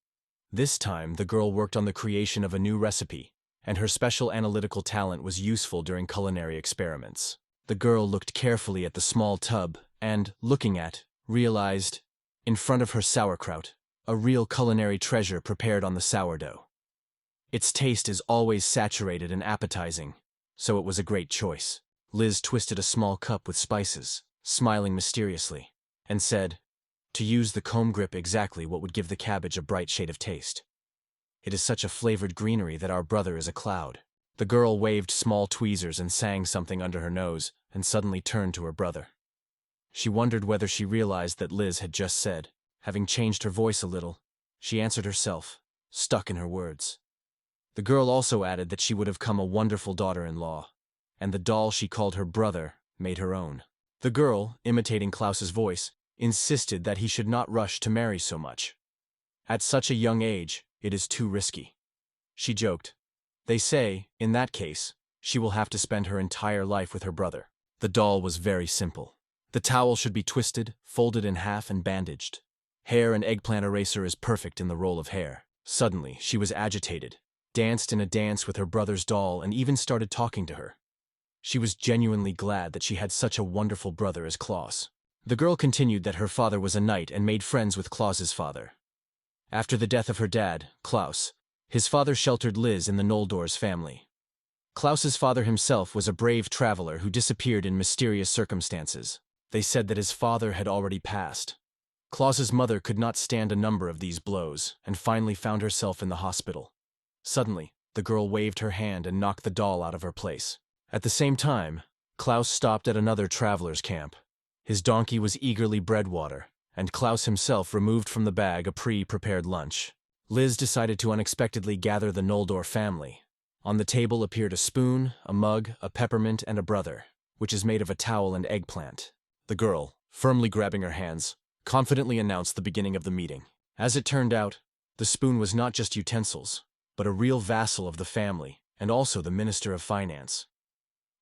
This time, the girl worked on the creation of a new recipe, and her special analytical talent was useful during culinary experiments. The girl looked carefully at the small tub and, looking at, realized, in front of her sauerkraut, a real culinary treasure prepared on the sourdough. Its taste is always saturated and appetizing, so it was a great choice. Liz twisted a small cup with spices, smiling mysteriously, and said, to use the comb grip exactly what would give the cabbage a bright shade of taste. It is such a flavored greenery that our brother is a cloud. The girl waved small tweezers and sang something under her nose, and suddenly turned to her brother. She wondered whether she realized that Liz had just said. Having changed her voice a little, she answered herself, stuck in her words. The girl also added that she would have come a wonderful daughter-in-law, and the doll she called her brother made her own. The girl, imitating Klaus's voice, insisted that he should not rush to marry so much. At such a young age, it is too risky. She joked. They say, in that case, she will have to spend her entire life with her brother. The doll was very simple. The towel should be twisted, folded in half, and bandaged. Hair and eggplant eraser is perfect in the role of hair. Suddenly, she was agitated, danced in a dance with her brother's doll, and even started talking to her. She was genuinely glad that she had such a wonderful brother as Klaus. The girl continued that her father was a knight and made friends with Klaus's father. After the death of her dad, Klaus, his father sheltered Liz in the Noldor's family. Klaus's father himself was a brave traveler who disappeared in mysterious circumstances. They said that his father had already passed. Klaus's mother could not stand a number of these blows and finally found herself in the hospital. Suddenly, the girl waved her hand and knocked the doll out of her place. At the same time, Klaus stopped at another traveler's camp. His donkey was eagerly bred water, and Klaus himself removed from the bag a pre-prepared lunch. Liz decided to unexpectedly gather the Noldor family. On the table appeared a spoon, a mug, a peppermint, and a brother, which is made of a towel and eggplant. The girl, firmly grabbing her hands, confidently announced the beginning of the meeting. As it turned out, the spoon was not just utensils, but a real vassal of the family, and also the Minister of Finance.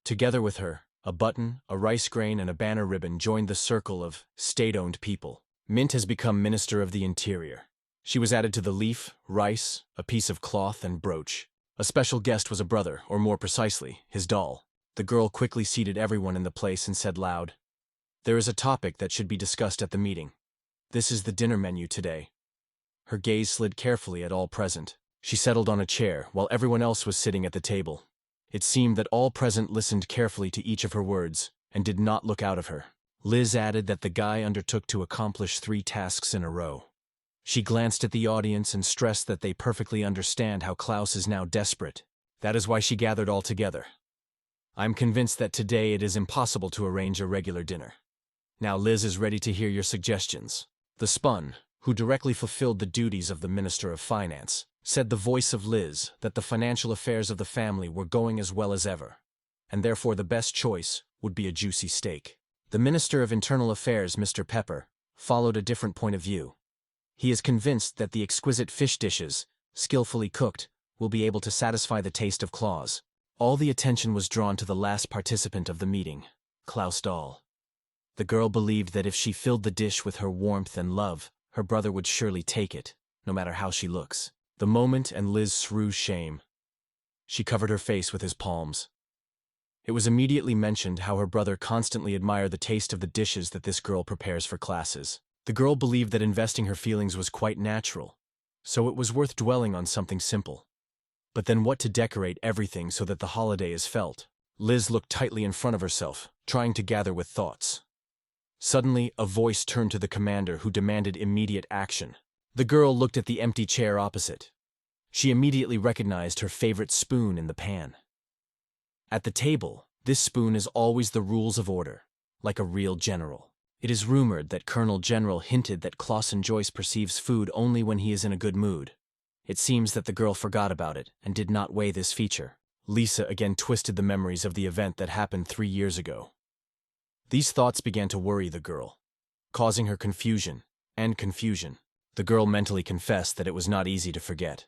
Together with her, a button, a rice grain, and a banner ribbon joined the circle of state-owned people. Mint has become Minister of the Interior. She was added to the leaf, rice, a piece of cloth, and brooch. A special guest was a brother, or more precisely, his doll. The girl quickly seated everyone in the place and said loud, "There is a topic that should be discussed at the meeting. This is the dinner menu today." Her gaze slid carefully at all present. She settled on a chair while everyone else was sitting at the table. It seemed that all present listened carefully to each of her words and did not look out of her. Liz added that the guy undertook to accomplish 3 tasks in a row. She glanced at the audience and stressed that they perfectly understand how Klaus is now desperate. That is why she gathered all together. I'm convinced that today it is impossible to arrange a regular dinner. Now Liz is ready to hear your suggestions. The Spun, who directly fulfilled the duties of the Minister of Finance, said the voice of Liz that the financial affairs of the family were going as well as ever, and therefore the best choice would be a juicy steak. The Minister of Internal Affairs, Mr. Pepper, followed a different point of view. He is convinced that the exquisite fish dishes, skillfully cooked, will be able to satisfy the taste of Claus. All the attention was drawn to the last participant of the meeting, Klaus Dahl. The girl believed that if she filled the dish with her warmth and love, her brother would surely take it, no matter how she looks. The moment and Liz threw shame. She covered her face with his palms. It was immediately mentioned how her brother constantly admired the taste of the dishes that this girl prepares for classes. The girl believed that investing her feelings was quite natural, so it was worth dwelling on something simple. But then what to decorate everything so that the holiday is felt? Liz looked tightly in front of herself, trying to gather with thoughts. Suddenly, a voice turned to the commander who demanded immediate action. The girl looked at the empty chair opposite. She immediately recognized her favorite spoon in the pan. At the table, this spoon is always the rules of order, like a real general. It is rumored that Colonel General hinted that Clausen Joyce perceives food only when he is in a good mood. It seems that the girl forgot about it and did not weigh this feature. Lisa again twisted the memories of the event that happened 3 years ago. These thoughts began to worry the girl, causing her confusion and confusion. The girl mentally confessed that it was not easy to forget.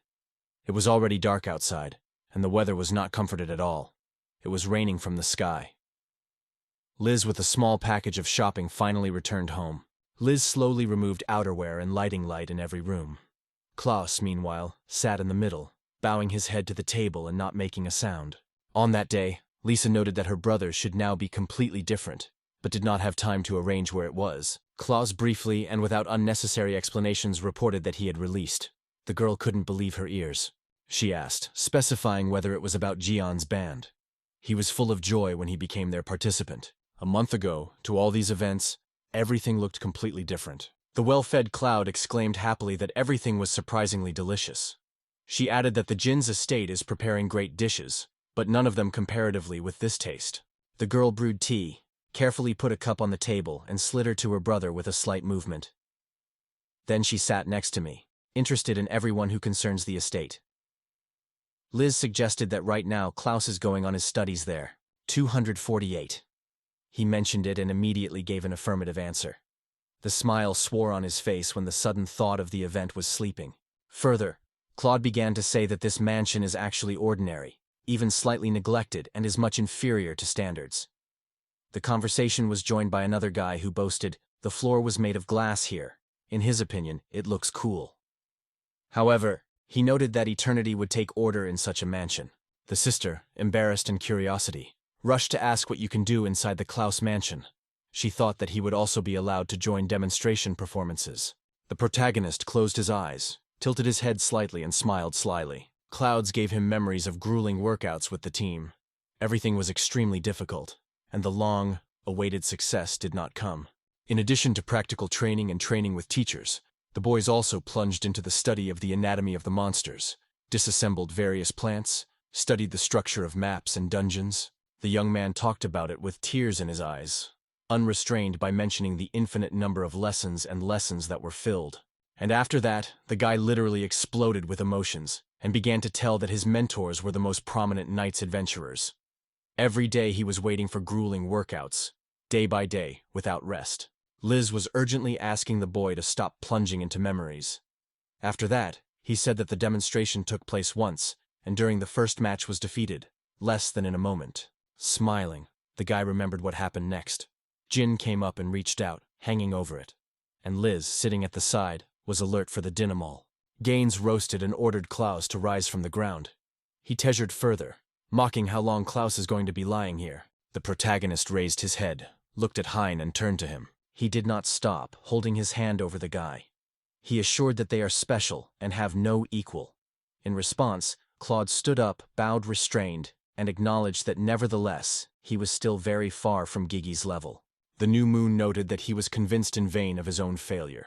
It was already dark outside, and the weather was not comforted at all. It was raining from the sky. Liz, with a small package of shopping, finally returned home. Liz slowly removed outerwear and lighting light in every room. Klaus, meanwhile, sat in the middle, bowing his head to the table and not making a sound. On that day, Lisa noted that her brother should now be completely different, but did not have time to arrange where it was. Klaus briefly and without unnecessary explanations reported that he had released. The girl couldn't believe her ears. She asked, specifying whether it was about Gion's band. He was full of joy when he became their participant. A month ago, to all these events, everything looked completely different. The well-fed Cloud exclaimed happily that everything was surprisingly delicious. She added that the Jin's estate is preparing great dishes, but none of them comparatively with this taste. The girl brewed tea, carefully put a cup on the table, and slid her to her brother with a slight movement. Then she sat next to me, interested in everyone who concerns the estate. Liz suggested that right now Klaus is going on his studies there. 248. He mentioned it and immediately gave an affirmative answer. The smile swore on his face when the sudden thought of the event was sleeping. Further, Claude began to say that this mansion is actually ordinary, even slightly neglected, and is much inferior to standards. The conversation was joined by another guy who boasted, the floor was made of glass here. In his opinion, it looks cool. However, he noted that eternity would take order in such a mansion. The sister, embarrassed in curiosity, rushed to ask what you can do inside the Klaus mansion. She thought that he would also be allowed to join demonstration performances. The protagonist closed his eyes, tilted his head slightly, and smiled slyly. Clouds gave him memories of grueling workouts with the team. Everything was extremely difficult, and the long-awaited success did not come. In addition to practical training and training with teachers, the boys also plunged into the study of the anatomy of the monsters, disassembled various plants, studied the structure of maps and dungeons. The young man talked about it with tears in his eyes, unrestrained by mentioning the infinite number of lessons that were filled. And after that, the guy literally exploded with emotions and began to tell that his mentors were the most prominent knights adventurers. Every day he was waiting for grueling workouts, day by day, without rest. Liz was urgently asking the boy to stop plunging into memories. After that, he said that the demonstration took place once, and during the first match was defeated, less than in a moment. Smiling, the guy remembered what happened next. Jin came up and reached out, hanging over it. And Liz, sitting at the side, was alert for the dynamol. Gaines roasted and ordered Klaus to rise from the ground. He teasured further, mocking how long Klaus is going to be lying here. The protagonist raised his head, looked at Hein, and turned to him. He did not stop, holding his hand over the guy. He assured that they are special and have no equal. In response, Claude stood up, bowed restrained, and acknowledged that nevertheless, he was still very far from Gigi's level. The new moon noted that he was convinced in vain of his own failure.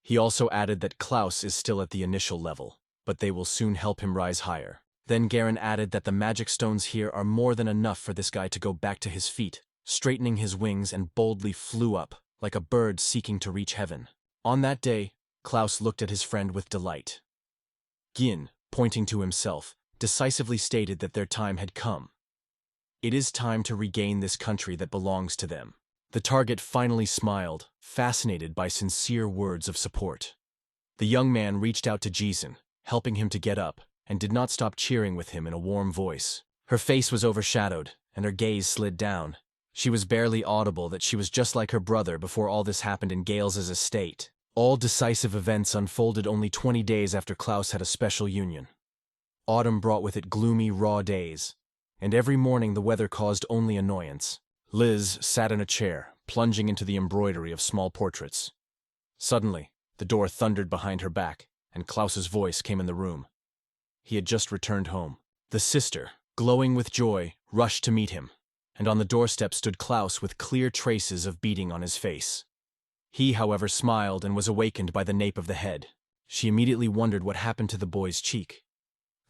He also added that Klaus is still at the initial level, but they will soon help him rise higher. Then Garen added that the magic stones here are more than enough for this guy to go back to his feet, straightening his wings and boldly flew up, like a bird seeking to reach heaven. On that day, Klaus looked at his friend with delight. Gin, pointing to himself, decisively stated that their time had come. It is time to regain this country that belongs to them. The target finally smiled, fascinated by sincere words of support. The young man reached out to Jisen, helping him to get up, and did not stop cheering with him in a warm voice. Her face was overshadowed, and her gaze slid down. She was barely audible that she was just like her brother before all this happened in Gale's estate. All decisive events unfolded only 20 days after Klaus had a special union. Autumn brought with it gloomy, raw days, and every morning the weather caused only annoyance. Liz sat in a chair, plunging into the embroidery of small portraits. Suddenly, the door thundered behind her back, and Klaus's voice came in the room. He had just returned home. The sister, glowing with joy, rushed to meet him, and on the doorstep stood Klaus with clear traces of beating on his face. He, however, smiled and was awakened by the nape of the head. She immediately wondered what happened to the boy's cheek.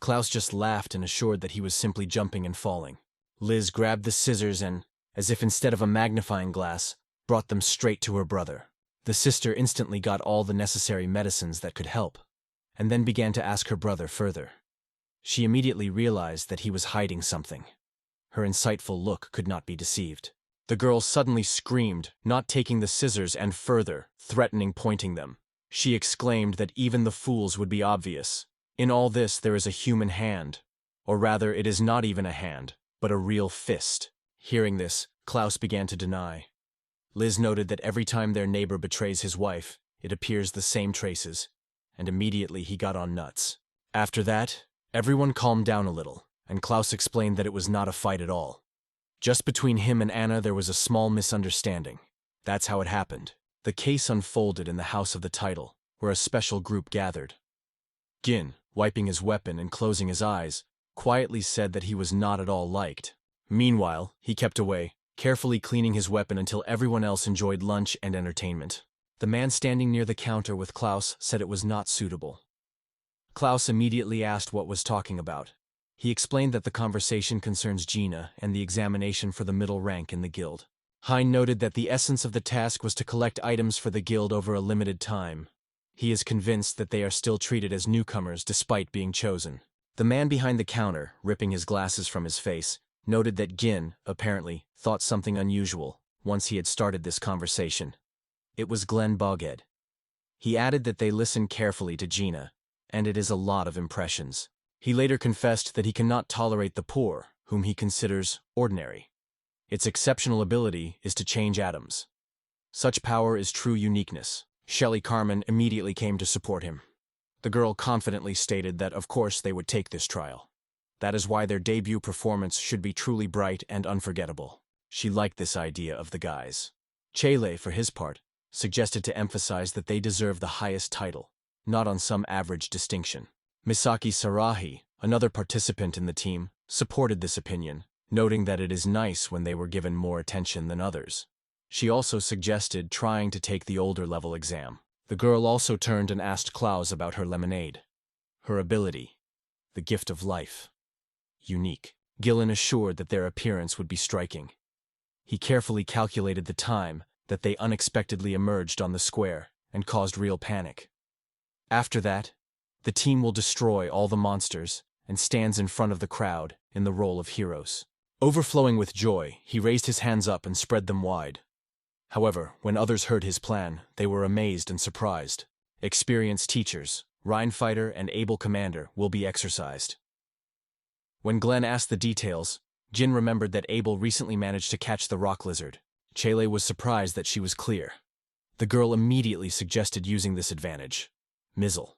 Klaus just laughed and assured that he was simply jumping and falling. Liz grabbed the scissors and, as if instead of a magnifying glass, brought them straight to her brother. The sister instantly got all the necessary medicines that could help, and then began to ask her brother further. She immediately realized that he was hiding something. Her insightful look could not be deceived. The girl suddenly screamed, not taking the scissors and further, threatening pointing them. She exclaimed that even the fools would be obvious. In all this there is a human hand, or rather it is not even a hand, but a real fist. Hearing this, Klaus began to deny. Liz noted that every time their neighbor betrays his wife, it appears the same traces, and immediately he got on nuts. After that, everyone calmed down a little, and Klaus explained that it was not a fight at all. Just between him and Anna there was a small misunderstanding. That's how it happened. The case unfolded in the house of the title, where a special group gathered. Gin, wiping his weapon and closing his eyes, quietly said that he was not at all liked. Meanwhile, he kept away, carefully cleaning his weapon until everyone else enjoyed lunch and entertainment. The man standing near the counter with Klaus said it was not suitable. Klaus immediately asked what was talking about. He explained that the conversation concerns Gina and the examination for the middle rank in the guild. Hein noted that the essence of the task was to collect items for the guild over a limited time. He is convinced that they are still treated as newcomers despite being chosen. The man behind the counter, ripping his glasses from his face, noted that Gin, apparently, thought something unusual once he had started this conversation. It was Glenn Boghead. He added that they listened carefully to Gina, and it is a lot of impressions. He later confessed that he cannot tolerate the poor, whom he considers ordinary. Its exceptional ability is to change atoms. Such power is true uniqueness. Shelley Carmen immediately came to support him. The girl confidently stated that of course they would take this trial. That is why their debut performance should be truly bright and unforgettable. She liked this idea of the guys. Chele, for his part, suggested to emphasize that they deserve the highest title, not on some average distinction. Misaki Sarahi, another participant in the team, supported this opinion, noting that it is nice when they were given more attention than others. She also suggested trying to take the older level exam. The girl also turned and asked Klaus about her lemonade. Her ability, the gift of life. Unique. Gillen assured that their appearance would be striking. He carefully calculated the time that they unexpectedly emerged on the square and caused real panic. After that, the team will destroy all the monsters and stands in front of the crowd in the role of heroes. Overflowing with joy, he raised his hands up and spread them wide. However, when others heard his plan, they were amazed and surprised. Experienced teachers, Rhinefighter and able commander will be exercised. When Glenn asked the details, Jin remembered that Abel recently managed to catch the rock lizard. Chele was surprised that she was clear. The girl immediately suggested using this advantage. Mizzle.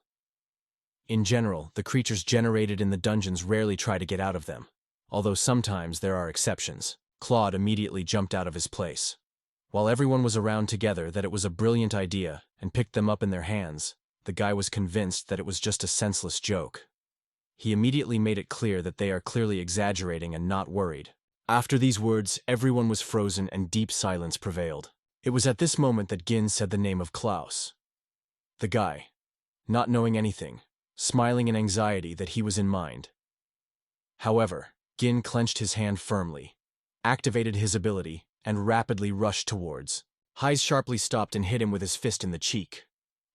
In general, the creatures generated in the dungeons rarely try to get out of them, although sometimes there are exceptions. Claude immediately jumped out of his place. While everyone was around together that it was a brilliant idea and picked them up in their hands, the guy was convinced that it was just a senseless joke. He immediately made it clear that they are clearly exaggerating and not worried. After these words, everyone was frozen and deep silence prevailed. It was at this moment that Gin said the name of Klaus. The guy, not knowing anything, smiling in anxiety that he was in mind. However, Gin clenched his hand firmly, activated his ability, and rapidly rushed towards Heise sharply stopped and hit him with his fist in the cheek.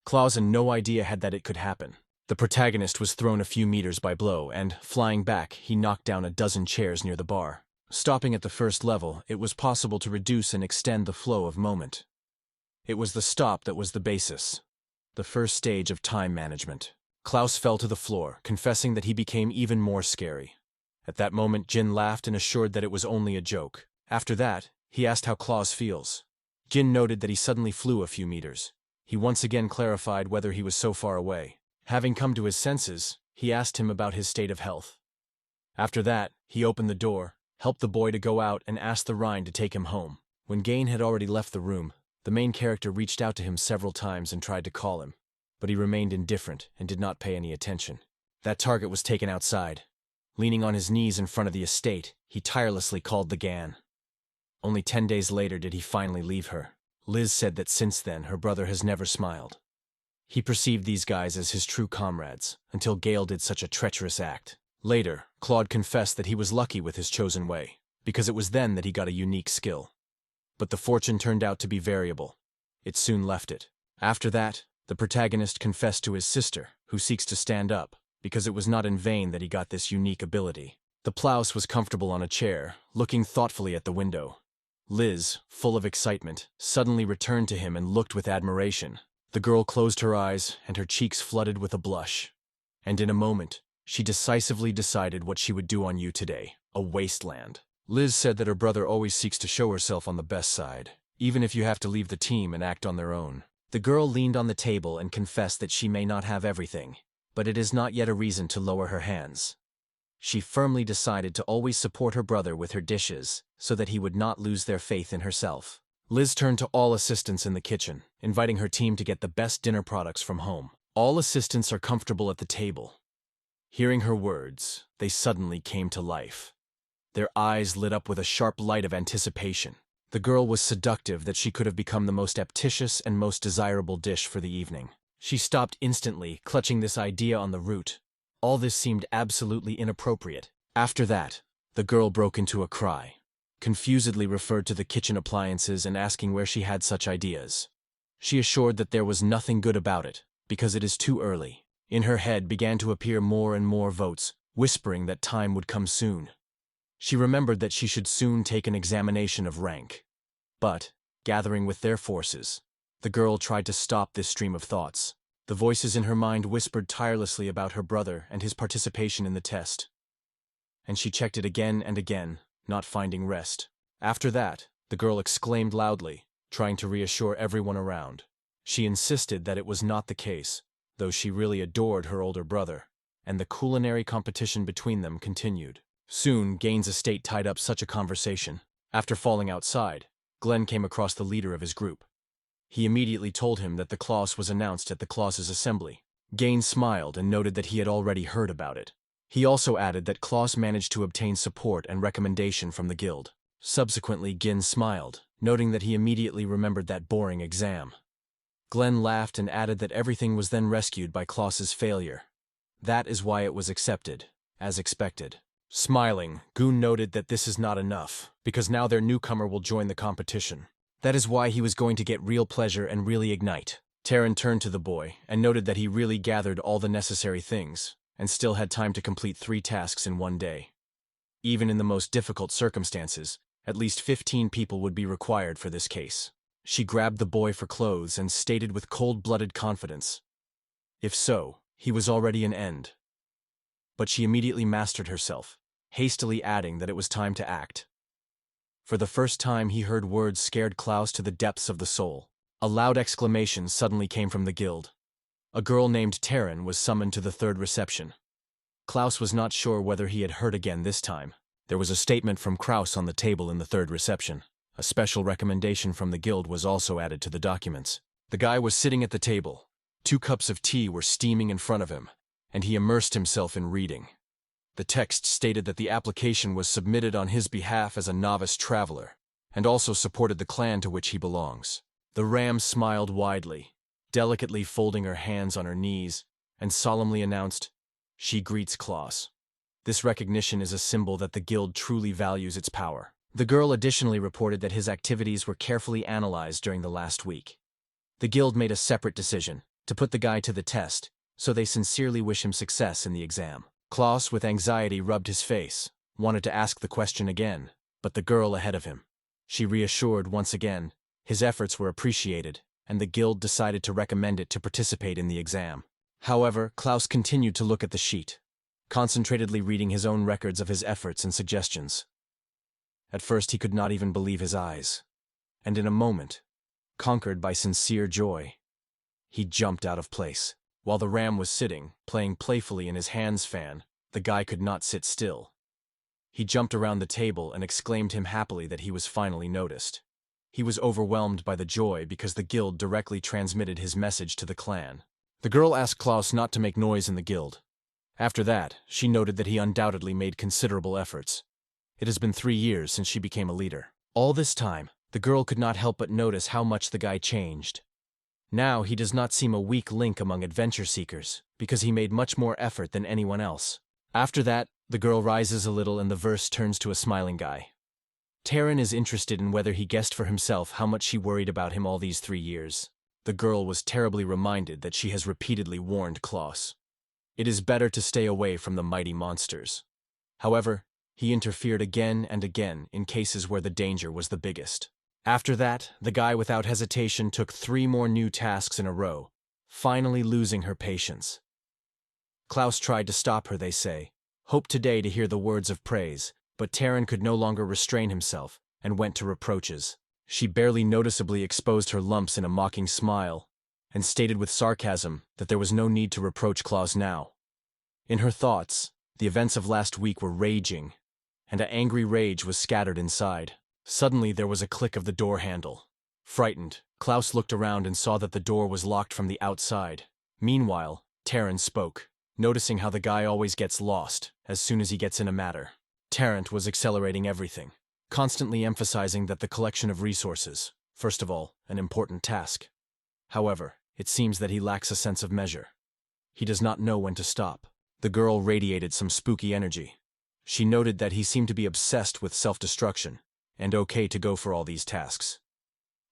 Clausen no idea had that it could happen. The protagonist was thrown a few meters by blow, and, flying back, he knocked down a dozen chairs near the bar. Stopping at the first level, it was possible to reduce and extend the flow of moment. It was the stop that was the basis. The first stage of time management. Klaus fell to the floor, confessing that he became even more scary. At that moment, Jin laughed and assured that it was only a joke. After that, he asked how Klaus feels. Jin noted that he suddenly flew a few meters. He once again clarified whether he was so far away. Having come to his senses, he asked him about his state of health. After that, he opened the door, helped the boy to go out, and asked the Rhine to take him home. When Gain had already left the room, the main character reached out to him several times and tried to call him, but he remained indifferent and did not pay any attention. That target was taken outside. Leaning on his knees in front of the estate, he tirelessly called the Gan. Only 10 days later did he finally leave her. Liz said that since then her brother has never smiled. He perceived these guys as his true comrades, until Gale did such a treacherous act. Later, Claude confessed that he was lucky with his chosen way, because it was then that he got a unique skill. But the fortune turned out to be variable. It soon left it. After that, the protagonist confessed to his sister, who seeks to stand up, because it was not in vain that he got this unique ability. The Plouse was comfortable on a chair, looking thoughtfully at the window. Liz, full of excitement, suddenly returned to him and looked with admiration. The girl closed her eyes, and her cheeks flooded with a blush. And in a moment, she decisively decided what she would do on you today: a wasteland. Liz said that her brother always seeks to show herself on the best side, even if you have to leave the team and act on their own. The girl leaned on the table and confessed that she may not have everything, but it is not yet a reason to lower her hands. She firmly decided to always support her brother with her dishes, so that he would not lose their faith in herself. Liz turned to all assistants in the kitchen, inviting her team to get the best dinner products from home. All assistants are comfortable at the table. Hearing her words, they suddenly came to life. Their eyes lit up with a sharp light of anticipation. The girl was seductive that she could have become the most aptitious and most desirable dish for the evening. She stopped instantly, clutching this idea on the root. All this seemed absolutely inappropriate. After that, the girl broke into a cry, confusedly referred to the kitchen appliances and asking where she had such ideas. She assured that there was nothing good about it, because it is too early. In her head began to appear more and more votes, whispering that time would come soon. She remembered that she should soon take an examination of rank. But, gathering with their forces, the girl tried to stop this stream of thoughts. The voices in her mind whispered tirelessly about her brother and his participation in the test. And she checked it again and again, not finding rest. After that, the girl exclaimed loudly, trying to reassure everyone around. She insisted that it was not the case, though she really adored her older brother, and the culinary competition between them continued. Soon, Gaines' estate tied up such a conversation. After falling outside, Glenn came across the leader of his group. He immediately told him that the clause was announced at the clause's assembly. Gaines smiled and noted that he had already heard about it. He also added that Klaus managed to obtain support and recommendation from the guild. Subsequently, Gin smiled, noting that he immediately remembered that boring exam. Glenn laughed and added that everything was then rescued by Klaus's failure. That is why it was accepted, as expected. Smiling, Goon noted that this is not enough, because now their newcomer will join the competition. That is why he was going to get real pleasure and really ignite. Terran turned to the boy and noted that he really gathered all the necessary things, and still had time to complete 3 tasks in one day. Even in the most difficult circumstances, at least 15 people would be required for this case. She grabbed the boy for clothes and stated with cold-blooded confidence, if so, he was already an end. But she immediately mastered herself, hastily adding that it was time to act. For the first time he heard words scared Klaus to the depths of the soul. A loud exclamation suddenly came from the guild. A girl named Terran was summoned to the 3rd reception. Klaus was not sure whether he had heard again this time. There was a statement from Kraus on the table in the 3rd reception. A special recommendation from the guild was also added to the documents. The guy was sitting at the table. 2 cups of tea were steaming in front of him, and he immersed himself in reading. The text stated that the application was submitted on his behalf as a novice traveler, and also supported the clan to which he belongs. The ram smiled widely, delicately folding her hands on her knees, and solemnly announced, "She greets Klaus." This recognition is a symbol that the guild truly values its power. The girl additionally reported that his activities were carefully analyzed during the last week. The guild made a separate decision to put the guy to the test, so they sincerely wish him success in the exam. Klaus, with anxiety, rubbed his face, wanted to ask the question again, but the girl ahead of him. She reassured once again his efforts were appreciated, and the guild decided to recommend it to participate in the exam. However, Klaus continued to look at the sheet, concentratedly reading his own records of his efforts and suggestions. At first he could not even believe his eyes, and in a moment, conquered by sincere joy, he jumped out of place. While the ram was sitting, playing playfully in his hands fan, the guy could not sit still. He jumped around the table and exclaimed him happily that he was finally noticed. He was overwhelmed by the joy because the guild directly transmitted his message to the clan. The girl asked Klaus not to make noise in the guild. After that, she noted that he undoubtedly made considerable efforts. It has been 3 years since she became a leader. All this time, the girl could not help but notice how much the guy changed. Now he does not seem a weak link among adventure seekers, because he made much more effort than anyone else. After that, the girl rises a little and the verse turns to a smiling guy. Taran is interested in whether he guessed for himself how much she worried about him all these 3 years. The girl was terribly reminded that she has repeatedly warned Klaus. It is better to stay away from the mighty monsters. However, he interfered again and again in cases where the danger was the biggest. After that, the guy without hesitation took 3 more new tasks in a row, finally losing her patience. Klaus tried to stop her, they say, hoped today to hear the words of praise, but Taran could no longer restrain himself and went to reproaches. She barely noticeably exposed her lumps in a mocking smile and stated with sarcasm that there was no need to reproach Klaus now. In her thoughts, the events of last week were raging, and an angry rage was scattered inside. Suddenly there was a click of the door handle. Frightened, Klaus looked around and saw that the door was locked from the outside. Meanwhile, Taran spoke, noticing how the guy always gets lost as soon as he gets in a matter. Tarrant was accelerating everything, constantly emphasizing that the collection of resources, first of all, an important task. However, it seems that he lacks a sense of measure. He does not know when to stop. The girl radiated some spooky energy. She noted that he seemed to be obsessed with self-destruction, and okay to go for all these tasks.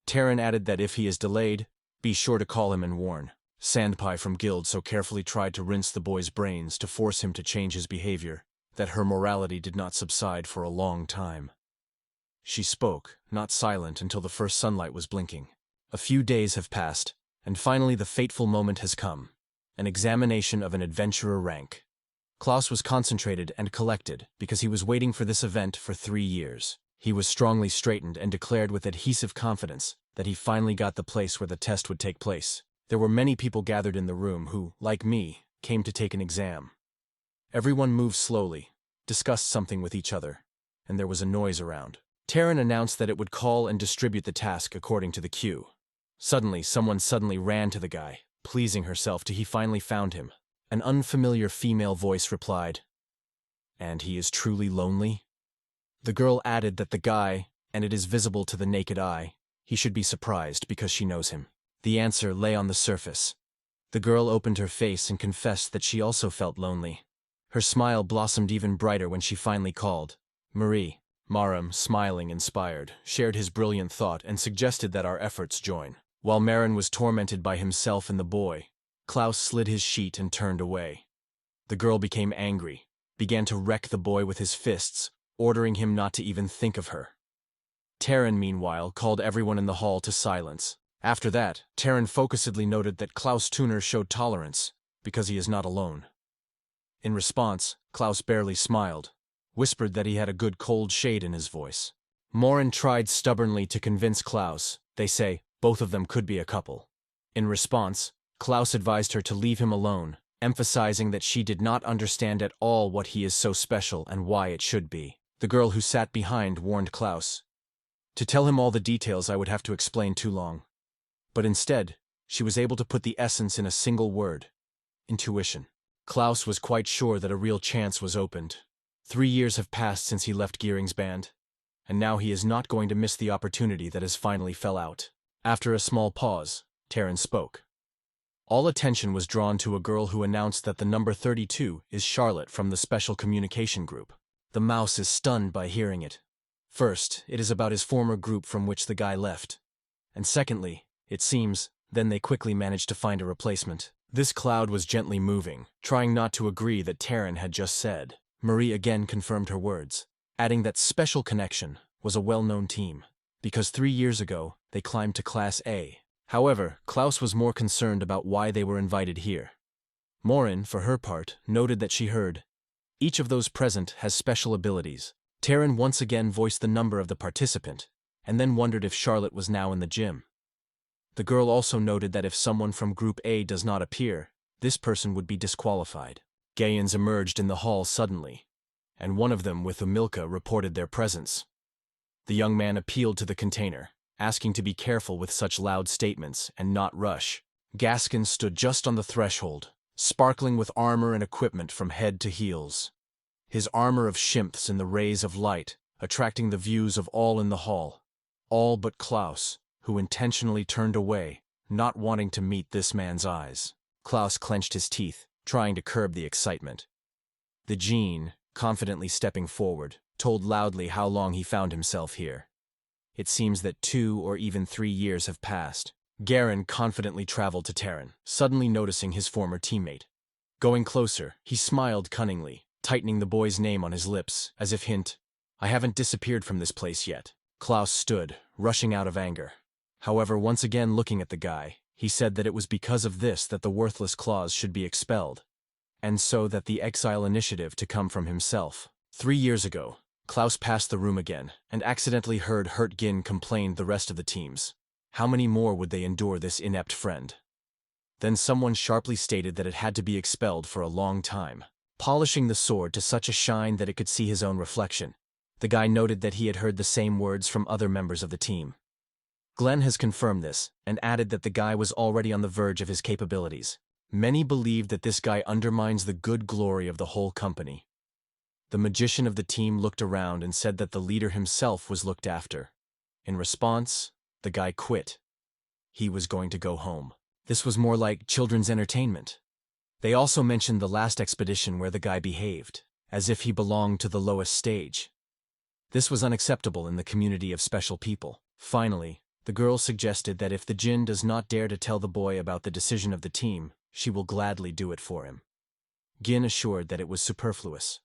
Taran added that if he is delayed, be sure to call him and warn. Sandpie from Guild so carefully tried to rinse the boy's brains to force him to change his behavior that her morality did not subside for a long time. She spoke, not silent until the first sunlight was blinking. A few days have passed, and finally the fateful moment has come. An examination of an adventurer rank. Klaus was concentrated and collected because he was waiting for this event for 3 years. He was strongly straightened and declared with adhesive confidence that he finally got the place where the test would take place. There were many people gathered in the room who, like me, came to take an exam. Everyone moved slowly, discussed something with each other, and there was a noise around. Taran announced that it would call and distribute the task according to the queue. Suddenly, someone ran to the guy, pleasing herself till he finally found him. An unfamiliar female voice replied, "And he is truly lonely?" The girl added that the guy, and it is visible to the naked eye, he should be surprised because she knows him. The answer lay on the surface. The girl opened her face and confessed that she also felt lonely. Her smile blossomed even brighter when she finally called. Marie. Maram, smiling inspired, shared his brilliant thought and suggested that our efforts join. While Marin was tormented by himself and the boy, Klaus slid his sheet and turned away. The girl became angry, began to wreck the boy with his fists, ordering him not to even think of her. Taran, meanwhile, called everyone in the hall to silence. After that, Taran focusedly noted that Klaus Tuner showed tolerance, because he is not alone. In response, Klaus barely smiled, whispered that he had a good cold shade in his voice. Morin tried stubbornly to convince Klaus, they say, both of them could be a couple. In response, Klaus advised her to leave him alone, emphasizing that she did not understand at all what he is so special and why it should be. The girl who sat behind warned Klaus. To tell him all the details I would have to explain too long. But instead, she was able to put the essence in a single word: intuition. Klaus was quite sure that a real chance was opened. 3 years have passed since he left Gearing's band, and now he is not going to miss the opportunity that has finally fell out. After a small pause, Taran spoke. All attention was drawn to a girl who announced that the number 32 is Charlotte from the Special Communication Group. The mouse is stunned by hearing it. First, it is about his former group from which the guy left. And secondly, it seems, then they quickly managed to find a replacement. This cloud was gently moving, trying not to agree that Taryn had just said. Marie again confirmed her words, adding that Special Connection was a well-known team, because 3 years ago, they climbed to Class A. However, Klaus was more concerned about why they were invited here. Morin, for her part, noted that she heard, "Each of those present has special abilities." Taryn once again voiced the number of the participant, and then wondered if Charlotte was now in the gym. The girl also noted that if someone from Group A does not appear, this person would be disqualified. Gayans emerged in the hall suddenly, and one of them with Umilka reported their presence. The young man appealed to the container, asking to be careful with such loud statements and not rush. Gaskin stood just on the threshold, sparkling with armor and equipment from head to heels. His armor of shimps in the rays of light, attracting the views of all in the hall. All but Klaus, who intentionally turned away, not wanting to meet this man's eyes. Klaus clenched his teeth, trying to curb the excitement. The Gene, confidently stepping forward, told loudly how long he found himself here. It seems that 2 or even 3 years have passed. Garen confidently traveled to Taryn, suddenly noticing his former teammate. Going closer, he smiled cunningly, tightening the boy's name on his lips, as if hint, "I haven't disappeared from this place yet." Klaus stood, rushing out of anger. However, once again looking at the guy, he said that it was because of this that the worthless claws should be expelled, and so that the exile initiative to come from himself. 3 years ago, Klaus passed the room again, and accidentally heard Hurtgin complain the rest of the teams. How many more would they endure this inept friend? Then someone sharply stated that it had to be expelled for a long time, polishing the sword to such a shine that it could see his own reflection. The guy noted that he had heard the same words from other members of the team. Glenn has confirmed this, and added that the guy was already on the verge of his capabilities. Many believe that this guy undermines the good glory of the whole company. The magician of the team looked around and said that the leader himself was looked after. In response, the guy quit. He was going to go home. This was more like children's entertainment. They also mentioned the last expedition where the guy behaved, as if he belonged to the lowest stage. This was unacceptable in the community of special people. Finally, the girl suggested that if the Jinn does not dare to tell the boy about the decision of the team, she will gladly do it for him. Gin assured that it was superfluous.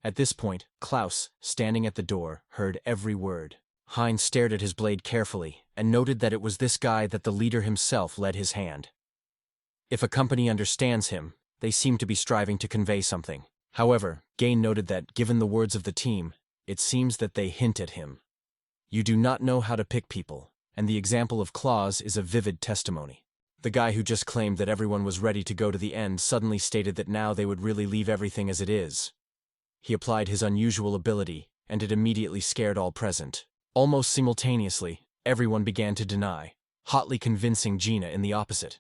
At this point, Klaus, standing at the door, heard every word. Heinz stared at his blade carefully and noted that it was this guy that the leader himself led his hand. If a company understands him, they seem to be striving to convey something. However, Gain noted that, given the words of the team, it seems that they hint at him. You do not know how to pick people, and the example of Claus is a vivid testimony. The guy who just claimed that everyone was ready to go to the end suddenly stated that now they would really leave everything as it is. He applied his unusual ability, and it immediately scared all present. Almost simultaneously, everyone began to deny, hotly convincing Gina in the opposite.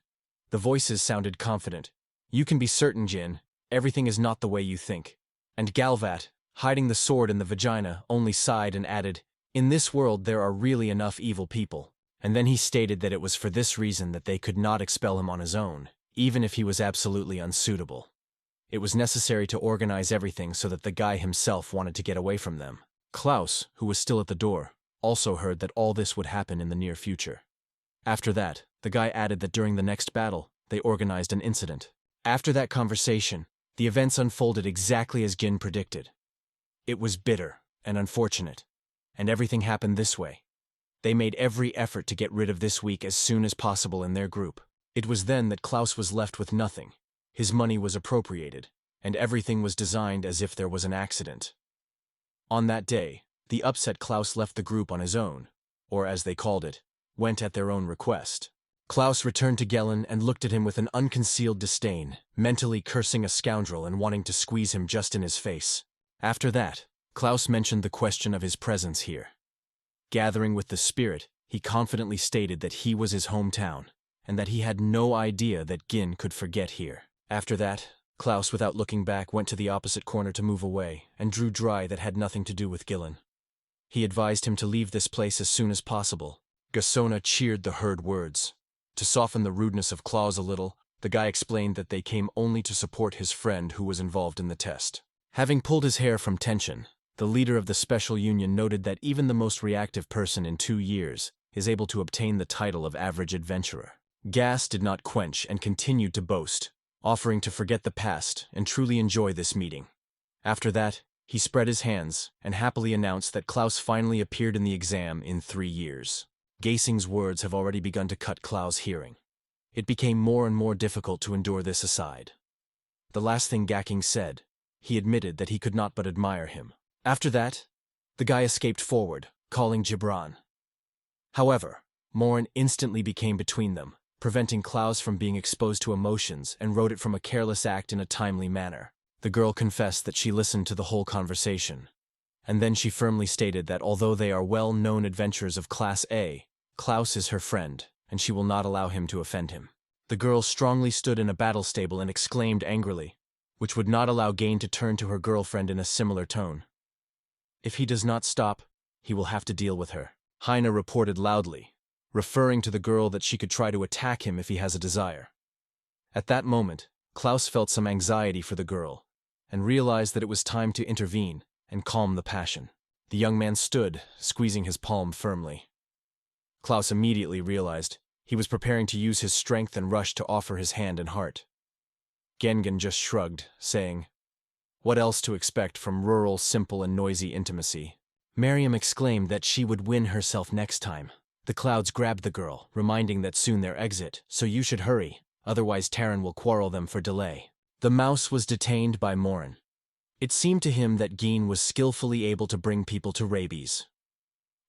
The voices sounded confident. You can be certain, Jin, everything is not the way you think. And Galvat, hiding the sword in the vagina, only sighed and added, in this world there are really enough evil people. And then he stated that it was for this reason that they could not expel him on his own, even if he was absolutely unsuitable. It was necessary to organize everything so that the guy himself wanted to get away from them. Klaus, who was still at the door, also heard that all this would happen in the near future. After that, the guy added that during the next battle, they organized an incident. After that conversation, the events unfolded exactly as Gin predicted. It was bitter and unfortunate, and everything happened this way. They made every effort to get rid of this week as soon as possible in their group. It was then that Klaus was left with nothing. His money was appropriated, and everything was designed as if there was an accident. On that day, the upset Klaus left the group on his own, or as they called it, went at their own request. Klaus returned to Gellin and looked at him with an unconcealed disdain, mentally cursing a scoundrel and wanting to squeeze him just in his face. After that, Klaus mentioned the question of his presence here. Gathering with the spirit, he confidently stated that he was his hometown, and that he had no idea that Gin could forget here. After that, Klaus, without looking back, went to the opposite corner to move away, and drew dry that had nothing to do with Gillen. He advised him to leave this place as soon as possible. Gasona cheered the heard words. To soften the rudeness of Klaus a little, the guy explained that they came only to support his friend who was involved in the test. Having pulled his hair from tension, The leader of the special union noted that even the most reactive person in 2 years is able to obtain the title of average adventurer. Gas did not quench and continued to boast, offering to forget the past and truly enjoy this meeting. After that, he spread his hands and happily announced that Klaus finally appeared in the exam in 3 years. Gasing's words have already begun to cut Klaus' hearing. It became more and more difficult to endure this aside. The last thing Gaking said, he admitted that he could not but admire him. After that, the guy escaped forward, calling Gibran. However, Morin instantly became between them, preventing Klaus from being exposed to emotions and wrote it from a careless act in a timely manner. The girl confessed that she listened to the whole conversation, and then she firmly stated that although they are well-known adventurers of Class A, Klaus is her friend, and she will not allow him to offend him. The girl strongly stood in a battle stable and exclaimed angrily, which would not allow Gain to turn to her girlfriend in a similar tone. If he does not stop, he will have to deal with her. Heine reported loudly, referring to the girl that she could try to attack him if he has a desire. At that moment, Klaus felt some anxiety for the girl, and realized that it was time to intervene and calm the passion. The young man stood, squeezing his palm firmly. Klaus immediately realized he was preparing to use his strength and rush to offer his hand and heart. Gengen just shrugged, saying, "What else to expect from rural, simple and noisy intimacy?" Miriam exclaimed that she would win herself next time. The clouds grabbed the girl, reminding that soon their exit, so you should hurry, otherwise Taran will quarrel them for delay. The mouse was detained by Morin. It seemed to him that Geen was skillfully able to bring people to rabies.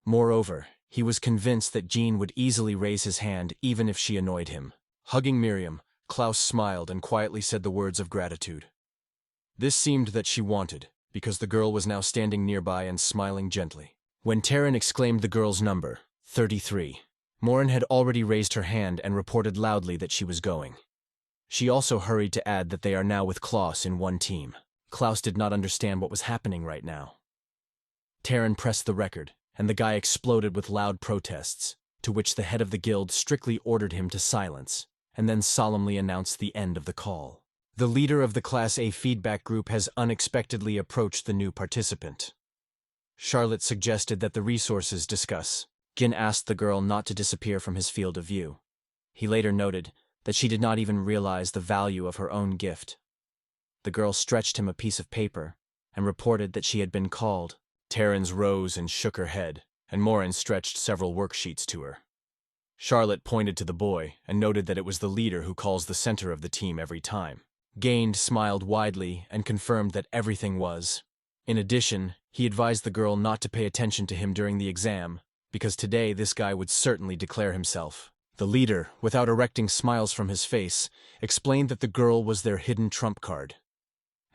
Moreover, he was convinced that Jean would easily raise his hand even if she annoyed him. Hugging Miriam, Klaus smiled and quietly said the words of gratitude. This seemed that she wanted, because the girl was now standing nearby and smiling gently. When Taran exclaimed the girl's number, 33, Morin had already raised her hand and reported loudly that she was going. She also hurried to add that they are now with Klaus in one team. Klaus did not understand what was happening right now. Taran pressed the record, and the guy exploded with loud protests, to which the head of the guild strictly ordered him to silence, and then solemnly announced the end of the call. The leader of the Class A feedback group has unexpectedly approached the new participant. Charlotte suggested that the resources discuss. Gin asked the girl not to disappear from his field of view. He later noted that she did not even realize the value of her own gift. The girl stretched him a piece of paper and reported that she had been called. Terrence rose and shook her head, and Morin stretched several worksheets to her. Charlotte pointed to the boy and noted that it was the leader who calls the center of the team every time. Gained smiled widely and confirmed that everything was. In addition, he advised the girl not to pay attention to him during the exam, because today this guy would certainly declare himself. The leader, without erecting smiles from his face, explained that the girl was their hidden trump card.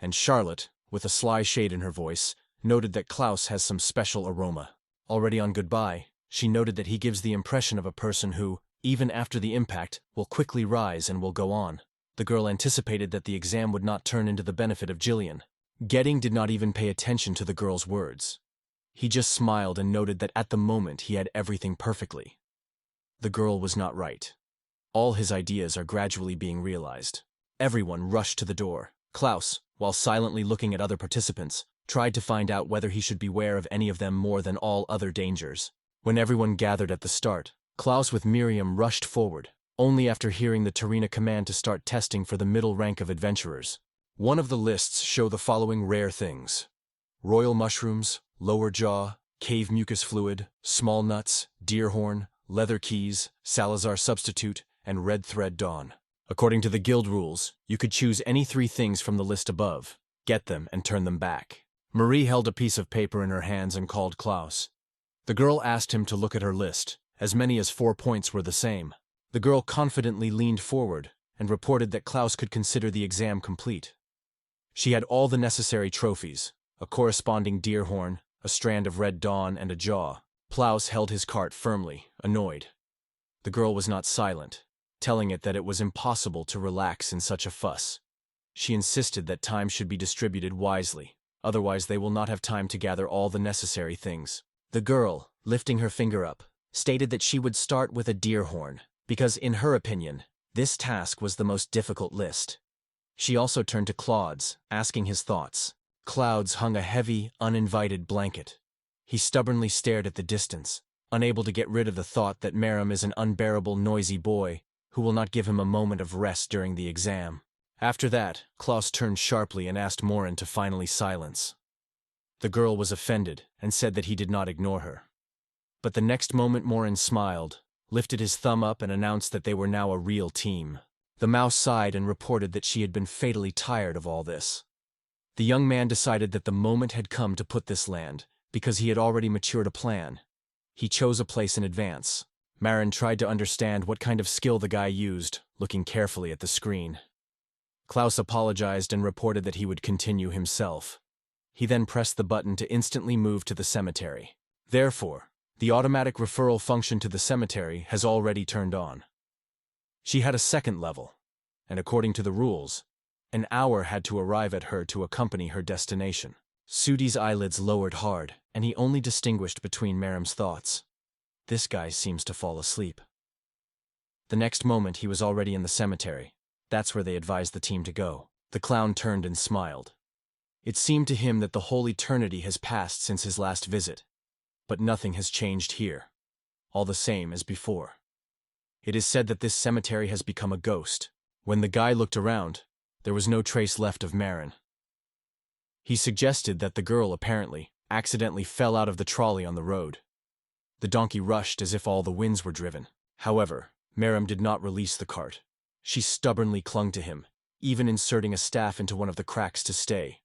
And Charlotte, with a sly shade in her voice, noted that Klaus has some special aroma. Already on goodbye, she noted that he gives the impression of a person who, even after the impact, will quickly rise and will go on. The girl anticipated that the exam would not turn into the benefit of Jillian. Getting did not even pay attention to the girl's words. He just smiled and noted that at the moment he had everything perfectly. The girl was not right. All his ideas are gradually being realized. Everyone rushed to the door. Klaus, while silently looking at other participants, tried to find out whether he should beware of any of them more than all other dangers. When everyone gathered at the start, Klaus with Miriam rushed forward, only after hearing the Tarina command to start testing for the middle rank of adventurers. One of the lists show the following rare things: royal mushrooms, lower jaw, cave mucus fluid, small nuts, deer horn, leather keys, Salazar substitute, and red thread dawn. According to the guild rules, you could choose any 3 things from the list above, get them, and turn them back. Marie held a piece of paper in her hands and called Klaus. The girl asked him to look at her list. As many as 4 points were the same. The girl confidently leaned forward and reported that Klaus could consider the exam complete. She had all the necessary trophies, a corresponding deer horn, a strand of red dawn, and a jaw. Klaus held his cart firmly, annoyed. The girl was not silent, telling it that it was impossible to relax in such a fuss. She insisted that time should be distributed wisely, otherwise they will not have time to gather all the necessary things. The girl, lifting her finger up, stated that she would start with a deer horn, because in her opinion, this task was the most difficult list. She also turned to Claude's, asking his thoughts. clouds hung a heavy, uninvited blanket. He stubbornly stared at the distance, unable to get rid of the thought that Meram is an unbearable, noisy boy who will not give him a moment of rest during the exam. After that, Klaus turned sharply and asked Morin to finally silence. The girl was offended and said that he did not ignore her. But the next moment Morin smiled, lifted his thumb up and announced that they were now a real team. The mouse sighed and reported that she had been fatally tired of all this. The young man decided that the moment had come to put this land, because he had already matured a plan. He chose a place in advance. Marin tried to understand what kind of skill the guy used, looking carefully at the screen. Klaus apologized and reported that he would continue himself. He then pressed the button to instantly move to the cemetery. Therefore, the automatic referral function to the cemetery has already turned on. She had a second level, and according to the rules, an hour had to arrive at her to accompany her destination. Sudi's eyelids lowered hard, and he only distinguished between Meram's thoughts. This guy seems to fall asleep. The next moment he was already in the cemetery. That's where they advised the team to go. The clown turned and smiled. It seemed to him that the whole eternity has passed since his last visit. But nothing has changed here. All the same as before. It is said that this cemetery has become a ghost. When the guy looked around, there was no trace left of Marin. He suggested that the girl apparently accidentally fell out of the trolley on the road. The donkey rushed as if all the winds were driven. However, Meram did not release the cart. She stubbornly clung to him, even inserting a staff into one of the cracks to stay.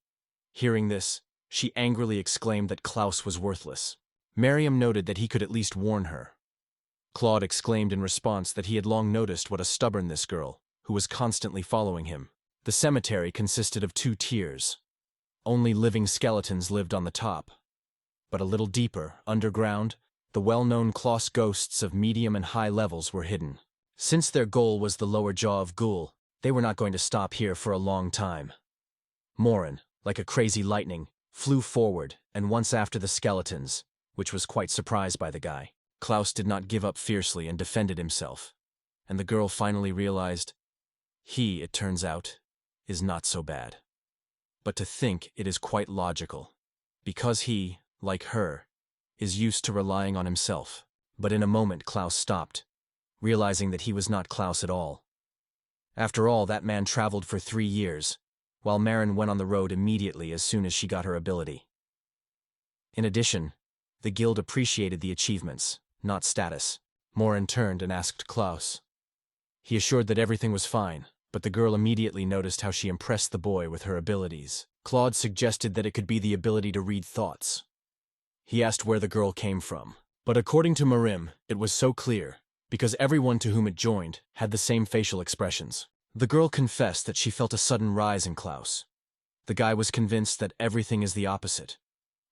Hearing this, she angrily exclaimed that Klaus was worthless. Miriam noted that he could at least warn her. Claude exclaimed in response that he had long noticed what a stubborn this girl, who was constantly following him. The cemetery consisted of 2 tiers. Only living skeletons lived on the top. But a little deeper, underground, the well-known Klaus ghosts of medium and high levels were hidden. Since their goal was the lower jaw of Ghoul, they were not going to stop here for a long time. Morin, like a crazy lightning, flew forward and once after the skeletons, which was quite surprised by the guy. Klaus did not give up fiercely and defended himself. And the girl finally realized, he, it turns out, is not so bad. But to think it is quite logical. Because he, like her, is used to relying on himself. But in a moment Klaus stopped, realizing that he was not Klaus at all. After all, that man traveled for 3 years, while Marin went on the road immediately as soon as she got her ability. In addition, the guild appreciated the achievements, not status. Morin turned and asked Klaus. He assured that everything was fine, but the girl immediately noticed how she impressed the boy with her abilities. Claude suggested that it could be the ability to read thoughts. He asked where the girl came from, but according to Marim, it was so clear, because everyone to whom it joined had the same facial expressions. The girl confessed that she felt a sudden rise in Klaus. The guy was convinced that everything is the opposite.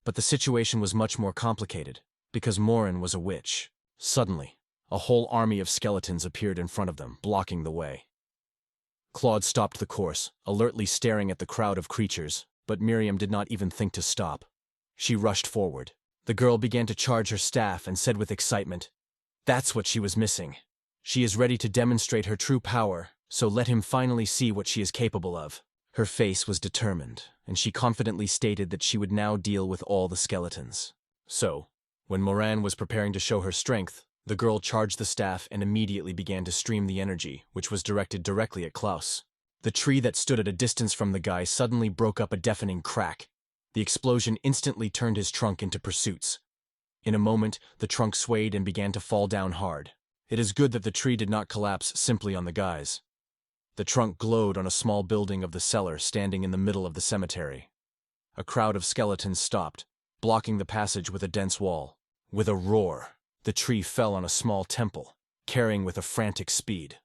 But the situation was much more complicated, because Morin was a witch. Suddenly, a whole army of skeletons appeared in front of them, blocking the way. Claude stopped the course, alertly staring at the crowd of creatures, but Miriam did not even think to stop. She rushed forward. The girl began to charge her staff and said with excitement, "That's what she was missing. She is ready to demonstrate her true power, so let him finally see what she is capable of." Her face was determined, and she confidently stated that she would now deal with all the skeletons. So, when Moran was preparing to show her strength, the girl charged the staff and immediately began to stream the energy, which was directed directly at Klaus. The tree that stood at a distance from the guy suddenly broke up a deafening crack. The explosion instantly turned his trunk into pursuits. In a moment, the trunk swayed and began to fall down hard. It is good that the tree did not collapse simply on the guys. The trunk glowed on a small building of the cellar standing in the middle of the cemetery. A crowd of skeletons stopped, blocking the passage with a dense wall. With a roar, the tree fell on a small temple, carrying with a frantic speed.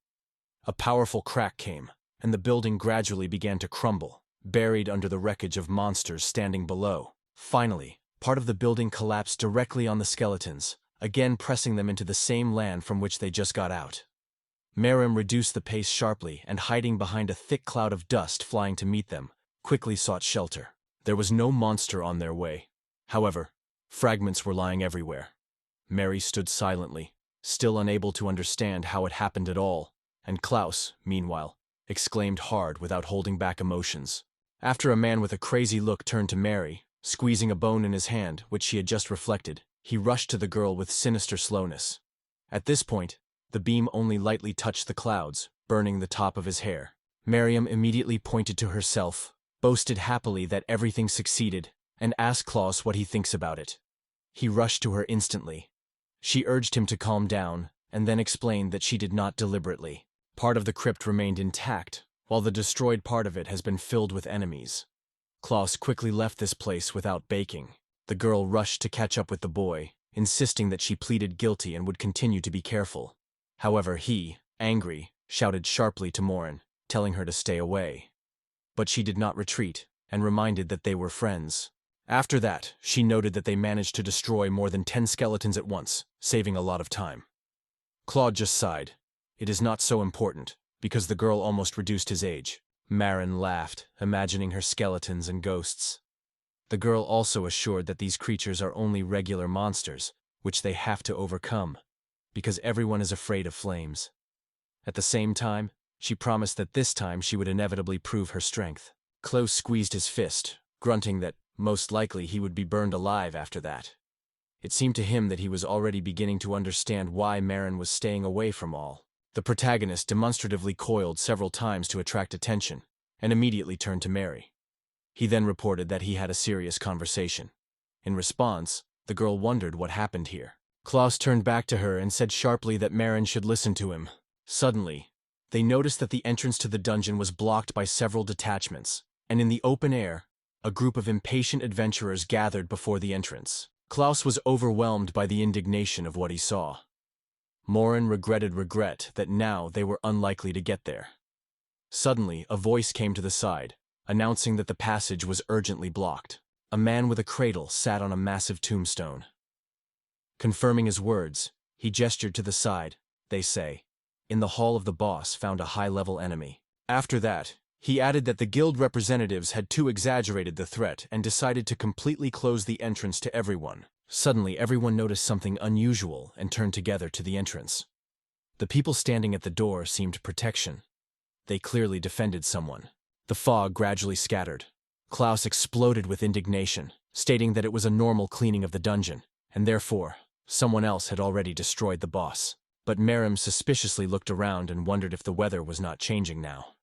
A powerful crack came, and the building gradually began to crumble, buried under the wreckage of monsters standing below. Finally, part of the building collapsed directly on the skeletons, again pressing them into the same land from which they just got out. Merim reduced the pace sharply and, hiding behind a thick cloud of dust flying to meet them, quickly sought shelter. There was no monster on their way. However, fragments were lying everywhere. Mary stood silently, still unable to understand how it happened at all, and Klaus, meanwhile, exclaimed hard without holding back emotions. After a man with a crazy look turned to Mary, squeezing a bone in his hand, which she had just reflected, he rushed to the girl with sinister slowness. At this point, the beam only lightly touched the clouds, burning the top of his hair. Miriam immediately pointed to herself, boasted happily that everything succeeded, and asked Klaus what he thinks about it. He rushed to her instantly. She urged him to calm down, and then explained that she did not deliberately. Part of the crypt remained intact, while the destroyed part of it has been filled with enemies. Klaus quickly left this place without baking. The girl rushed to catch up with the boy, insisting that she pleaded guilty and would continue to be careful. However, he, angry, shouted sharply to Morin, telling her to stay away. But she did not retreat, and reminded that they were friends. After that, she noted that they managed to destroy more than 10 skeletons at once, saving a lot of time. Claude just sighed. It is not so important, because the girl almost reduced his age. Marin laughed, imagining her skeletons and ghosts. The girl also assured that these creatures are only regular monsters, which they have to overcome, because everyone is afraid of flames. At the same time, she promised that this time she would inevitably prove her strength. Klaus squeezed his fist, grunting that, most likely, he would be burned alive after that. It seemed to him that he was already beginning to understand why Marin was staying away from all. The protagonist demonstratively coiled several times to attract attention, and immediately turned to Mary. He then reported that he had a serious conversation. In response, the girl wondered what happened here. Klaus turned back to her and said sharply that Marin should listen to him. Suddenly, they noticed that the entrance to the dungeon was blocked by several detachments, and in the open air, a group of impatient adventurers gathered before the entrance. Klaus was overwhelmed by the indignation of what he saw. Morin regretted that now they were unlikely to get there. Suddenly, a voice came to the side, announcing that the passage was urgently blocked. A man with a cradle sat on a massive tombstone. Confirming his words, he gestured to the side, they say. In the hall of the boss found a high-level enemy. After that, he added that the guild representatives had too exaggerated the threat and decided to completely close the entrance to everyone. Suddenly, everyone noticed something unusual and turned together to the entrance. The people standing at the door seemed protection. They clearly defended someone. The fog gradually scattered. Klaus exploded with indignation, stating that it was a normal cleaning of the dungeon, and therefore, someone else had already destroyed the boss. But Miriam suspiciously looked around and wondered if the weather was not changing now.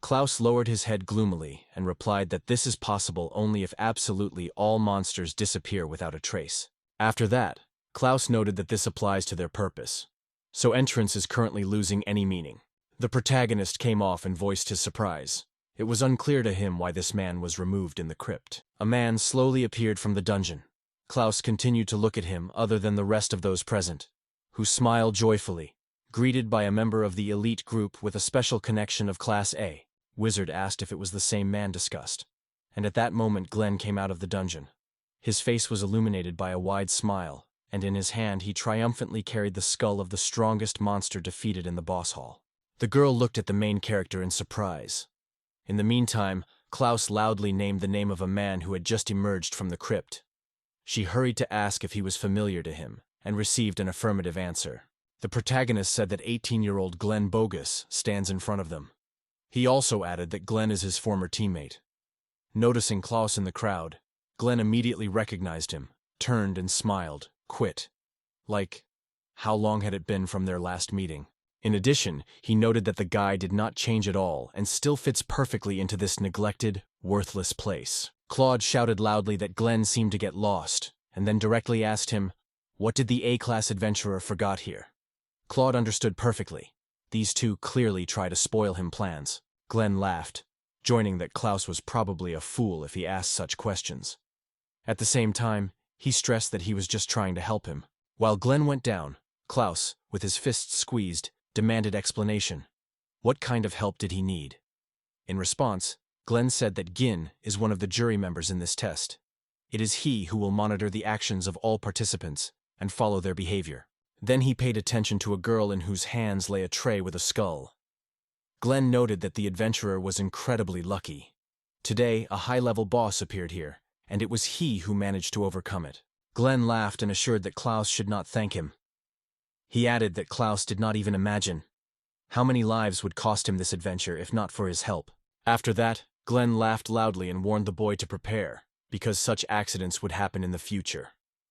Klaus lowered his head gloomily and replied that this is possible only if absolutely all monsters disappear without a trace. After that, Klaus noted that this applies to their purpose. So entrance is currently losing any meaning. The protagonist came off and voiced his surprise. It was unclear to him why this man was removed in the crypt. A man slowly appeared from the dungeon. Klaus continued to look at him other than the rest of those present, who smiled joyfully. Greeted by a member of the elite group with a special connection of Class A, Wizard asked if it was the same man discussed. And at that moment Glenn came out of the dungeon. His face was illuminated by a wide smile, and in his hand he triumphantly carried the skull of the strongest monster defeated in the boss hall. The girl looked at the main character in surprise. In the meantime, Klaus loudly named the name of a man who had just emerged from the crypt. She hurried to ask if he was familiar to him, and received an affirmative answer. The protagonist said that 18-year-old Glenn Bogus stands in front of them. He also added that Glenn is his former teammate. Noticing Klaus in the crowd, Glenn immediately recognized him, turned and smiled, quit. Like, how long had it been from their last meeting? In addition, he noted that the guy did not change at all and still fits perfectly into this neglected, worthless place. Claude shouted loudly that Glenn seemed to get lost, and then directly asked him, what did the A-class adventurer forgot here? Claude understood perfectly. These two clearly try to spoil him plans. Glenn laughed, joining that Klaus was probably a fool if he asked such questions. At the same time, he stressed that he was just trying to help him. While Glenn went down, Klaus, with his fists squeezed, demanded explanation. What kind of help did he need? In response, Glenn said that Gin is one of the jury members in this test. It is he who will monitor the actions of all participants and follow their behavior. Then he paid attention to a girl in whose hands lay a tray with a skull. Glenn noted that the adventurer was incredibly lucky. Today, a high-level boss appeared here, and it was he who managed to overcome it. Glenn laughed and assured that Klaus should not thank him. He added that Klaus did not even imagine how many lives would cost him this adventure if not for his help. After that, Glenn laughed loudly and warned the boy to prepare, because such accidents would happen in the future.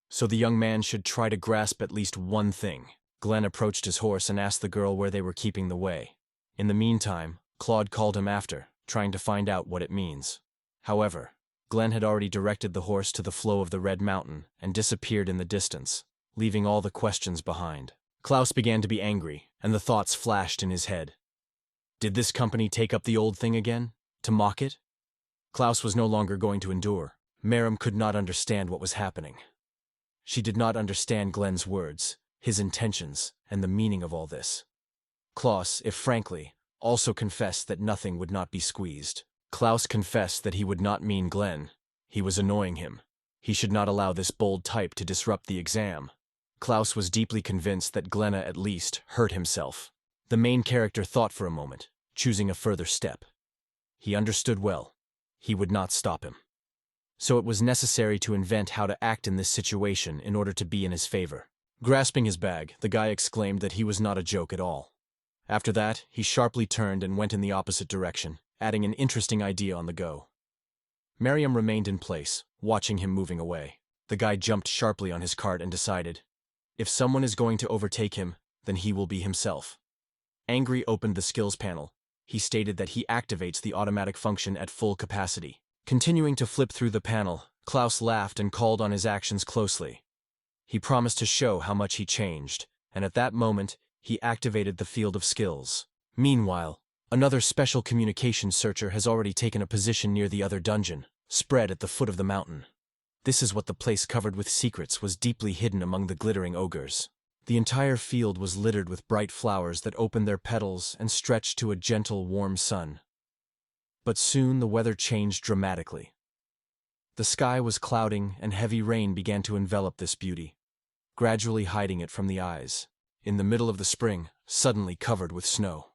So the young man should try to grasp at least one thing. Glenn approached his horse and asked the girl where they were keeping the way. In the meantime, Claude called him after, trying to find out what it means. However, Glenn had already directed the horse to the flow of the Red Mountain and disappeared in the distance, leaving all the questions behind. Klaus began to be angry, and the thoughts flashed in his head. Did this company take up the old thing again? To mock it? Klaus was no longer going to endure. Miriam could not understand what was happening. She did not understand Glenn's words, his intentions, and the meaning of all this. Klaus, if frankly, also confessed that nothing would not be squeezed. Klaus confessed that he would not mean Glenn. He was annoying him. He should not allow this bold type to disrupt the exam. Klaus was deeply convinced that Glenna at least hurt himself. The main character thought for a moment, choosing a further step. He understood well. He would not stop him. So it was necessary to invent how to act in this situation in order to be in his favor. Grasping his bag, the guy exclaimed that he was not a joke at all. After that, he sharply turned and went in the opposite direction, adding an interesting idea on the go. Miriam remained in place, watching him moving away. The guy jumped sharply on his cart and decided, if someone is going to overtake him, then he will be himself. Angry opened the skills panel. He stated that he activates the automatic function at full capacity. Continuing to flip through the panel, Klaus laughed and called on his actions closely. He promised to show how much he changed, and at that moment, he activated the field of skills. Meanwhile, another special communication searcher has already taken a position near the other dungeon, spread at the foot of the mountain. This is what the place covered with secrets was deeply hidden among the glittering ogres. The entire field was littered with bright flowers that opened their petals and stretched to a gentle, warm sun. But soon the weather changed dramatically. The sky was clouding and heavy rain began to envelop this beauty, gradually hiding it from the eyes. In the middle of the spring, suddenly covered with snow.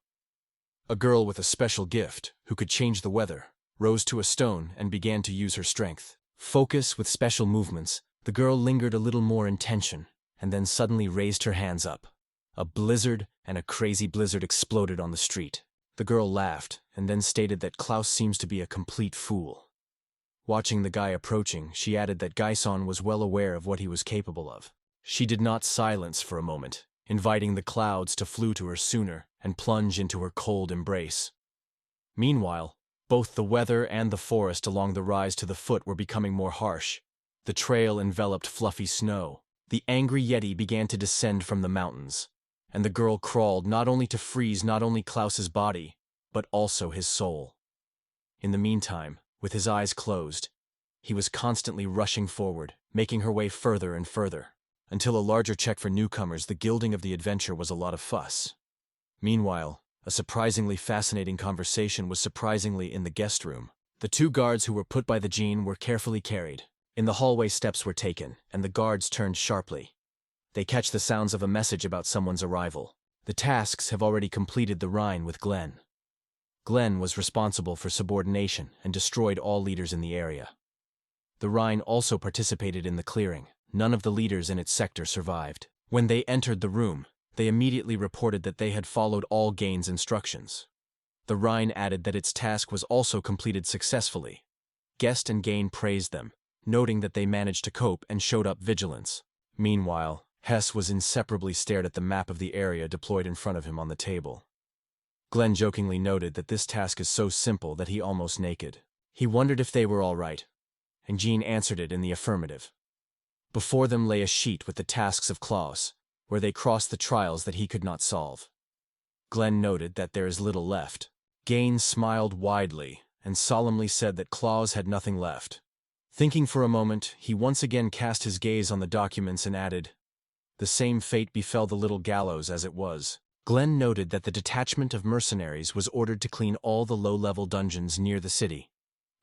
A girl with a special gift, who could change the weather, rose to a stone and began to use her strength. Focus with special movements, the girl lingered a little more in tension, and then suddenly raised her hands up. A blizzard and a crazy blizzard exploded on the street. The girl laughed, and then stated that Klaus seems to be a complete fool. Watching the guy approaching, she added that Gaison was well aware of what he was capable of. She did not silence for a moment, inviting the clouds to flew to her sooner and plunge into her cold embrace. Meanwhile, both the weather and the forest along the rise to the foot were becoming more harsh. The trail enveloped fluffy snow. The angry Yeti began to descend from the mountains, and the girl crawled not only to freeze not only Klaus's body, but also his soul. In the meantime, with his eyes closed, he was constantly rushing forward, making her way further and further. Until a larger check for newcomers, the gilding of the adventure was a lot of fuss. Meanwhile, a surprisingly fascinating conversation was surprisingly in the guest room. The two guards who were put by the Jean were carefully carried. In the hallway steps were taken, and the guards turned sharply. They catch the sounds of a message about someone's arrival. The tasks have already completed the Rhine with Glenn. Glenn was responsible for subordination and destroyed all leaders in the area. The Rhine also participated in the clearing. None of the leaders in its sector survived. When they entered the room, they immediately reported that they had followed all Gain's instructions. The Rhine added that its task was also completed successfully. Guest and Gain praised them, noting that they managed to cope and showed up vigilance. Meanwhile, Hess was inseparably stared at the map of the area deployed in front of him on the table. Glenn jokingly noted that this task is so simple that he almost naked. He wondered if they were all right, and Jean answered it in the affirmative. Before them lay a sheet with the tasks of Klaus, where they crossed the trials that he could not solve. Glenn noted that there is little left. Gain smiled widely and solemnly said that Klaus had nothing left. Thinking for a moment, he once again cast his gaze on the documents and added, "The same fate befell the little gallows as it was." Glenn noted that the detachment of mercenaries was ordered to clean all the low-level dungeons near the city,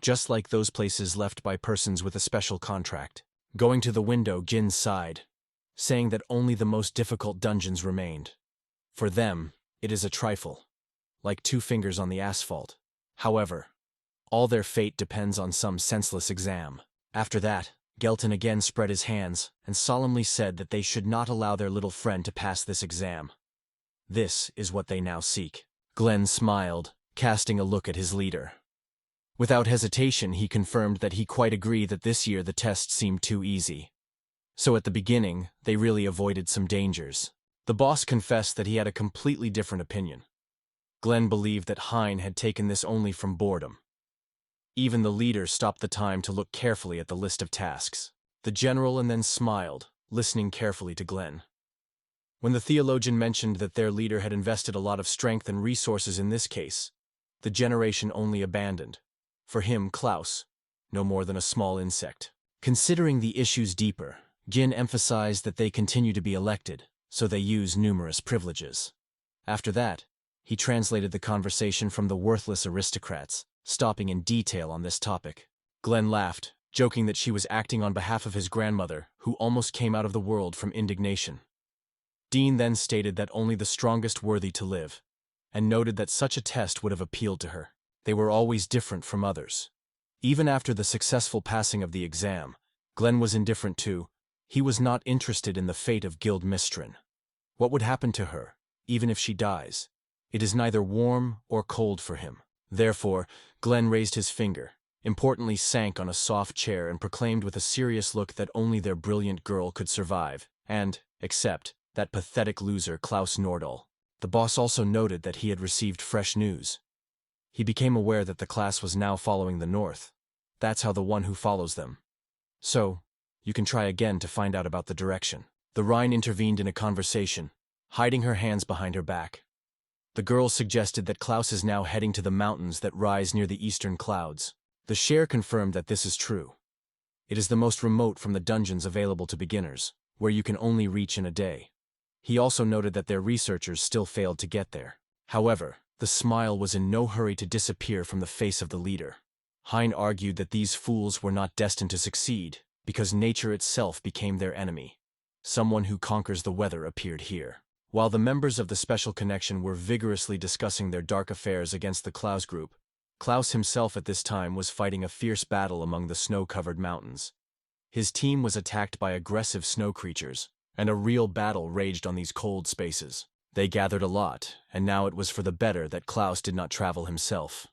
just like those places left by persons with a special contract. Going to the window, Jin sighed, saying that only the most difficult dungeons remained. For them, it is a trifle, like 2 fingers on the asphalt. However, all their fate depends on some senseless exam. After that, Gelton again spread his hands and solemnly said that they should not allow their little friend to pass this exam. This is what they now seek. Glenn smiled, casting a look at his leader. Without hesitation, he confirmed that he quite agreed that this year the test seemed too easy. So at the beginning, they really avoided some dangers. The boss confessed that he had a completely different opinion. Glenn believed that Hein had taken this only from boredom. Even the leader stopped the time to look carefully at the list of tasks. The general and then smiled, listening carefully to Glenn. When the theologian mentioned that their leader had invested a lot of strength and resources in this case, the generation only abandoned. For him, Klaus, no more than a small insect. Considering the issues deeper, Jin emphasized that they continue to be elected, so they use numerous privileges. After that, he translated the conversation from the worthless aristocrats, stopping in detail on this topic. Glenn laughed, joking that she was acting on behalf of his grandmother, who almost came out of the world from indignation. Dean then stated that only the strongest worthy to live, and noted that such a test would have appealed to her. They were always different from others. Even after the successful passing of the exam, Glenn was indifferent too. He was not interested in the fate of guildmistress. What would happen to her, even if she dies? It is neither warm or cold for him. Therefore, Glenn raised his finger, importantly sank on a soft chair and proclaimed with a serious look that only their brilliant girl could survive, and, except, that pathetic loser Klaus Nordahl. The boss also noted that he had received fresh news. He became aware that the class was now following the north. That's how the one who follows them. So, you can try again to find out about the direction. The Rhine intervened in a conversation, hiding her hands behind her back. The girl suggested that Klaus is now heading to the mountains that rise near the eastern clouds. The Cher confirmed that this is true. It is the most remote from the dungeons available to beginners, where you can only reach in a day. He also noted that their researchers still failed to get there. However, the smile was in no hurry to disappear from the face of the leader. Hein argued that these fools were not destined to succeed, because nature itself became their enemy. Someone who conquers the weather appeared here. While the members of the Special Connection were vigorously discussing their dark affairs against the Klaus group, Klaus himself at this time was fighting a fierce battle among the snow-covered mountains. His team was attacked by aggressive snow creatures, and a real battle raged on these cold spaces. They gathered a lot, and now it was for the better that Klaus did not travel himself.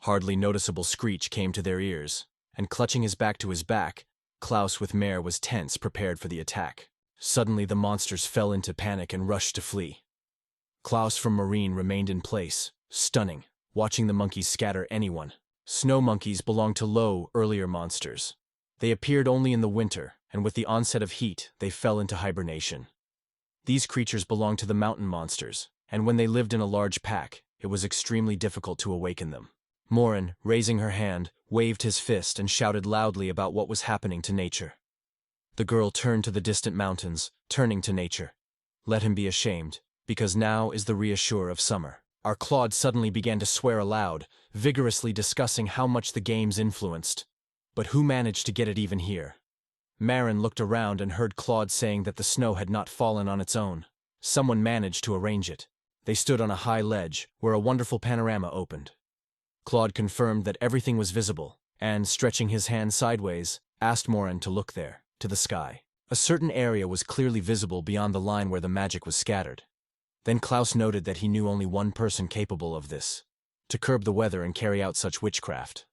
Hardly noticeable screech came to their ears, and clutching his back to his back, Klaus with Mare was tense, prepared for the attack. Suddenly the monsters fell into panic and rushed to flee. Klaus from Marine remained in place, stunning, watching the monkeys scatter anyone. Snow monkeys belonged to low, earlier monsters. They appeared only in the winter, and with the onset of heat, they fell into hibernation. These creatures belonged to the mountain monsters, and when they lived in a large pack, it was extremely difficult to awaken them. Morin, raising her hand, waved his fist and shouted loudly about what was happening to nature. The girl turned to the distant mountains, turning to nature. Let him be ashamed, because now is the reassure of summer. Our Claude suddenly began to swear aloud, vigorously discussing how much the games influenced. But who managed to get it even here? Marin looked around and heard Claude saying that the snow had not fallen on its own. Someone managed to arrange it. They stood on a high ledge, where a wonderful panorama opened. Claude confirmed that everything was visible, and, stretching his hand sideways, asked Morin to look there, to the sky. A certain area was clearly visible beyond the line where the magic was scattered. Then Klaus noted that he knew only one person capable of this, to curb the weather and carry out such witchcraft.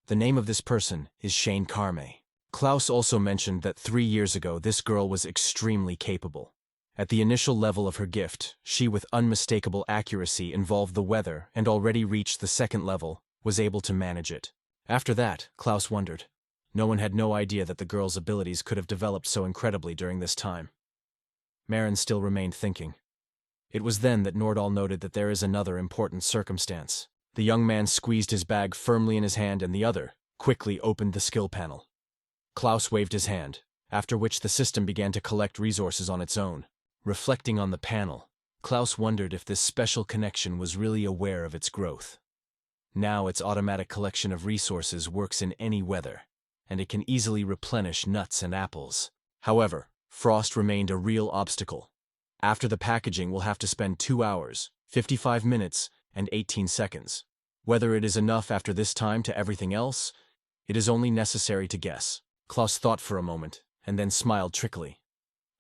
The name of this person is Shane Carme. Klaus also mentioned that 3 years ago this girl was extremely capable. At the initial level of her gift, she with unmistakable accuracy involved the weather and already reached the second level, was able to manage it. After that, Klaus wondered. No one had no idea that the girl's abilities could have developed so incredibly during this time. Marin still remained thinking. It was then that Nordahl noted that there is another important circumstance. The young man squeezed his bag firmly in his hand and the other quickly opened the skill panel. Klaus waved his hand, after which the system began to collect resources on its own. Reflecting on the panel, Klaus wondered if this special connection was really aware of its growth. Now its automatic collection of resources works in any weather, and it can easily replenish nuts and apples. However, frost remained a real obstacle. After the packaging, we'll have to spend 2 hours, 55 minutes, and 18 seconds. Whether it is enough after this time to everything else, it is only necessary to guess. Klaus thought for a moment, and then smiled trickily.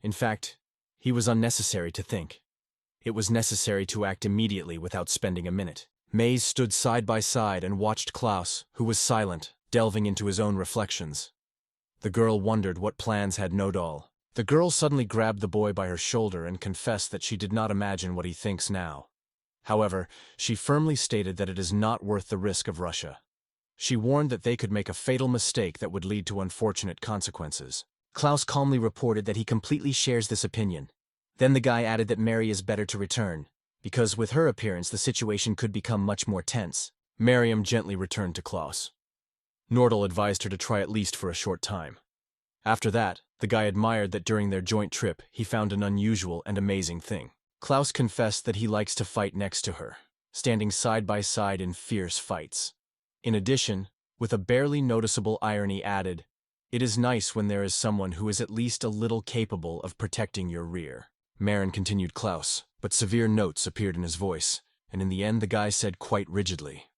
In fact, he was unnecessary to think. It was necessary to act immediately without spending a minute. Mage stood side by side and watched Klaus, who was silent, delving into his own reflections. The girl wondered what plans had Nodal. The girl suddenly grabbed the boy by her shoulder and confessed that she did not imagine what he thinks now. However, she firmly stated that it is not worth the risk of Russia. She warned that they could make a fatal mistake that would lead to unfortunate consequences. Klaus calmly reported that he completely shares this opinion. Then the guy added that Mary is better to return, because with her appearance the situation could become much more tense. Miriam gently returned to Klaus. Nordal advised her to try at least for a short time. After that, the guy admired that during their joint trip he found an unusual and amazing thing. Klaus confessed that he likes to fight next to her, standing side by side in fierce fights. In addition, with a barely noticeable irony added, "It is nice when there is someone who is at least a little capable of protecting your rear." Marin continued Klaus, but severe notes appeared in his voice, and in the end the guy said quite rigidly.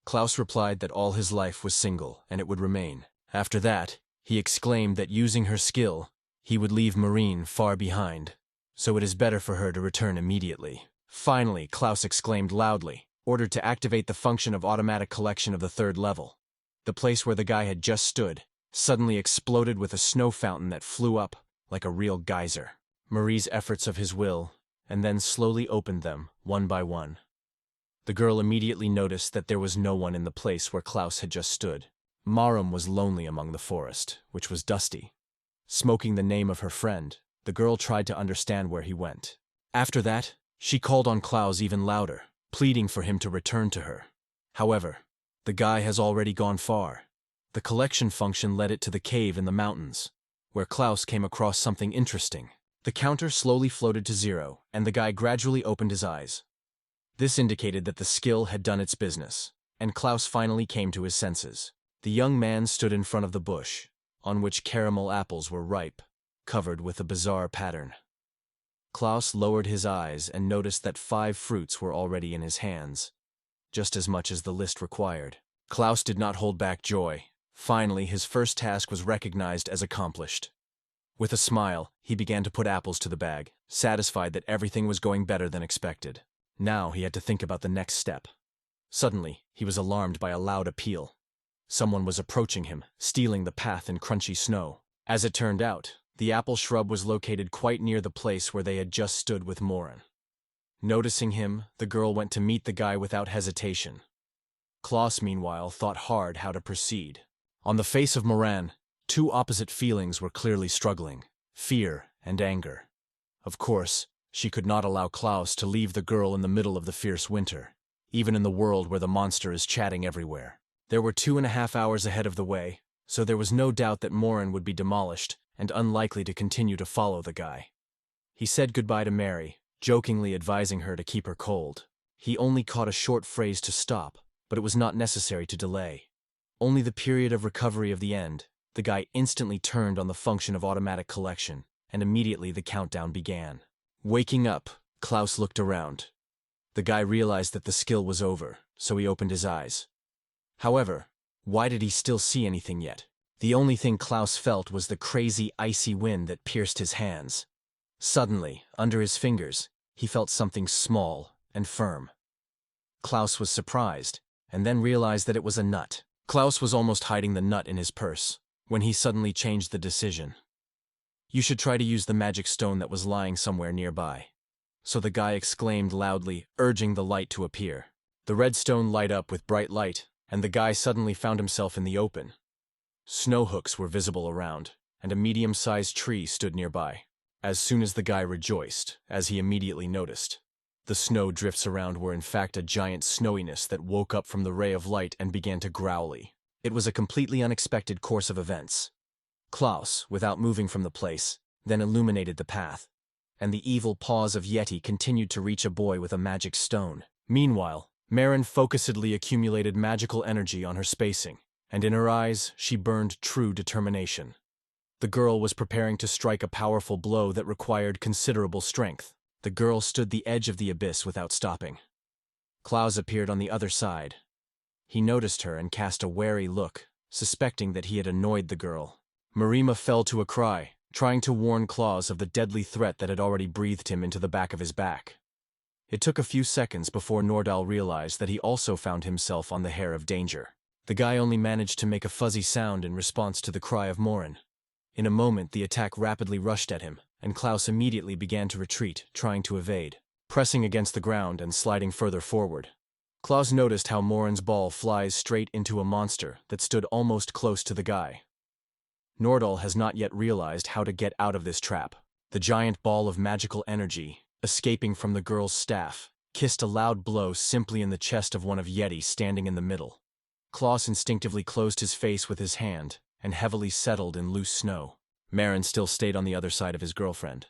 Klaus replied that all his life was single, and it would remain. After that, he exclaimed that using her skill, he would leave Marine far behind, so it is better for her to return immediately. Finally, Klaus exclaimed loudly, ordered to activate the function of automatic collection of the 3rd level. The place where the guy had just stood suddenly exploded with a snow fountain that flew up like a real geyser. Marie's efforts of his will, and then slowly opened them, one by one. The girl immediately noticed that there was no one in the place where Klaus had just stood. Marum was lonely among the forest, which was dusty. Smoking the name of her friend, the girl tried to understand where he went. After that, she called on Klaus even louder, pleading for him to return to her. However, the guy has already gone far. The collection function led it to the cave in the mountains, where Klaus came across something interesting. The counter slowly floated to 0, and the guy gradually opened his eyes. This indicated that the skill had done its business, and Klaus finally came to his senses. The young man stood in front of the bush, on which caramel apples were ripe, covered with a bizarre pattern. Klaus lowered his eyes and noticed that 5 fruits were already in his hands, just as much as the list required. Klaus did not hold back joy. Finally, his first task was recognized as accomplished. With a smile, he began to put apples to the bag, satisfied that everything was going better than expected. Now he had to think about the next step. Suddenly, he was alarmed by a loud appeal. Someone was approaching him, stealing the path in crunchy snow. As it turned out, the apple shrub was located quite near the place where they had just stood with Morin. Noticing him, the girl went to meet the guy without hesitation. Klaus, meanwhile, thought hard how to proceed. On the face of Moran, 2 opposite feelings were clearly struggling: fear and anger. Of course, she could not allow Klaus to leave the girl in the middle of the fierce winter, even in the world where the monster is chatting everywhere. There were 2.5 hours ahead of the way, so there was no doubt that Morin would be demolished and unlikely to continue to follow the guy. He said goodbye to Mary, jokingly advising her to keep her cold. He only caught a short phrase to stop, but it was not necessary to delay. Only the period of recovery of the end. The guy instantly turned on the function of automatic collection, and immediately the countdown began. Waking up, Klaus looked around. The guy realized that the skill was over, so he opened his eyes. However, why did he still see anything yet? The only thing Klaus felt was the crazy icy wind that pierced his hands. Suddenly, under his fingers, he felt something small and firm. Klaus was surprised, and then realized that it was a nut. Klaus was almost hiding the nut in his purse, when he suddenly changed the decision. "You should try to use the magic stone that was lying somewhere nearby." So the guy exclaimed loudly, urging the light to appear. The red stone light up with bright light, and the guy suddenly found himself in the open. Snow hooks were visible around, and a medium-sized tree stood nearby. As soon as the guy rejoiced, as he immediately noticed, the snow drifts around were in fact a giant snowiness that woke up from the ray of light and began to growly. It was a completely unexpected course of events. Klaus, without moving from the place, then illuminated the path, and the evil paws of Yeti continued to reach a boy with a magic stone. Meanwhile, Marin focusedly accumulated magical energy on her spacing, and in her eyes she burned true determination. The girl was preparing to strike a powerful blow that required considerable strength. The girl stood the edge of the abyss without stopping. Klaus appeared on the other side. He noticed her and cast a wary look, suspecting that he had annoyed the girl. Marima fell to a cry, trying to warn Klaus of the deadly threat that had already breathed him into the back of his back. It took a few seconds before Nordal realized that he also found himself on the hair of danger. The guy only managed to make a fuzzy sound in response to the cry of Morin. In a moment, the attack rapidly rushed at him, and Klaus immediately began to retreat, trying to evade, pressing against the ground and sliding further forward. Klaus noticed how Morin's ball flies straight into a monster that stood almost close to the guy. Nordal has not yet realized how to get out of this trap. The giant ball of magical energy, escaping from the girl's staff, kissed a loud blow simply in the chest of one of Yeti standing in the middle. Klaus instinctively closed his face with his hand and heavily settled in loose snow. Marin still stayed on the other side of his girlfriend.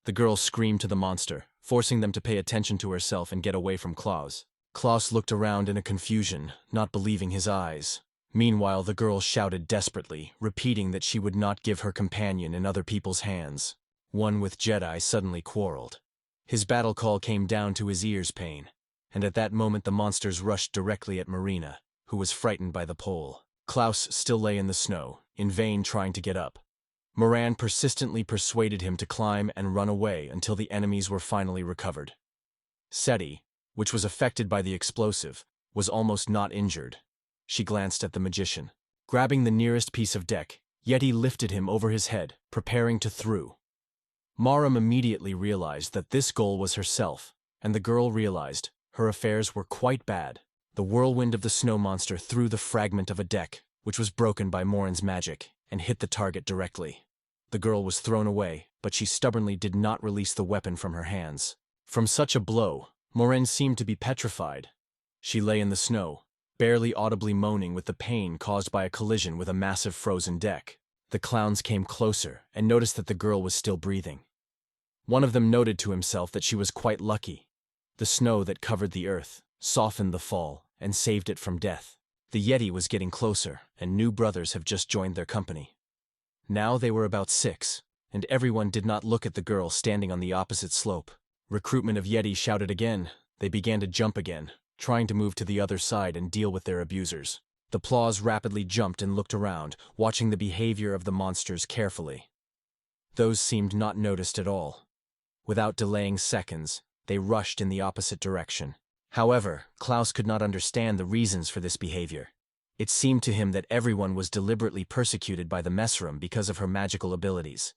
The girl screamed to the monster, forcing them to pay attention to herself and get away from Klaus. Klaus looked around in a confusion, not believing his eyes. Meanwhile, the girl shouted desperately, repeating that she would not give her companion in other people's hands. One with Jedi suddenly quarreled. His battle call came down to his ears pain, and at that moment the monsters rushed directly at Marina, who was frightened by the pole. Klaus still lay in the snow, in vain trying to get up. Moran persistently persuaded him to climb and run away until the enemies were finally recovered. Seti, which was affected by the explosive, was almost not injured. She glanced at the magician. Grabbing the nearest piece of deck, Yeti lifted him over his head, preparing to throw. Maram immediately realized that this goal was herself, and the girl realized her affairs were quite bad. The whirlwind of the snow monster threw the fragment of a deck, which was broken by Morin's magic, and hit the target directly. The girl was thrown away, but she stubbornly did not release the weapon from her hands. From such a blow, Morin seemed to be petrified. She lay in the snow, barely audibly moaning with the pain caused by a collision with a massive frozen deck. The clowns came closer and noticed that the girl was still breathing. One of them noted to himself that she was quite lucky. The snow that covered the earth softened the fall and saved it from death. The Yeti was getting closer, and new brothers have just joined their company. Now they were about 6, and everyone did not look at the girl standing on the opposite slope. Recruitment of Yeti shouted again. They began to jump again, trying to move to the other side and deal with their abusers. The Plaws rapidly jumped and looked around, watching the behavior of the monsters carefully. Those seemed not noticed at all. Without delaying seconds, they rushed in the opposite direction. However, Klaus could not understand the reasons for this behavior. It seemed to him that everyone was deliberately persecuted by the Messroom because of her magical abilities.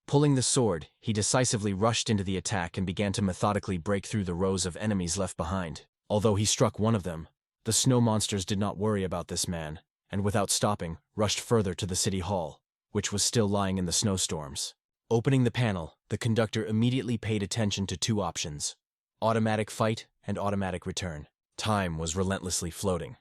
Pulling the sword, he decisively rushed into the attack and began to methodically break through the rows of enemies left behind. Although he struck one of them, the snow monsters did not worry about this man, and without stopping, rushed further to the city hall, which was still lying in the snowstorms. Opening the panel, the conductor immediately paid attention to 2 options: automatic fight and automatic return. Time was relentlessly floating.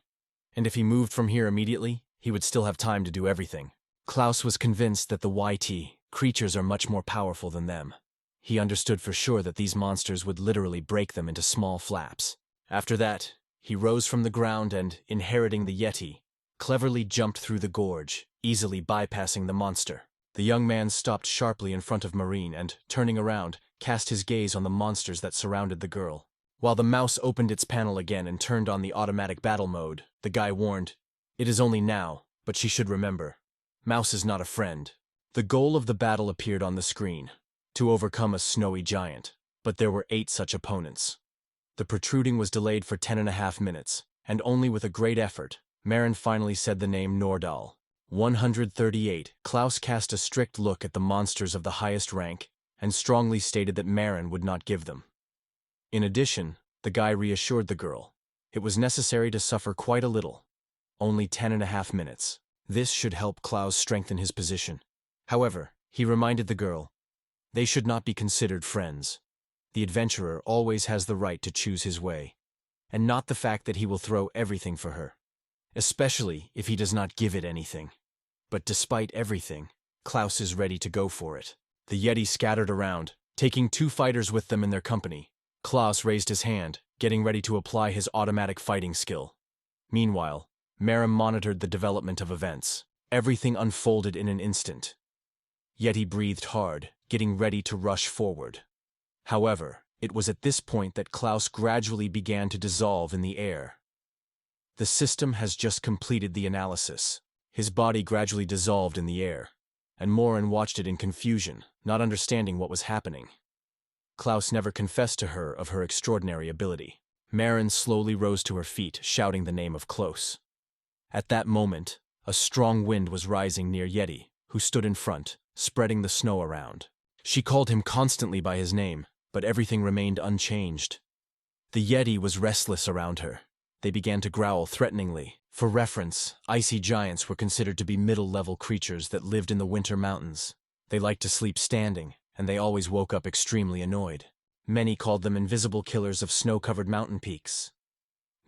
And if he moved from here immediately, he would still have time to do everything. Klaus was convinced that the YT creatures are much more powerful than them. He understood for sure that these monsters would literally break them into small flaps. After that, he rose from the ground and, inheriting the Yeti, cleverly jumped through the gorge, easily bypassing the monster. The young man stopped sharply in front of Marine and, turning around, cast his gaze on the monsters that surrounded the girl. While the mouse opened its panel again and turned on the automatic battle mode, the guy warned, "It is only now, but she should remember. Mouse is not a friend." The goal of the battle appeared on the screen: to overcome a snowy giant, but there were 8 such opponents. The protruding was delayed for 10.5 minutes, and only with a great effort, Marin finally said the name Nordal. 138. Klaus cast a strict look at the monsters of the highest rank, and strongly stated that Marin would not give them. In addition, the guy reassured the girl. It was necessary to suffer quite a little. Only 10.5 minutes. This should help Klaus strengthen his position. However, he reminded the girl, they should not be considered friends. The adventurer always has the right to choose his way, and not the fact that he will throw everything for her, especially if he does not give it anything. But despite everything, Klaus is ready to go for it. The Yeti scattered around, taking 2 fighters with them in their company. Klaus raised his hand, getting ready to apply his automatic fighting skill. Meanwhile, Maram monitored the development of events. Everything unfolded in an instant. Yeti breathed hard, getting ready to rush forward. However, it was at this point that Klaus gradually began to dissolve in the air. The system has just completed the analysis. His body gradually dissolved in the air, and Morin watched it in confusion, not understanding what was happening. Klaus never confessed to her of her extraordinary ability. Maren slowly rose to her feet, shouting the name of Klaus. At that moment, a strong wind was rising near Yeti, who stood in front, spreading the snow around. She called him constantly by his name, but everything remained unchanged. The Yeti was restless around her. They began to growl threateningly. For reference, icy giants were considered to be middle-level creatures that lived in the winter mountains. They liked to sleep standing, and they always woke up extremely annoyed. Many called them invisible killers of snow-covered mountain peaks.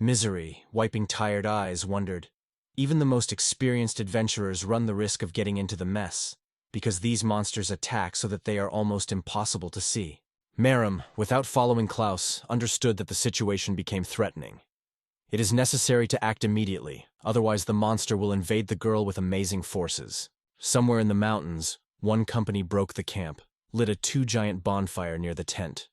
Misery, wiping tired eyes, wondered, even the most experienced adventurers run the risk of getting into the mess, because these monsters attack so that they are almost impossible to see. Maren, without following Klaus, understood that the situation became threatening. It is necessary to act immediately, otherwise the monster will invade the girl with amazing forces. Somewhere in the mountains, one company broke the camp, lit a two-giant bonfire near the tent.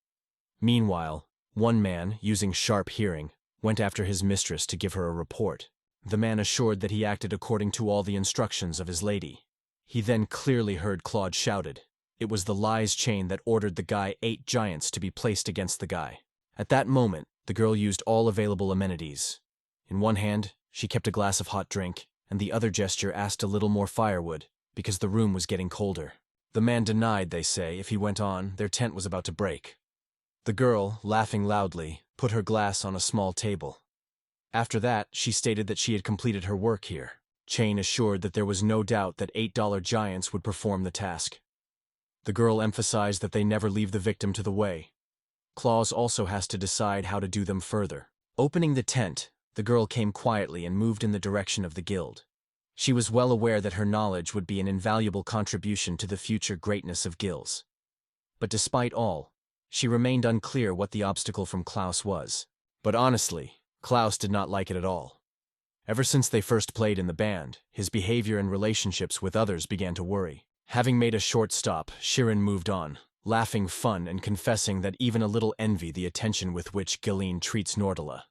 Meanwhile, one man, using sharp hearing, went after his mistress to give her a report. The man assured that he acted according to all the instructions of his lady. He then clearly heard Claude shouted. It was the lies chain that ordered the guy 8 giants to be placed against the guy. At that moment, the girl used all available amenities. In one hand, she kept a glass of hot drink, and the other gesture asked a little more firewood, because the room was getting colder. The man denied, they say, if he went on, their tent was about to break. The girl, laughing loudly, put her glass on a small table. After that, she stated that she had completed her work here. Chain assured that there was no doubt that $8 giants would perform the task. The girl emphasized that they never leave the victim to the way. Klaus also has to decide how to do them further. Opening the tent, the girl came quietly and moved in the direction of the guild. She was well aware that her knowledge would be an invaluable contribution to the future greatness of guilds. But despite all, she remained unclear what the obstacle from Klaus was. But honestly, Klaus did not like it at all. Ever since they first played in the band, his behavior and relationships with others began to worry. Having made a short stop, Shirin moved on, laughing fun and confessing that even a little envy the attention with which Galeen treats Nordala.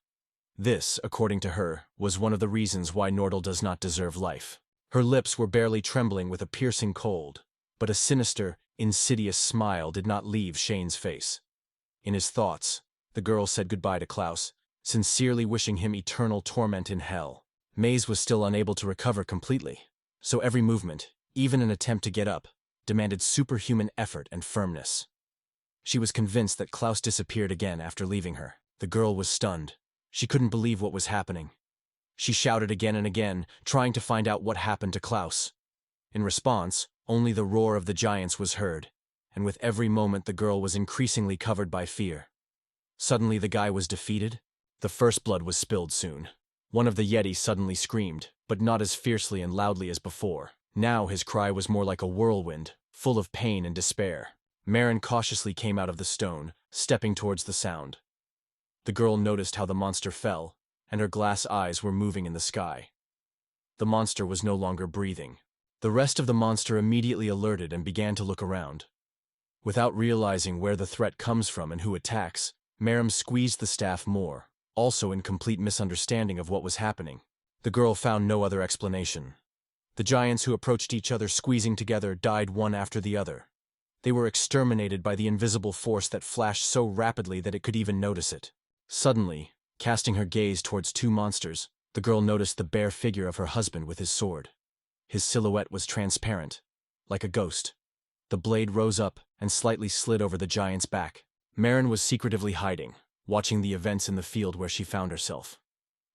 This, according to her, was one of the reasons why Nordal does not deserve life. Her lips were barely trembling with a piercing cold, but a sinister, insidious smile did not leave Shane's face. In his thoughts, the girl said goodbye to Klaus, sincerely wishing him eternal torment in hell. Mage was still unable to recover completely, so every movement, even an attempt to get up, demanded superhuman effort and firmness. She was convinced that Klaus disappeared again after leaving her. The girl was stunned. She couldn't believe what was happening. She shouted again and again, trying to find out what happened to Klaus. In response, only the roar of the giants was heard, and with every moment the girl was increasingly covered by fear. Suddenly the guy was defeated. The first blood was spilled soon. One of the Yetis suddenly screamed, but not as fiercely and loudly as before. Now his cry was more like a whirlwind, full of pain and despair. Maren cautiously came out of the stone, stepping towards the sound. The girl noticed how the monster fell, and her glass eyes were moving in the sky. The monster was no longer breathing. The rest of the monster immediately alerted and began to look around. Without realizing where the threat comes from and who attacks, Maren squeezed the staff more, also in complete misunderstanding of what was happening. The girl found no other explanation. The giants who approached each other squeezing together died one after the other. They were exterminated by the invisible force that flashed so rapidly that it could even notice it. Suddenly, casting her gaze towards 2 monsters, the girl noticed the bare figure of her husband with his sword. His silhouette was transparent, like a ghost. The blade rose up and slightly slid over the giant's back. Maren was secretively hiding, watching the events in the field where she found herself.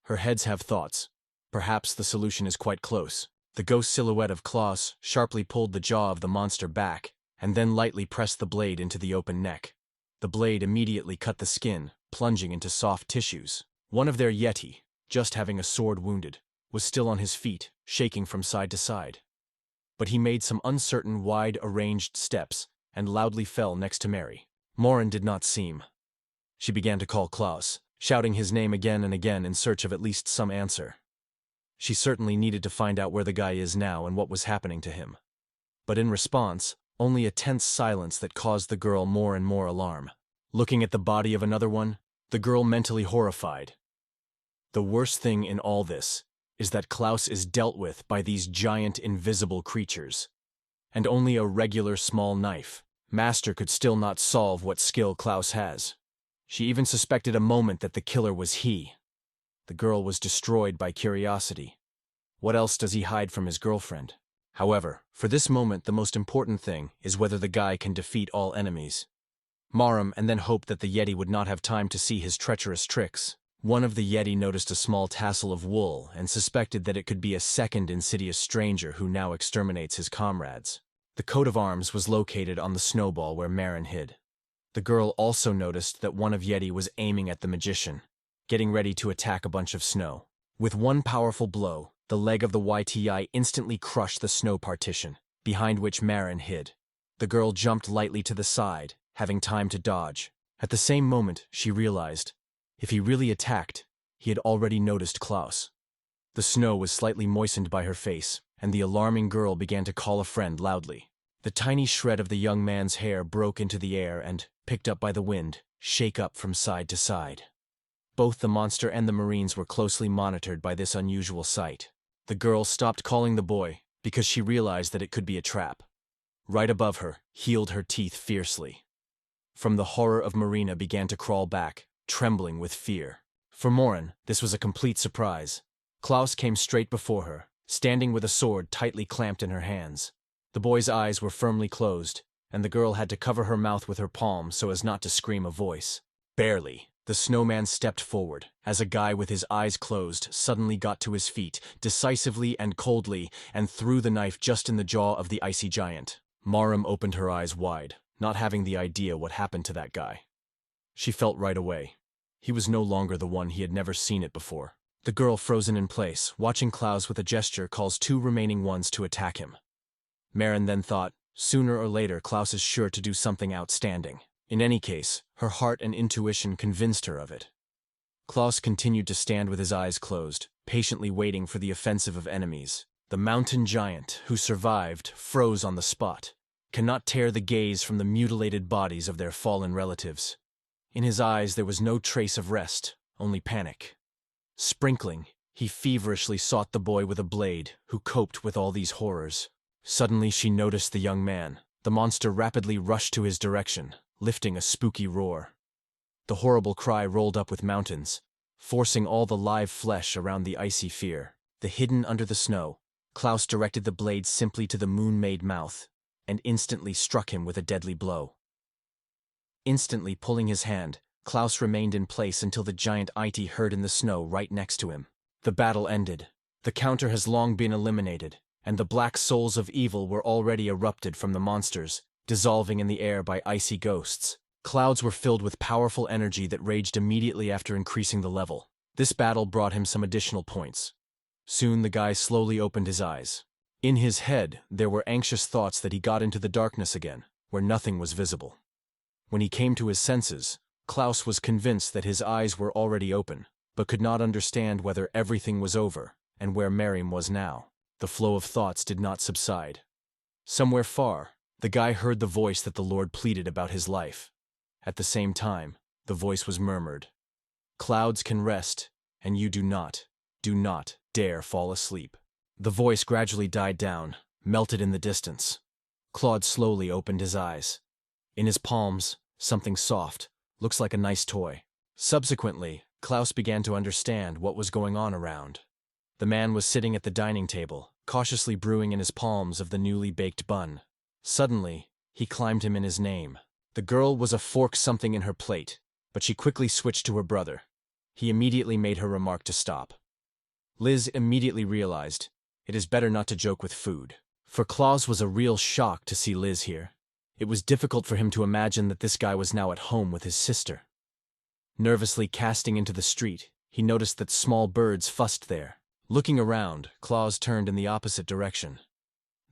Her heads have thoughts. Perhaps the solution is quite close. The ghost silhouette of Klaus sharply pulled the jaw of the monster back, and then lightly pressed the blade into the open neck. The blade immediately cut the skin, plunging into soft tissues. One of their Yeti, just having a sword wounded, was still on his feet, shaking from side to side. But he made some uncertain, wide-arranged steps and loudly fell next to Mary. Maren did not seem. She began to call Klaus, shouting his name again and again in search of at least some answer. She certainly needed to find out where the guy is now and what was happening to him. But in response, only a tense silence that caused the girl more and more alarm. Looking at the body of another one, the girl mentally horrified. The worst thing in all this is that Klaus is dealt with by these giant invisible creatures, and only a regular small knife, Master could still not solve what skill Klaus has. She even suspected a moment that the killer was he. The girl was destroyed by curiosity. What else does he hide from his girlfriend? However, for this moment the most important thing is whether the guy can defeat all enemies. Marum and then hoped that the Yeti would not have time to see his treacherous tricks. One of the Yeti noticed a small tassel of wool and suspected that it could be a second insidious stranger who now exterminates his comrades. The coat of arms was located on the snowball where Marin hid. The girl also noticed that one of Yeti was aiming at the magician, getting ready to attack a bunch of snow. With one powerful blow, the leg of the YTI instantly crushed the snow partition, behind which Marin hid. The girl jumped lightly to the side, having time to dodge. At the same moment, she realized, if he really attacked, he had already noticed Klaus. The snow was slightly moistened by her face, and the alarming girl began to call a friend loudly. The tiny shred of the young man's hair broke into the air and, picked up by the wind, shake up from side to side. Both the monster and the Marines were closely monitored by this unusual sight. The girl stopped calling the boy because she realized that it could be a trap. Right above her, healed her teeth fiercely. From the horror of Marina began to crawl back, trembling with fear. For Morin, this was a complete surprise. Klaus came straight before her, standing with a sword tightly clamped in her hands. The boy's eyes were firmly closed, and the girl had to cover her mouth with her palm so as not to scream a voice. Barely, the snowman stepped forward, as a guy with his eyes closed suddenly got to his feet, decisively and coldly, and threw the knife just in the jaw of the icy giant. Marum opened her eyes wide, not having the idea what happened to that guy. She felt right away. He was no longer the one he had never seen it before. The girl frozen in place, watching Klaus with a gesture calls two remaining ones to attack him. Marin then thought, sooner or later Klaus is sure to do something outstanding. In any case, her heart and intuition convinced her of it. Klaus continued to stand with his eyes closed, patiently waiting for the offensive of enemies. The mountain giant, who survived, froze on the spot, cannot tear the gaze from the mutilated bodies of their fallen relatives. In his eyes there was no trace of rest, only panic. Sprinkling, he feverishly sought the boy with a blade, who coped with all these horrors. Suddenly she noticed the young man. The monster rapidly rushed to his direction, lifting a spooky roar. The horrible cry rolled up with mountains, forcing all the live flesh around the icy fear. The hidden under the snow, Klaus directed the blade simply to the moon-made mouth, and instantly struck him with a deadly blow. Instantly pulling his hand, Klaus remained in place until the giant IT heard in the snow right next to him. The battle ended. The counter has long been eliminated, and the black souls of evil were already erupted from the monsters, dissolving in the air by icy ghosts. Clouds were filled with powerful energy that raged immediately after increasing the level. This battle brought him some additional points. Soon the guy slowly opened his eyes. In his head, there were anxious thoughts that he got into the darkness again, where nothing was visible. When he came to his senses, Klaus was convinced that his eyes were already open, but could not understand whether everything was over and where Marim was now. The flow of thoughts did not subside. Somewhere far, the guy heard the voice that the Lord pleaded about his life. At the same time, the voice was murmured. Clouds can rest, and you do not dare fall asleep. The voice gradually died down, melted in the distance. Claude slowly opened his eyes. In his palms, something soft, looks like a nice toy. Subsequently, Klaus began to understand what was going on around. The man was sitting at the dining table, cautiously brewing in his palms of the newly baked bun. Suddenly, he climbed him in his name. The girl was a fork something in her plate, but she quickly switched to her brother. He immediately made her remark to stop. Liz immediately realized, it is better not to joke with food. For Klaus was a real shock to see Liz here. It was difficult for him to imagine that this guy was now at home with his sister. Nervously casting into the street, he noticed that small birds fussed there. Looking around, Klaus turned in the opposite direction.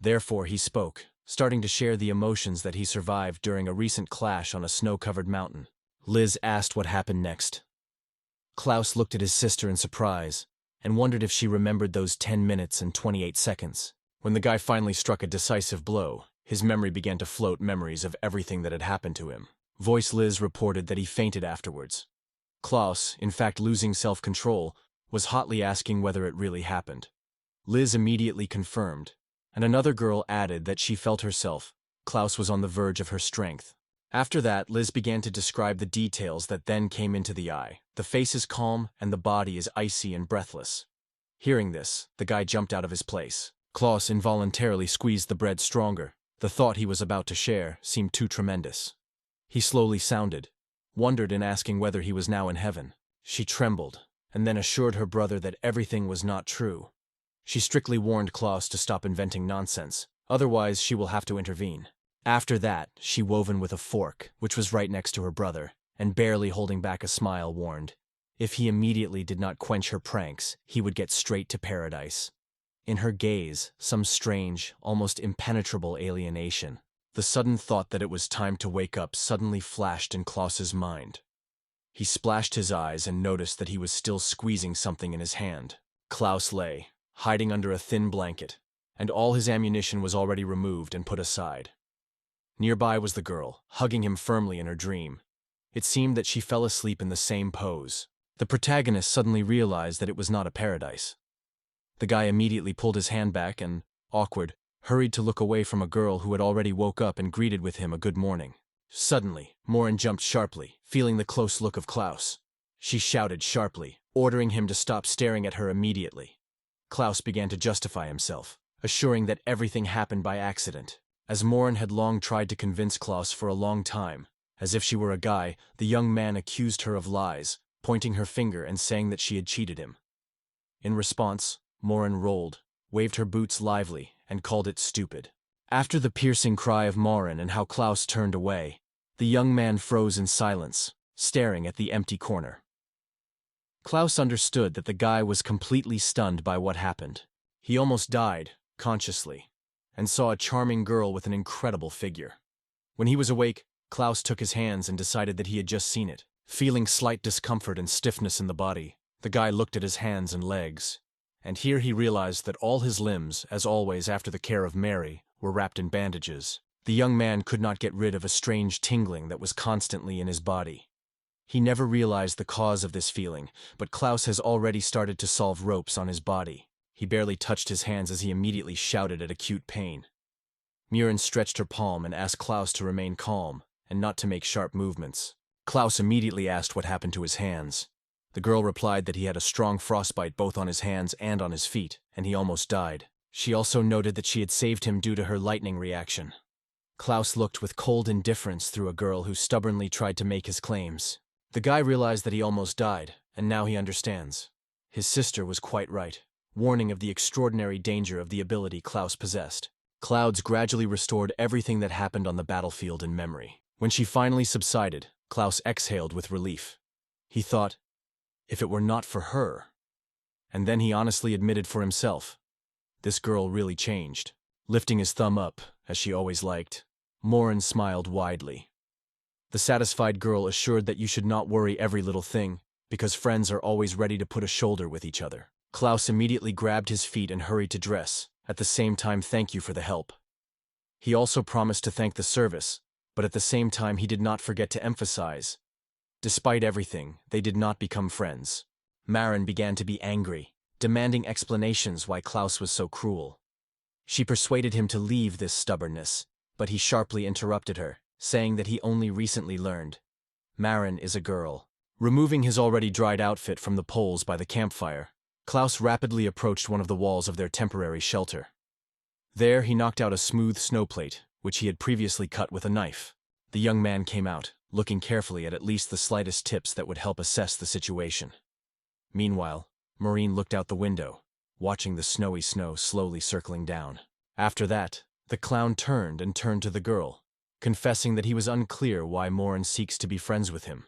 Therefore he spoke, starting to share the emotions that he survived during a recent clash on a snow-covered mountain. Liz asked what happened next. Klaus looked at his sister in surprise, and wondered if she remembered those 10 minutes and 28 seconds. When the guy finally struck a decisive blow, his memory began to float memories of everything that had happened to him. Voice Liz reported that he fainted afterwards. Klaus, in fact losing self-control, was hotly asking whether it really happened. Liz immediately confirmed, and another girl added that she felt herself Klaus was on the verge of her strength. After that, Liz began to describe the details that then came into the eye. The face is calm, and the body is icy and breathless. Hearing this, the guy jumped out of his place. Klaus involuntarily squeezed the bread stronger. The thought he was about to share seemed too tremendous. He slowly sounded, wondered in asking whether he was now in heaven. She trembled, and then assured her brother that everything was not true. She strictly warned Klaus to stop inventing nonsense, otherwise she will have to intervene. After that, she woven with a fork, which was right next to her brother, and barely holding back a smile warned, if he immediately did not quench her pranks, he would get straight to paradise. In her gaze, some strange, almost impenetrable alienation. The sudden thought that it was time to wake up suddenly flashed in Klaus's mind. He splashed his eyes and noticed that he was still squeezing something in his hand. Klaus lay, hiding under a thin blanket, and all his ammunition was already removed and put aside. Nearby was the girl, hugging him firmly in her dream. It seemed that she fell asleep in the same pose. The protagonist suddenly realized that it was not a paradise. The guy immediately pulled his hand back and, awkward, hurried to look away from a girl who had already woke up and greeted with him a good morning. Suddenly, Morin jumped sharply, feeling the close look of Klaus. She shouted sharply, ordering him to stop staring at her immediately. Klaus began to justify himself, assuring that everything happened by accident. As Morin had long tried to convince Klaus for a long time, as if she were a guy, the young man accused her of lies, pointing her finger and saying that she had cheated him. In response, Morin rolled, waved her boots lively, and called it stupid. After the piercing cry of Morin and how Klaus turned away, the young man froze in silence, staring at the empty corner. Klaus understood that the guy was completely stunned by what happened. He almost died, consciously, and saw a charming girl with an incredible figure. When he was awake, Klaus took his hands and decided that he had just seen it. Feeling slight discomfort and stiffness in the body, the guy looked at his hands and legs, and here he realized that all his limbs, as always after the care of Mary, were wrapped in bandages. The young man could not get rid of a strange tingling that was constantly in his body. He never realized the cause of this feeling, but Klaus has already started to solve ropes on his body. He barely touched his hands as he immediately shouted at acute pain. Murin stretched her palm and asked Klaus to remain calm and not to make sharp movements. Klaus immediately asked what happened to his hands. The girl replied that he had a strong frostbite both on his hands and on his feet, and he almost died. She also noted that she had saved him due to her lightning reaction. Klaus looked with cold indifference through a girl who stubbornly tried to make his claims. The guy realized that he almost died, and now he understands. His sister was quite right, warning of the extraordinary danger of the ability Klaus possessed. Clouds gradually restored everything that happened on the battlefield in memory. When she finally subsided, Klaus exhaled with relief. He thought, if it were not for her. And then he honestly admitted for himself. This girl really changed. Lifting his thumb up, as she always liked, Morin smiled widely. The satisfied girl assured that you should not worry every little thing, because friends are always ready to put a shoulder with each other. Klaus immediately grabbed his feet and hurried to dress, at the same time thank you for the help. He also promised to thank the service, but at the same time he did not forget to emphasize. Despite everything, they did not become friends. Maren began to be angry, demanding explanations why Klaus was so cruel. She persuaded him to leave this stubbornness, but he sharply interrupted her, saying that he only recently learned. Maren is a girl. Removing his already dried outfit from the poles by the campfire, Klaus rapidly approached one of the walls of their temporary shelter. There he knocked out a smooth snowplate, which he had previously cut with a knife. The young man came out, looking carefully at least the slightest tips that would help assess the situation. Meanwhile, Maureen looked out the window, watching the snowy snow slowly circling down. After that, the clown turned to the girl, confessing that he was unclear why Morin seeks to be friends with him.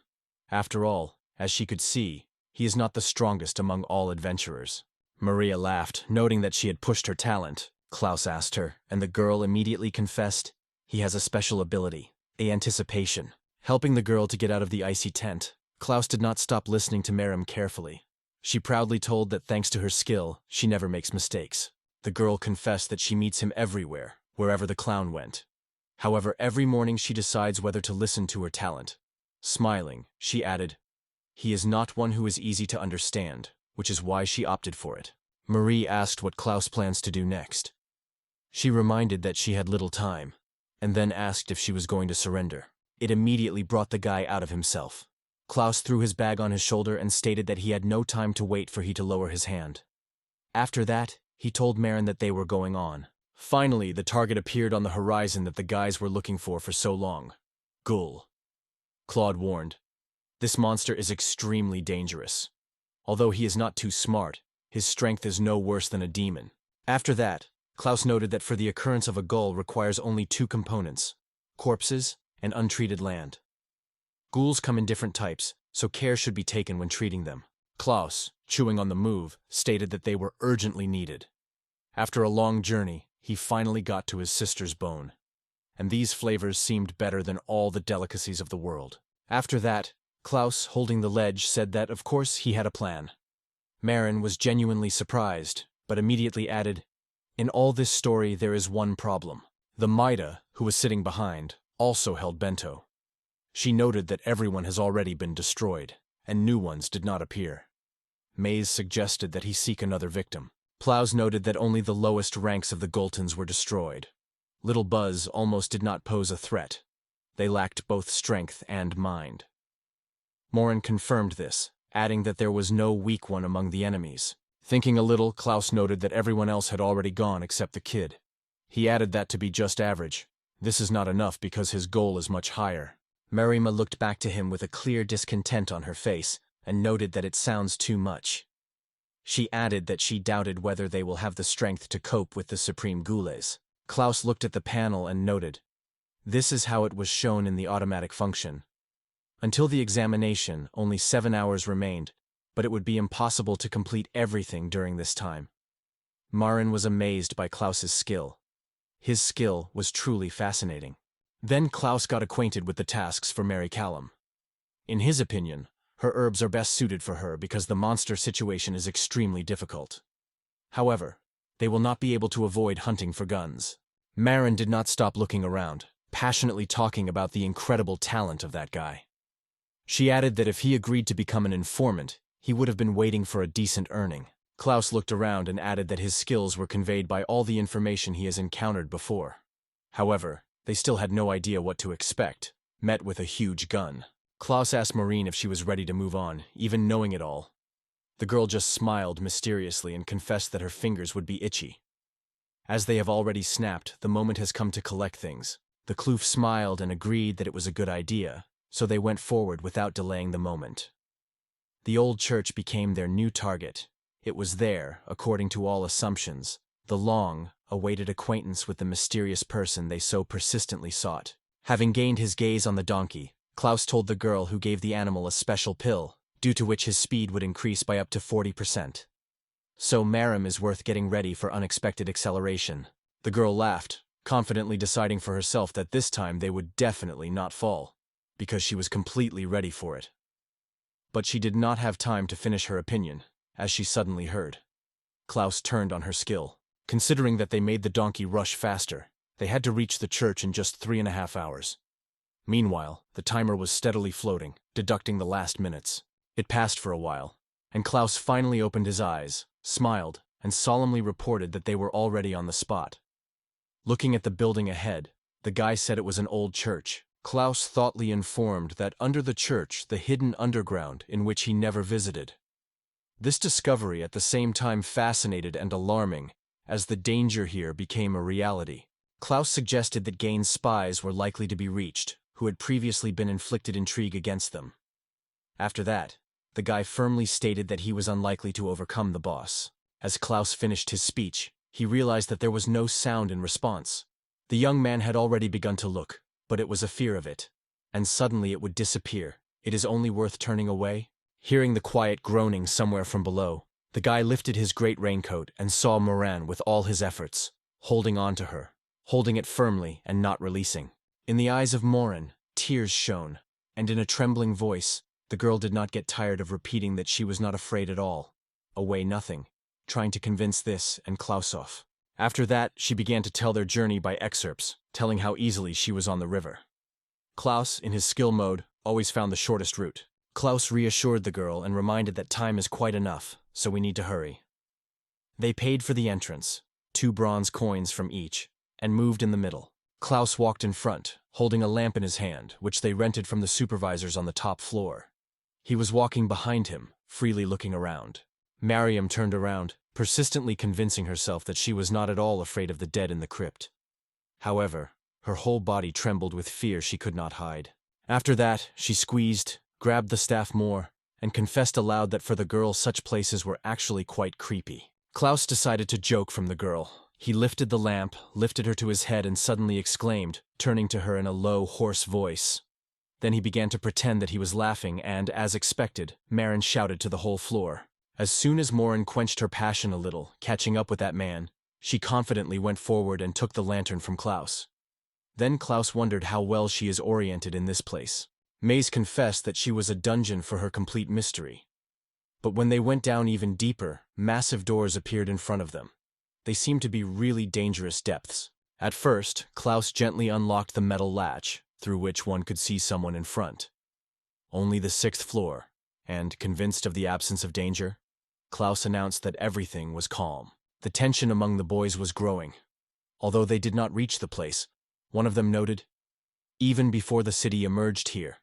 After all, as she could see, he is not the strongest among all adventurers. Maria laughed, noting that she had pushed her talent. Klaus asked her, and the girl immediately confessed, he has a special ability, anticipation. Helping the girl to get out of the icy tent, Klaus did not stop listening to Maren carefully. She proudly told that thanks to her skill, she never makes mistakes. The girl confessed that she meets him everywhere, wherever the clown went. However, every morning she decides whether to listen to her talent. Smiling, she added, he is not one who is easy to understand, which is why she opted for it. Marie asked what Klaus plans to do next. She reminded that she had little time. and then asked if she was going to surrender. It immediately brought the guy out of himself. Klaus threw his bag on his shoulder and stated that he had no time to wait for he to lower his hand. After that, he told Maren that they were going on. Finally, the target appeared on the horizon that the guys were looking for so long. Ghoul. Claude warned. This monster is extremely dangerous. Although he is not too smart, his strength is no worse than a demon. After that, Klaus noted that for the occurrence of a ghoul requires only two components: corpses and untreated land. Ghouls come in different types, so care should be taken when treating them. Klaus, chewing on the move, stated that they were urgently needed. After a long journey, he finally got to his sister's bone, and these flavors seemed better than all the delicacies of the world. After that, Klaus, holding the ledge, said that, of course, he had a plan. Maren was genuinely surprised, but immediately added, "In all this story there is one problem." The Maida, who was sitting behind, also held bento. She noted that everyone has already been destroyed, and new ones did not appear. Maze suggested that he seek another victim. Plows noted that only the lowest ranks of the Gultans were destroyed. Little Buzz almost did not pose a threat. They lacked both strength and mind. Morin confirmed this, adding that there was no weak one among the enemies. Thinking a little, Klaus noted that everyone else had already gone except the kid. He added that to be just average. This is not enough because his goal is much higher. Marima looked back to him with a clear discontent on her face and noted that it sounds too much. She added that she doubted whether they will have the strength to cope with the Supreme Ghouls. Klaus looked at the panel and noted, "This is how it was shown in the automatic function. Until the examination, only 7 hours remained, but it would be impossible to complete everything during this time." Marin was amazed by Klaus's skill. His skill was truly fascinating. Then Klaus got acquainted with the tasks for Mary Callum. In his opinion, her herbs are best suited for her because the monster situation is extremely difficult. However, they will not be able to avoid hunting for guns. Marin did not stop looking around, passionately talking about the incredible talent of that guy. She added that if he agreed to become an informant, he would have been waiting for a decent earning. Klaus looked around and added that his skills were conveyed by all the information he has encountered before. However, they still had no idea what to expect, met with a huge gun. Klaus asked Maureen if she was ready to move on, even knowing it all. The girl just smiled mysteriously and confessed that her fingers would be itchy. As they have already snapped, the moment has come to collect things. The Kloof smiled and agreed that it was a good idea, so they went forward without delaying the moment. The old church became their new target. It was there, according to all assumptions, the long-awaited acquaintance with the mysterious person they so persistently sought. Having gained his gaze on the donkey, Klaus told the girl who gave the animal a special pill, due to which his speed would increase by up to 40%. So Marim is worth getting ready for unexpected acceleration. The girl laughed, confidently deciding for herself that this time they would definitely not fall, because she was completely ready for it. But she did not have time to finish her opinion, as she suddenly heard. Klaus turned on her skill. Considering that they made the donkey rush faster, they had to reach the church in just 3.5 hours. Meanwhile, the timer was steadily floating, deducting the last minutes. It passed for a while, and Klaus finally opened his eyes, smiled, and solemnly reported that they were already on the spot. Looking at the building ahead, the guy said it was an old church. Klaus thoughtfully informed that under the church, the hidden underground in which he never visited. This discovery at the same time fascinated and alarming, as the danger here became a reality. Klaus suggested that Gain's spies were likely to be reached, who had previously been inflicted intrigue against them. After that, the guy firmly stated that he was unlikely to overcome the boss. As Klaus finished his speech, he realized that there was no sound in response. The young man had already begun to look, but it was a fear of it. And suddenly it would disappear. It is only worth turning away? Hearing the quiet groaning somewhere from below, the guy lifted his great raincoat and saw Moran with all his efforts, holding on to her, holding it firmly and not releasing. In the eyes of Moran, tears shone, and in a trembling voice, the girl did not get tired of repeating that she was not afraid at all. Away nothing, trying to convince this and Klaus off. After that, she began to tell their journey by excerpts, telling how easily she was on the river. Klaus, in his skill mode, always found the shortest route. Klaus reassured the girl and reminded that time is quite enough, so we need to hurry. They paid for the entrance, 2 bronze coins from each, and moved in the middle. Klaus walked in front, holding a lamp in his hand, which they rented from the supervisors on the top floor. He was walking behind him, freely looking around. Mariam turned around, persistently convincing herself that she was not at all afraid of the dead in the crypt. However, her whole body trembled with fear she could not hide. After that, she squeezed, grabbed the staff more, and confessed aloud that for the girl such places were actually quite creepy. Klaus decided to joke from the girl. He lifted the lamp, lifted her to his head, and suddenly exclaimed, turning to her in a low, hoarse voice. Then he began to pretend that he was laughing and, as expected, Maren shouted to the whole floor. As soon as Morin quenched her passion a little, catching up with that man, she confidently went forward and took the lantern from Klaus. Then Klaus wondered how well she is oriented in this place. Maze confessed that she was a dungeon for her complete mystery. But when they went down even deeper, massive doors appeared in front of them. They seemed to be really dangerous depths. At first, Klaus gently unlocked the metal latch, through which one could see someone in front. Only the 6th floor, and, convinced of the absence of danger, Klaus announced that everything was calm. The tension among the boys was growing. Although they did not reach the place, one of them noted, even before the city emerged here,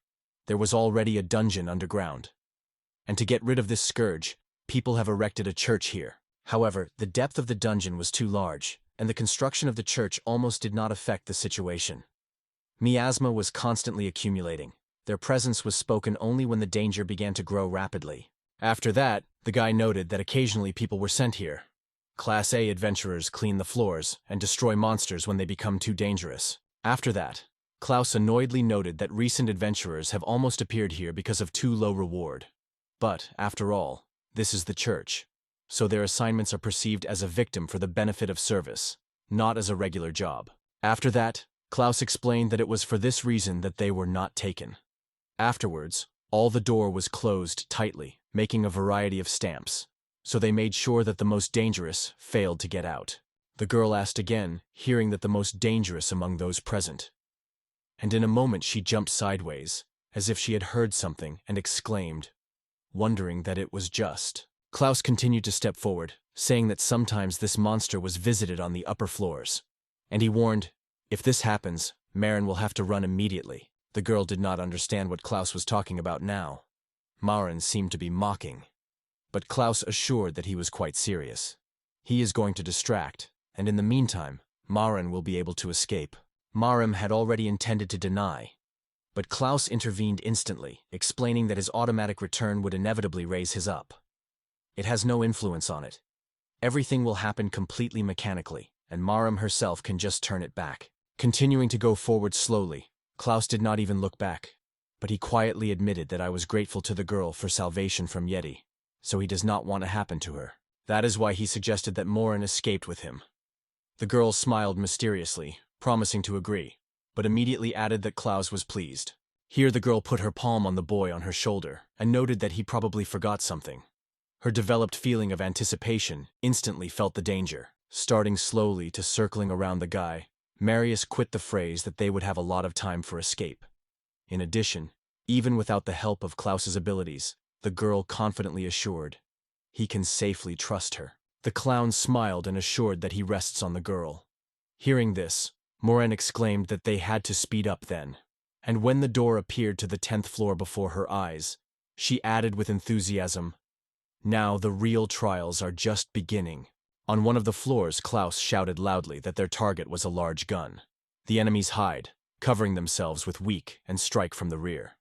there was already a dungeon underground. And to get rid of this scourge, people have erected a church here. However, the depth of the dungeon was too large, and the construction of the church almost did not affect the situation. Miasma was constantly accumulating. Their presence was spoken only when the danger began to grow rapidly. After that, the guy noted that occasionally people were sent here. Class A adventurers clean the floors and destroy monsters when they become too dangerous. After that, Klaus annoyedly noted that recent adventurers have almost appeared here because of too low reward. But, after all, this is the church, so their assignments are perceived as a victim for the benefit of service, not as a regular job. After that, Klaus explained that it was for this reason that they were not taken. Afterwards, all the door was closed tightly, making a variety of stamps, so they made sure that the most dangerous failed to get out. The girl asked again, hearing that the most dangerous among those present. And in a moment she jumped sideways, as if she had heard something, and exclaimed, wondering that it was just. Klaus continued to step forward, saying that sometimes this monster was visited on the upper floors. And he warned, if this happens, Maren will have to run immediately. The girl did not understand what Klaus was talking about now. Maren seemed to be mocking. But Klaus assured that he was quite serious. He is going to distract, and in the meantime, Maren will be able to escape. Maren had already intended to deny, but Klaus intervened instantly, explaining that his automatic return would inevitably raise his up. It has no influence on it. Everything will happen completely mechanically, and Maren herself can just turn it back. Continuing to go forward slowly, Klaus did not even look back, but he quietly admitted that I was grateful to the girl for salvation from Yeti, so he does not want to happen to her. That is why he suggested that Maren escaped with him. The girl smiled mysteriously, promising to agree, but immediately added that Klaus was pleased. Here the girl put her palm on the boy on her shoulder and noted that he probably forgot something. Her developed feeling of anticipation instantly felt the danger. Starting slowly to circling around the guy, Marius quit the phrase that they would have a lot of time for escape. In addition, even without the help of Klaus's abilities, the girl confidently assured, he can safely trust her. The clown smiled and assured that he rests on the girl. Hearing this, Morin exclaimed that they had to speed up then, and when the door appeared to the 10th floor before her eyes, she added with enthusiasm, now the real trials are just beginning. On one of the floors, Klaus shouted loudly that their target was a large gun. The enemies hide, covering themselves with weak and strike from the rear.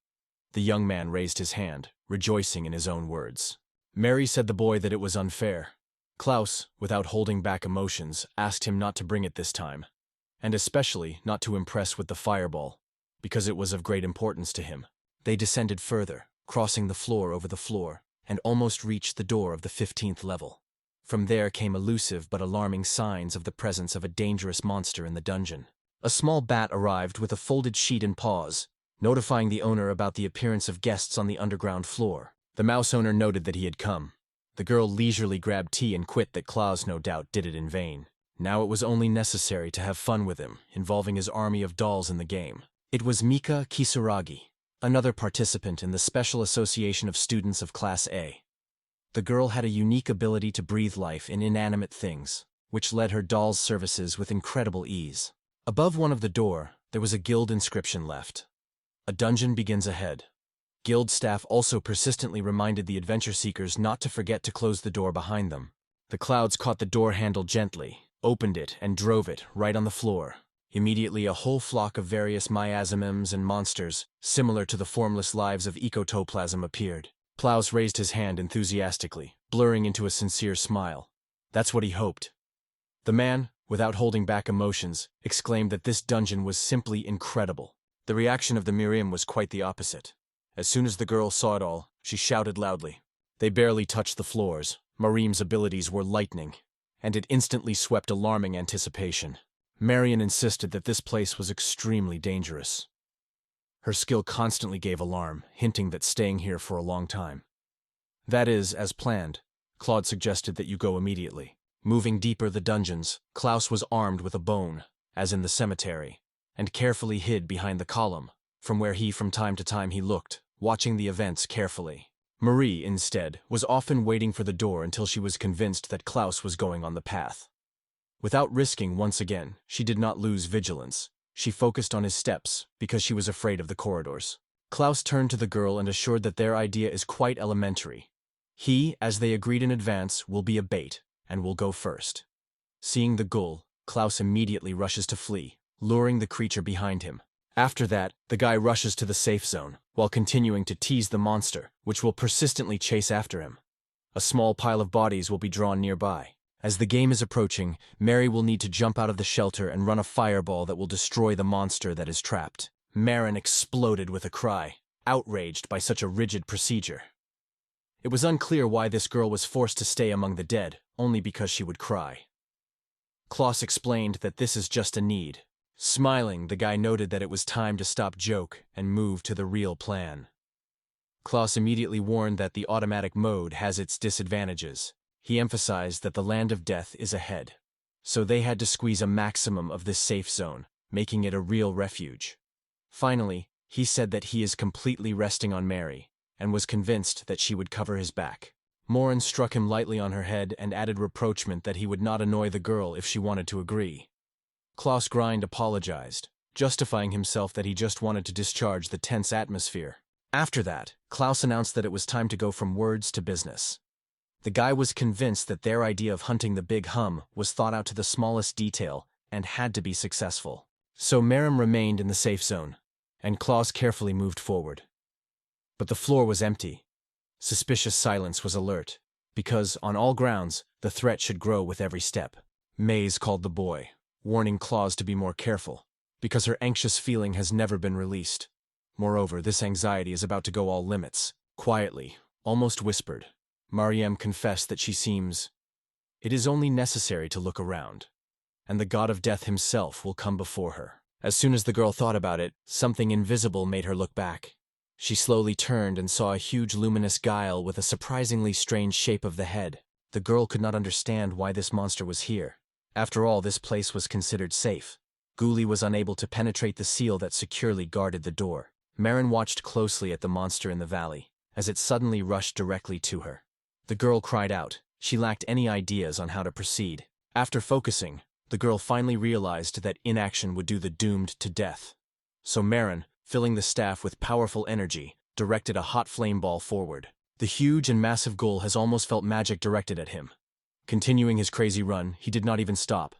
The young man raised his hand, rejoicing in his own words. Mary said the boy that it was unfair. Klaus, without holding back emotions, asked him not to bring it this time, and especially not to impress with the fireball, because it was of great importance to him. They descended further, crossing the floor over the floor, and almost reached the door of the 15th level. From there came elusive but alarming signs of the presence of a dangerous monster in the dungeon. A small bat arrived with a folded sheet in paws, notifying the owner about the appearance of guests on the underground floor. The mouse owner noted that he had come. The girl leisurely grabbed tea and quit that Klaus no doubt did it in vain. Now it was only necessary to have fun with him, involving his army of dolls in the game. It was Mika Kisaragi, another participant in the Special Association of Students of Class A. The girl had a unique ability to breathe life in inanimate things, which led her doll's services with incredible ease. Above one of the door, there was a guild inscription left. A dungeon begins ahead. Guild staff also persistently reminded the adventure seekers not to forget to close the door behind them. The clouds caught the door handle gently, opened it, and drove it right on the floor. Immediately, a whole flock of various miasms and monsters, similar to the formless lives of ecotoplasm, appeared. Plows raised his hand enthusiastically, blurring into a sincere smile. That's what he hoped. The man, without holding back emotions, exclaimed that this dungeon was simply incredible. The reaction of the Miriam was quite the opposite. As soon as the girl saw it all, she shouted loudly. They barely touched the floors. Miriam's abilities were lightning, and it instantly swept alarming anticipation. Marion insisted that this place was extremely dangerous. Her skill constantly gave alarm, hinting that staying here for a long time. That is, as planned, Claude suggested that you go immediately. Moving deeper the dungeons, Klaus was armed with a bone, as in the cemetery, and carefully hid behind the column, from where from time to time he looked, watching the events carefully. Marie, instead, was often waiting for the door until she was convinced that Klaus was going on the path. Without risking once again, she did not lose vigilance. She focused on his steps, because she was afraid of the corridors. Klaus turned to the girl and assured that their idea is quite elementary. He, as they agreed in advance, will be a bait, and will go first. Seeing the ghoul, Klaus immediately rushes to flee, luring the creature behind him. After that, the guy rushes to the safe zone, while continuing to tease the monster, which will persistently chase after him. A small pile of bodies will be drawn nearby. As the game is approaching, Mary will need to jump out of the shelter and run a fireball that will destroy the monster that is trapped. Marin exploded with a cry, outraged by such a rigid procedure. It was unclear why this girl was forced to stay among the dead, only because she would cry. Klaus explained that this is just a need. Smiling, the guy noted that it was time to stop joke and move to the real plan. Klaus immediately warned that the automatic mode has its disadvantages. He emphasized that the land of death is ahead, so they had to squeeze a maximum of this safe zone, making it a real refuge. Finally, he said that he is completely resting on Mary, and was convinced that she would cover his back. Morin struck him lightly on her head and added reproachment that he would not annoy the girl if she wanted to agree. Klaus Grind apologized, justifying himself that he just wanted to discharge the tense atmosphere. After that, Klaus announced that it was time to go from words to business. The guy was convinced that their idea of hunting the big hum was thought out to the smallest detail and had to be successful. So Marin remained in the safe zone, and Klaus carefully moved forward. But the floor was empty. Suspicious silence was alert, because, on all grounds, the threat should grow with every step. Mage called the boy, warning Klaus to be more careful, because her anxious feeling has never been released. Moreover, this anxiety is about to go all limits. Quietly, almost whispered, Mariam confessed that she seems. It is only necessary to look around, and the god of death himself will come before her. As soon as the girl thought about it, something invisible made her look back. She slowly turned and saw a huge luminous guile with a surprisingly strange shape of the head. The girl could not understand why this monster was here. After all, this place was considered safe. Ghoulie was unable to penetrate the seal that securely guarded the door. Marin watched closely at the monster in the valley, as it suddenly rushed directly to her. The girl cried out. She lacked any ideas on how to proceed. After focusing, the girl finally realized that inaction would do the doomed to death. So Marin, filling the staff with powerful energy, directed a hot flame ball forward. The huge and massive ghoul has almost felt magic directed at him. Continuing his crazy run, he did not even stop.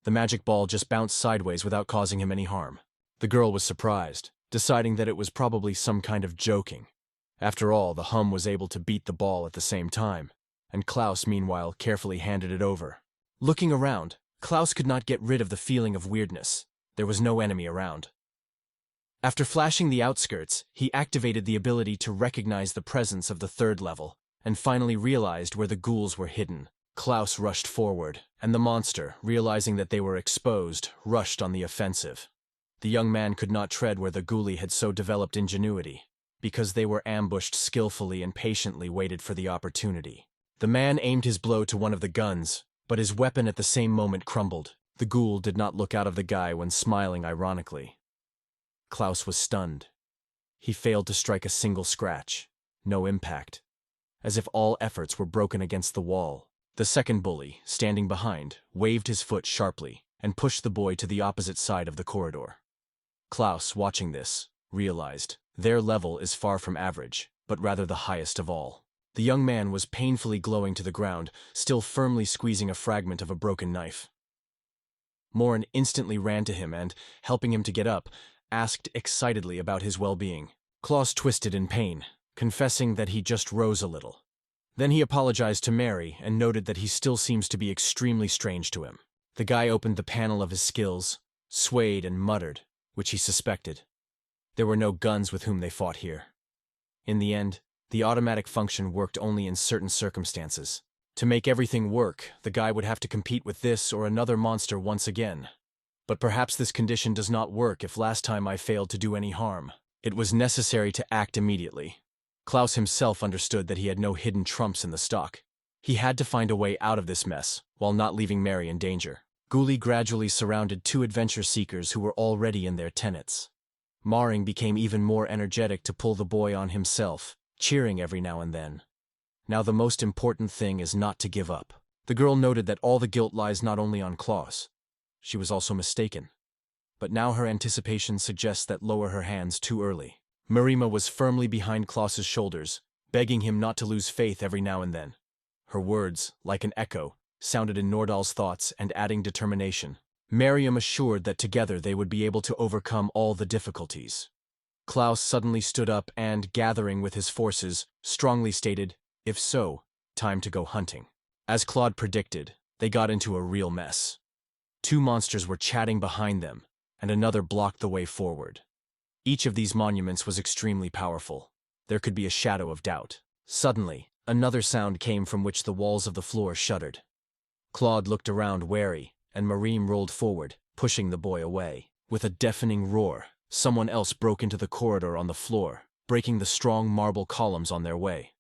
The magic ball just bounced sideways without causing him any harm. The girl was surprised, deciding that it was probably some kind of joking. After all, the hum was able to beat the ball at the same time, and Klaus, meanwhile, carefully handed it over. Looking around, Klaus could not get rid of the feeling of weirdness. There was no enemy around. After flashing the outskirts, he activated the ability to recognize the presence of the third level, and finally realized where the ghouls were hidden. Klaus rushed forward, and the monster, realizing that they were exposed, rushed on the offensive. The young man could not tread where the ghoulie had so developed ingenuity, because they were ambushed skillfully and patiently waited for the opportunity. The man aimed his blow to one of the guns, but his weapon at the same moment crumbled. The ghoul did not look out of the guy when smiling ironically. Klaus was stunned. He failed to strike a single scratch. No impact. As if all efforts were broken against the wall. The second bully, standing behind, waved his foot sharply, and pushed the boy to the opposite side of the corridor. Klaus, watching this, realized their level is far from average, but rather the highest of all. The young man was painfully glowing to the ground, still firmly squeezing a fragment of a broken knife. Morin instantly ran to him and, helping him to get up, asked excitedly about his well-being. Klaus twisted in pain, confessing that he just rose a little. Then he apologized to Mary and noted that he still seems to be extremely strange to him. The guy opened the panel of his skills, swayed and muttered, which he suspected. There were no guns with whom they fought here. In the end, the automatic function worked only in certain circumstances. To make everything work, the guy would have to compete with this or another monster once again. But perhaps this condition does not work if last time I failed to do any harm. It was necessary to act immediately. Klaus himself understood that he had no hidden trumps in the stock. He had to find a way out of this mess, while not leaving Mary in danger. Guli gradually surrounded two adventure seekers who were already in their tenets. Maring became even more energetic to pull the boy on himself, cheering every now and then. Now the most important thing is not to give up. The girl noted that all the guilt lies not only on Klaus. She was also mistaken. But now her anticipation suggests that lower her hands too early. Marima was firmly behind Klaus's shoulders, begging him not to lose faith every now and then. Her words, like an echo, sounded in Nordal's thoughts and adding determination. Miriam assured that together they would be able to overcome all the difficulties. Klaus suddenly stood up and, gathering with his forces, strongly stated, "If so, time to go hunting." As Claude predicted, they got into a real mess. Two monsters were chatting behind them, and another blocked the way forward. Each of these monuments was extremely powerful. There could be a shadow of doubt. Suddenly, another sound came from which the walls of the floor shuddered. Claude looked around wary, and Marim rolled forward, pushing the boy away. With a deafening roar, someone else broke into the corridor on the floor, breaking the strong marble columns on their way.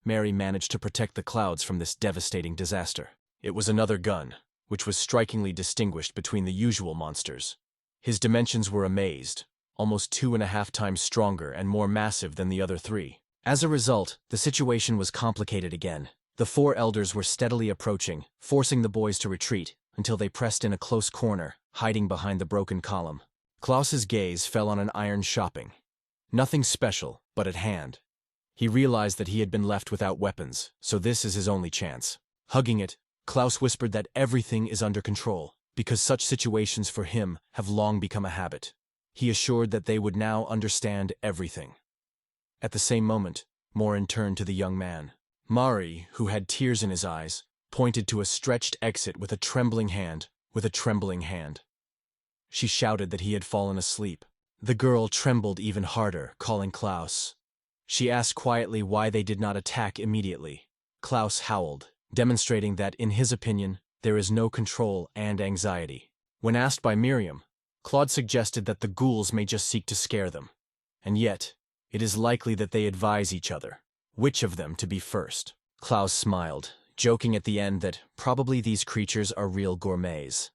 Mary managed to protect the clouds from this devastating disaster. It was another gun, which was strikingly distinguished between the usual monsters. His dimensions were amazed, almost 2.5 times stronger and more massive than the other three. As a result, the situation was complicated again. The four elders were steadily approaching, forcing the boys to retreat, until they pressed in a close corner, hiding behind the broken column. Klaus's gaze fell on an iron shopping. Nothing special, but at hand. He realized that he had been left without weapons, so this is his only chance. Hugging it, Klaus whispered that everything is under control, because such situations for him have long become a habit. He assured that they would now understand everything. At the same moment, Morin turned to the young man. Mari, who had tears in his eyes, pointed to a stretched exit with a trembling hand. She shouted that he had fallen asleep. The girl trembled even harder, calling Klaus. She asked quietly why they did not attack immediately. Klaus howled, demonstrating that, in his opinion, there is no control and anxiety. When asked by Miriam, Claude suggested that the ghouls may just seek to scare them. And yet, it is likely that they advise each other, which of them to be first. Klaus smiled, joking at the end that probably these creatures are real gourmets.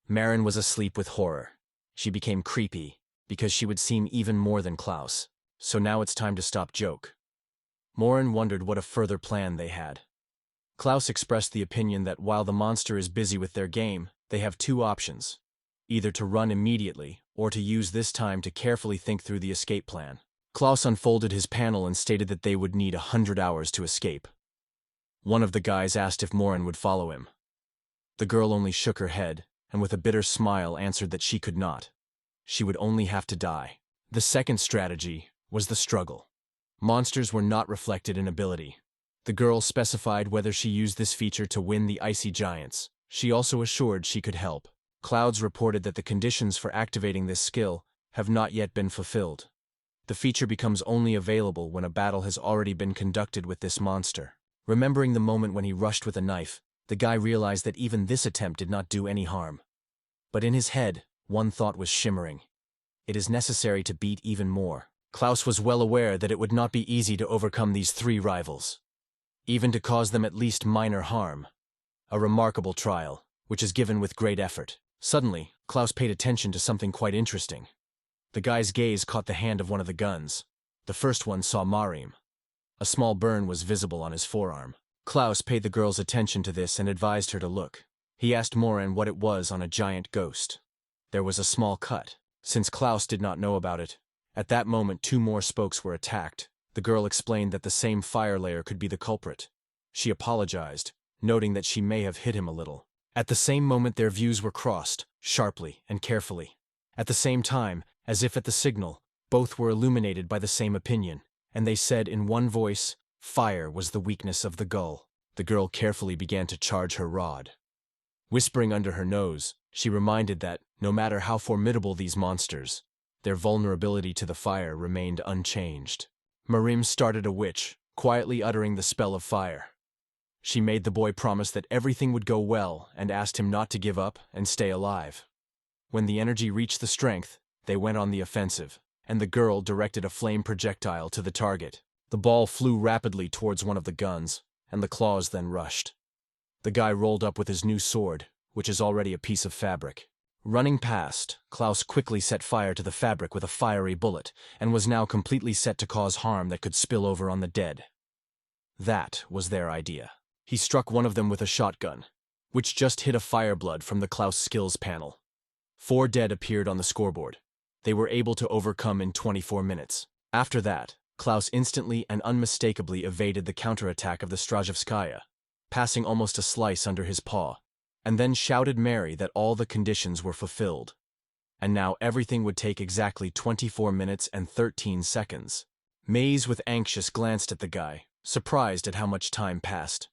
Marin was asleep with horror. She became creepy, because she would seem even more than Klaus. So now it's time to stop joke. Morin wondered what a further plan they had. Klaus expressed the opinion that while the monster is busy with their game, they have two options. Either to run immediately, or to use this time to carefully think through the escape plan. Klaus unfolded his panel and stated that they would need 100 hours to escape. One of the guys asked if Morin would follow him. The girl only shook her head, and with a bitter smile answered that she could not. She would only have to die. The second strategy was the struggle. Monsters were not reflected in ability. The girl specified whether she used this feature to win the icy giants. She also assured she could help. Clouds reported that the conditions for activating this skill have not yet been fulfilled. The feature becomes only available when a battle has already been conducted with this monster. Remembering the moment when he rushed with a knife, the guy realized that even this attempt did not do any harm. But in his head, one thought was shimmering. It is necessary to beat even more. Klaus was well aware that it would not be easy to overcome these three rivals, even to cause them at least minor harm. A remarkable trial, which is given with great effort. Suddenly, Klaus paid attention to something quite interesting. The guy's gaze caught the hand of one of the guns. The first one saw Marim. A small burn was visible on his forearm. Klaus paid the girl's attention to this and advised her to look. He asked Morin what it was on a giant ghost. There was a small cut. Since Klaus did not know about it, at that moment 2 more spokes were attacked. The girl explained that the same fire layer could be the culprit. She apologized, noting that she may have hit him a little. At the same moment their views were crossed, sharply and carefully. At the same time, as if at the signal, both were illuminated by the same opinion, and they said in one voice, fire was the weakness of the gull. The girl carefully began to charge her rod. Whispering under her nose, she reminded that, no matter how formidable these monsters, their vulnerability to the fire remained unchanged. Marim started a witch, quietly uttering the spell of fire. She made the boy promise that everything would go well and asked him not to give up and stay alive. When the energy reached the strength, they went on the offensive, and the girl directed a flame projectile to the target. The ball flew rapidly towards one of the guns, and the claws then rushed. The guy rolled up with his new sword, which is already a piece of fabric. Running past, Klaus quickly set fire to the fabric with a fiery bullet, and was now completely set to cause harm that could spill over on the dead. That was their idea. He struck one of them with a shotgun, which just hit a fireblood from the Klaus skills panel. 4 dead appeared on the scoreboard. They were able to overcome in 24 minutes. After that, Klaus instantly and unmistakably evaded the counterattack of the Strajevskaya, passing almost a slice under his paw, and then shouted merry that all the conditions were fulfilled. And now everything would take exactly 24 minutes and 13 seconds. Mage with anxious glanced at the guy, surprised at how much time passed.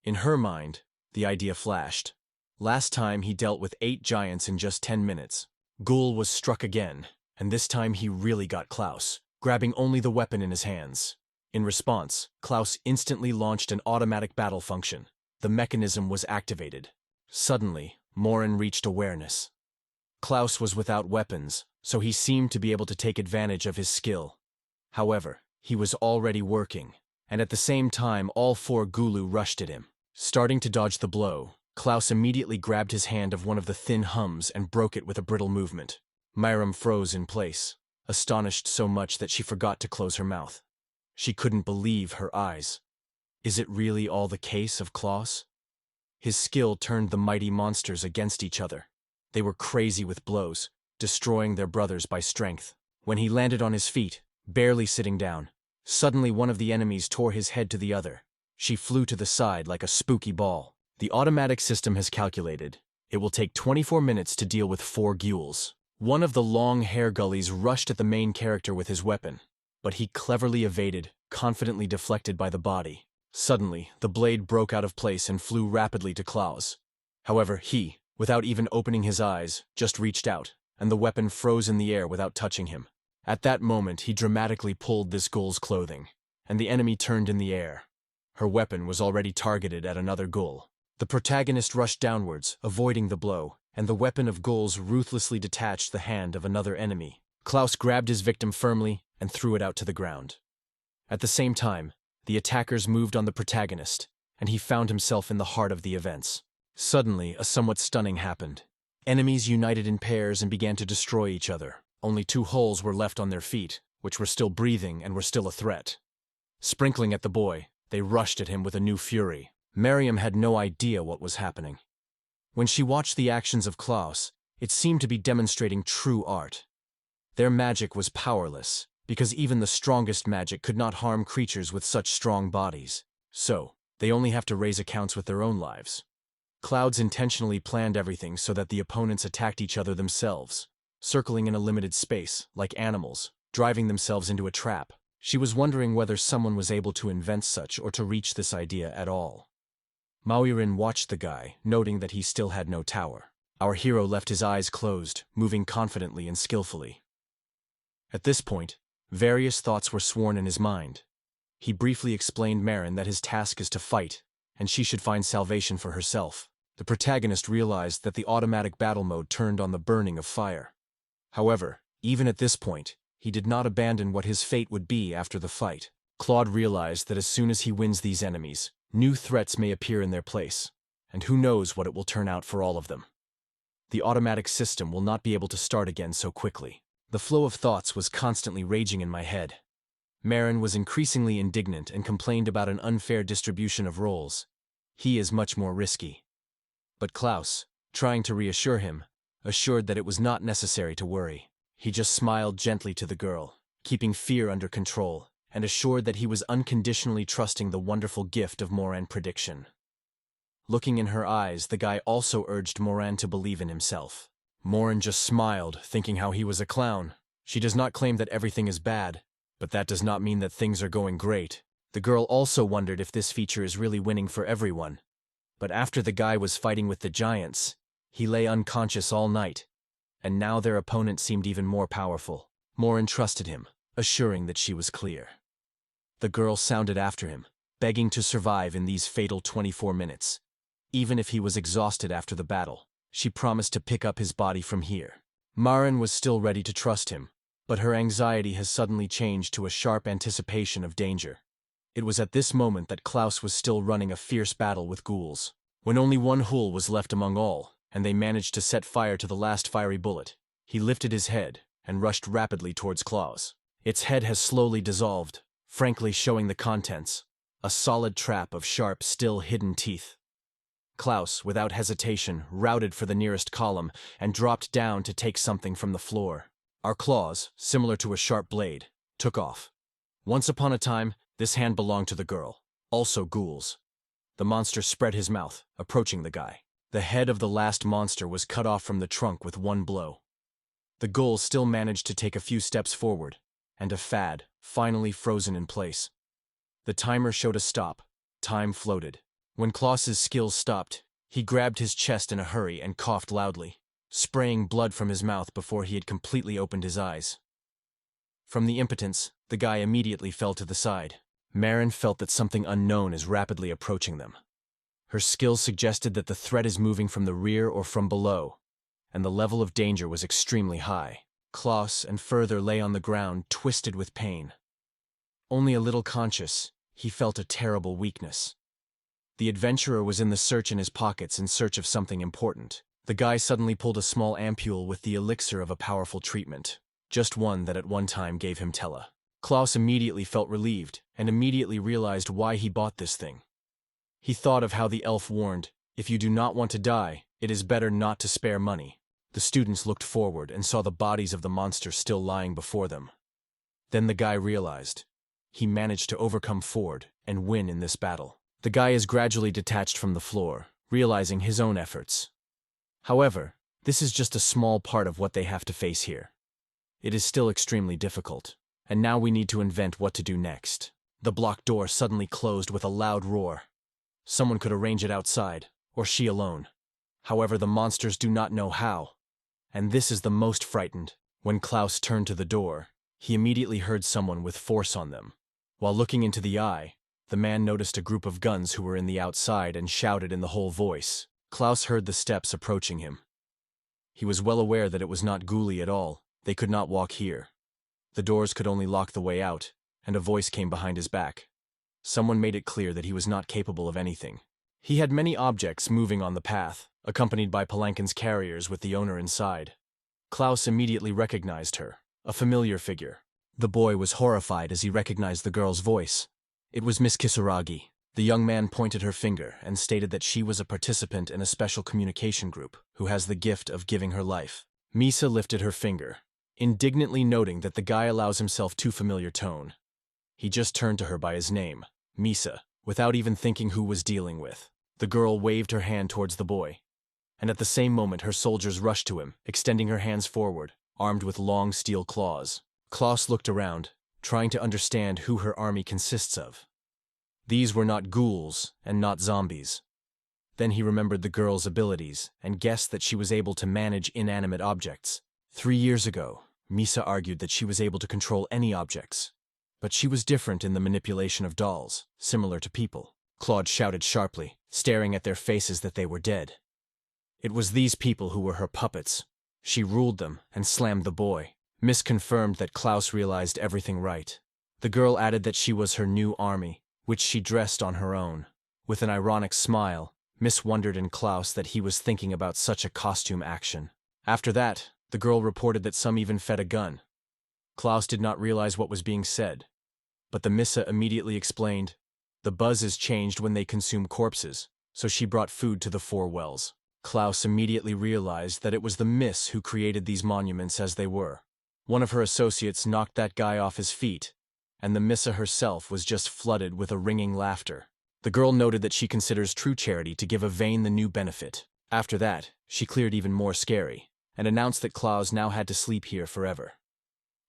In her mind, the idea flashed. Last time he dealt with 8 giants in just 10 minutes. Ghoul was struck again, and this time he really got Klaus, grabbing only the weapon in his hands. In response, Klaus instantly launched an automatic battle function. The mechanism was activated. Suddenly, Morin reached awareness. Klaus was without weapons, so he seemed to be able to take advantage of his skill. However, he was already working, and at the same time all 4 Gulu rushed at him. Starting to dodge the blow, Klaus immediately grabbed his hand of one of the thin hums and broke it with a brittle movement. Myram froze in place, astonished so much that she forgot to close her mouth. She couldn't believe her eyes. Is it really all the case of Klaus? His skill turned the mighty monsters against each other. They were crazy with blows, destroying their brothers by strength. When he landed on his feet, barely sitting down, suddenly one of the enemies tore his head to the other. She flew to the side like a spooky ball. The automatic system has calculated. It will take 24 minutes to deal with 4 ghouls. One of the long hair gullies rushed at the main character with his weapon, but he cleverly evaded, confidently deflected by the body. Suddenly, the blade broke out of place and flew rapidly to Klaus. However, he, without even opening his eyes, just reached out, and the weapon froze in the air without touching him. At that moment, he dramatically pulled this ghoul's clothing, and the enemy turned in the air. Her weapon was already targeted at another ghoul. The protagonist rushed downwards, avoiding the blow, and the weapon of ghouls ruthlessly detached the hand of another enemy. Klaus grabbed his victim firmly and threw it out to the ground. At the same time, the attackers moved on the protagonist, and he found himself in the heart of the events. Suddenly, a somewhat stunning happened. Enemies united in pairs and began to destroy each other. Only 2 holes were left on their feet, which were still breathing and were still a threat. Sprinkling at the boy, they rushed at him with a new fury. Miriam had no idea what was happening. When she watched the actions of Klaus, it seemed to be demonstrating true art. Their magic was powerless, because even the strongest magic could not harm creatures with such strong bodies. So, they only have to raise accounts with their own lives. Clouds intentionally planned everything so that the opponents attacked each other themselves, circling in a limited space, like animals, driving themselves into a trap. She was wondering whether someone was able to invent such or to reach this idea at all. Maoirin watched the guy, noting that he still had no tower. Our hero left his eyes closed, moving confidently and skillfully. At this point, various thoughts were sworn in his mind. He briefly explained Marin that his task is to fight, and she should find salvation for herself. The protagonist realized that the automatic battle mode turned on the burning of fire. However, even at this point, he did not abandon what his fate would be after the fight. Claude realized that as soon as he wins these enemies, new threats may appear in their place, and who knows what it will turn out for all of them. The automatic system will not be able to start again so quickly. The flow of thoughts was constantly raging in my head. Marin was increasingly indignant and complained about an unfair distribution of roles. He is much more risky. But Klaus, trying to reassure him, assured that it was not necessary to worry. He just smiled gently to the girl, keeping fear under control, and assured that he was unconditionally trusting the wonderful gift of Moran prediction. Looking in her eyes, the guy also urged Moran to believe in himself. Moran just smiled, thinking how he was a clown. She does not claim that everything is bad, but that does not mean that things are going great. The girl also wondered if this feature is really winning for everyone. But after the guy was fighting with the giants, he lay unconscious all night, and now their opponent seemed even more powerful. Moran trusted him, assuring that she was clear. The girl sounded after him, begging to survive in these fatal 24 minutes. Even if he was exhausted after the battle, she promised to pick up his body from here. Maren was still ready to trust him, but her anxiety has suddenly changed to a sharp anticipation of danger. It was at this moment that Klaus was still running a fierce battle with ghouls. When only one Hull was left among all, and they managed to set fire to the last fiery bullet, he lifted his head and rushed rapidly towards Klaus. Its head has slowly dissolved, frankly showing the contents, a solid trap of sharp, still hidden teeth. Klaus, without hesitation, routed for the nearest column and dropped down to take something from the floor. Our claws, similar to a sharp blade, took off. Once upon a time, this hand belonged to the girl, also ghouls. The monster spread his mouth, approaching the guy. The head of the last monster was cut off from the trunk with one blow. The ghoul still managed to take a few steps forward, and a fad, finally frozen in place. The timer showed a stop. Time floated. When Klaus's skills stopped, he grabbed his chest in a hurry and coughed loudly, spraying blood from his mouth before he had completely opened his eyes. From the impotence, the guy immediately fell to the side. Maren felt that something unknown is rapidly approaching them. Her skills suggested that the threat is moving from the rear or from below, and the level of danger was extremely high. Klaus and further lay on the ground, twisted with pain. Only a little conscious, he felt a terrible weakness. The adventurer was in the search in his pockets in search of something important. The guy suddenly pulled a small ampule with the elixir of a powerful treatment, just one that at one time gave him Tella. Klaus immediately felt relieved, and immediately realized why he bought this thing. He thought of how the elf warned, "If you do not want to die, it is better not to spare money." The students looked forward and saw the bodies of the monsters still lying before them. Then the guy realized. He managed to overcome Ford and win in this battle. The guy is gradually detached from the floor, realizing his own efforts. However, this is just a small part of what they have to face here. It is still extremely difficult, and now we need to invent what to do next. The block door suddenly closed with a loud roar. Someone could arrange it outside, or she alone. However, the monsters do not know how, and this is the most frightened. When Klaus turned to the door, he immediately heard someone with force on them. While looking into the eye, the man noticed a group of guns who were in the outside and shouted in the whole voice. Klaus heard the steps approaching him. He was well aware that it was not ghouly at all. They could not walk here. The doors could only lock the way out, and a voice came behind his back. Someone made it clear that he was not capable of anything. He had many objects moving on the path, accompanied by Palankin's carriers with the owner inside. Klaus immediately recognized her, a familiar figure. The boy was horrified as he recognized the girl's voice. It was Miss Kisaragi. The young man pointed her finger and stated that she was a participant in a special communication group who has the gift of giving her life. Misa lifted her finger, indignantly noting that the guy allows himself too familiar tone. He just turned to her by his name, Misa, without even thinking who was dealing with. The girl waved her hand towards the boy, and at the same moment her soldiers rushed to him, extending her hands forward, armed with long steel claws. Klaus looked around, trying to understand who her army consists of. These were not ghouls and not zombies. Then he remembered the girl's abilities and guessed that she was able to manage inanimate objects. 3 years ago, Misa argued that she was able to control any objects. But she was different in the manipulation of dolls, similar to people. Claude shouted sharply, staring at their faces that they were dead. It was these people who were her puppets. She ruled them and slammed the boy. Miss confirmed that Klaus realized everything right. The girl added that she was her new army, which she dressed on her own. With an ironic smile, Miss wondered in Klaus that he was thinking about such a costume action. After that, the girl reported that some even fed a gun. Klaus did not realize what was being said, but the Missa immediately explained, "The buzz is changed when they consume corpses," so she brought food to the 4 wells. Klaus immediately realized that it was the Miss who created these monuments as they were. One of her associates knocked that guy off his feet, and the Missa herself was just flooded with a ringing laughter. The girl noted that she considers true charity to give a vein the new benefit. After that, she cleared even more scary, and announced that Klaus now had to sleep here forever.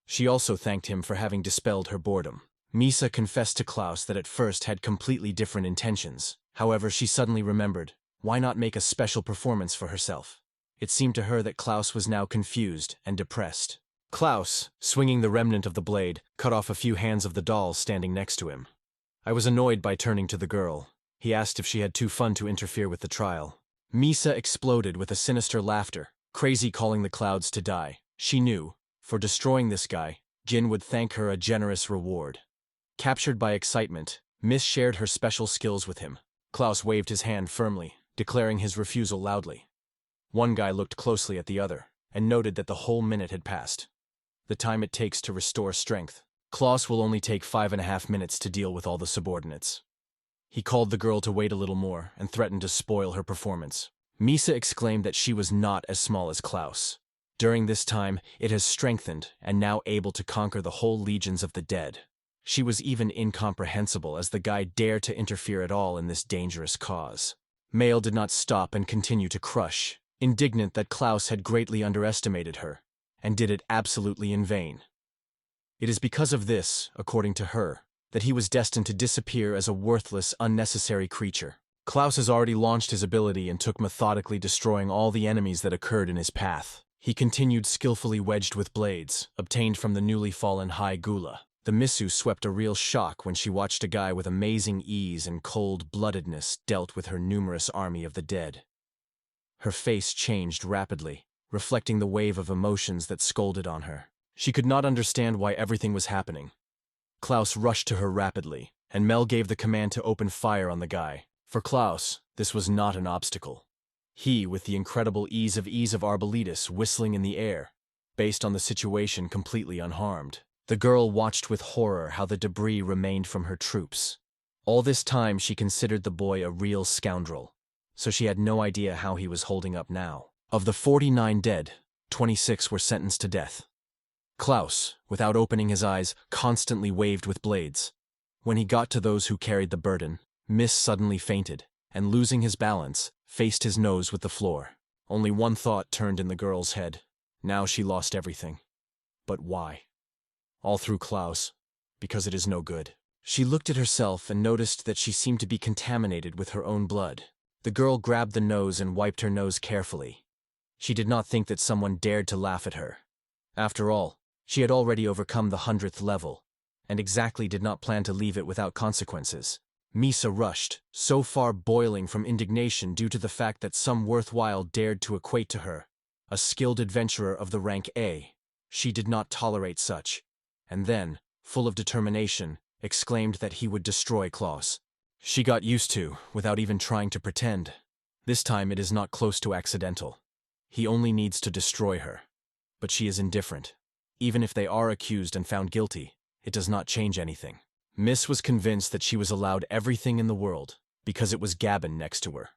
She also thanked him for having dispelled her boredom. Misa confessed to Klaus that at first had completely different intentions. However, she suddenly remembered, why not make a special performance for herself? It seemed to her that Klaus was now confused and depressed. Klaus, swinging the remnant of the blade, cut off a few hands of the doll standing next to him. I was annoyed by turning to the girl. He asked if she had too fun to interfere with the trial. Misa exploded with a sinister laughter, crazy calling the clouds to die. She knew, for destroying this guy, Jin would thank her a generous reward. Captured by excitement, Miss shared her special skills with him. Klaus waved his hand firmly, declaring his refusal loudly. One guy looked closely at the other, and noted that the whole minute had passed. The time it takes to restore strength. Klaus will only take 5.5 minutes to deal with all the subordinates. He called the girl to wait a little more and threatened to spoil her performance. Misa exclaimed that she was not as small as Klaus. During this time, it has strengthened and now able to conquer the whole legions of the dead. She was even incomprehensible as the guy dared to interfere at all in this dangerous cause. Mail did not stop and continue to crush, indignant that Klaus had greatly underestimated her, and did it absolutely in vain. It is because of this, according to her, that he was destined to disappear as a worthless, unnecessary creature. Klaus has already launched his ability and took methodically destroying all the enemies that occurred in his path. He continued skillfully wedged with blades, obtained from the newly fallen High Gula. The Misu swept a real shock when she watched a guy with amazing ease and cold-bloodedness dealt with her numerous army of the dead. Her face changed rapidly, reflecting the wave of emotions that scolded on her. She could not understand why everything was happening. Klaus rushed to her rapidly, and Mel gave the command to open fire on the guy. For Klaus, this was not an obstacle. He, with the incredible ease of Arboletus whistling in the air, based on the situation completely unharmed. The girl watched with horror how the debris remained from her troops. All this time she considered the boy a real scoundrel, so she had no idea how he was holding up now. Of the 49 dead, 26 were sentenced to death. Klaus, without opening his eyes, constantly waved with blades. When he got to those who carried the burden, Miss suddenly fainted, and losing his balance, faced his nose with the floor. Only one thought turned in the girl's head. Now she lost everything. But why? All through Klaus, because it is no good. She looked at herself and noticed that she seemed to be contaminated with her own blood. The girl grabbed the nose and wiped her nose carefully. She did not think that someone dared to laugh at her. After all, she had already overcome the 100th level, and exactly did not plan to leave it without consequences. Misa rushed, so far boiling from indignation due to the fact that some worthwhile dared to equate to her, a skilled adventurer of the rank A. She did not tolerate such. And then, full of determination, exclaimed that he would destroy Klaus. She got used to, without even trying to pretend. This time it is not close to accidental. He only needs to destroy her. But she is indifferent. Even if they are accused and found guilty, it does not change anything. Miss was convinced that she was allowed everything in the world, because it was Gabin next to her.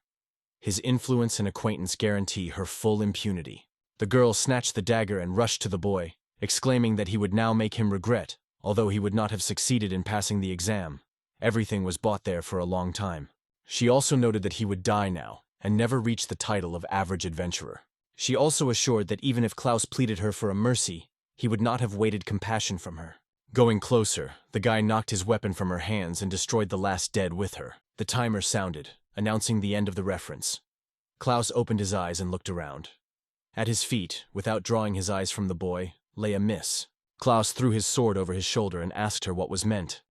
His influence and acquaintance guarantee her full impunity. The girl snatched the dagger and rushed to the boy, exclaiming that he would now make him regret, although he would not have succeeded in passing the exam. Everything was bought there for a long time. She also noted that he would die now, and never reach the title of average adventurer. She also assured that even if Klaus pleaded her for a mercy, he would not have waited compassion from her. Going closer, the guy knocked his weapon from her hands and destroyed the last dead with her. The timer sounded, announcing the end of the reference. Klaus opened his eyes and looked around. At his feet, without drawing his eyes from the boy, lay a Miss. Klaus threw his sword over his shoulder and asked her what was meant.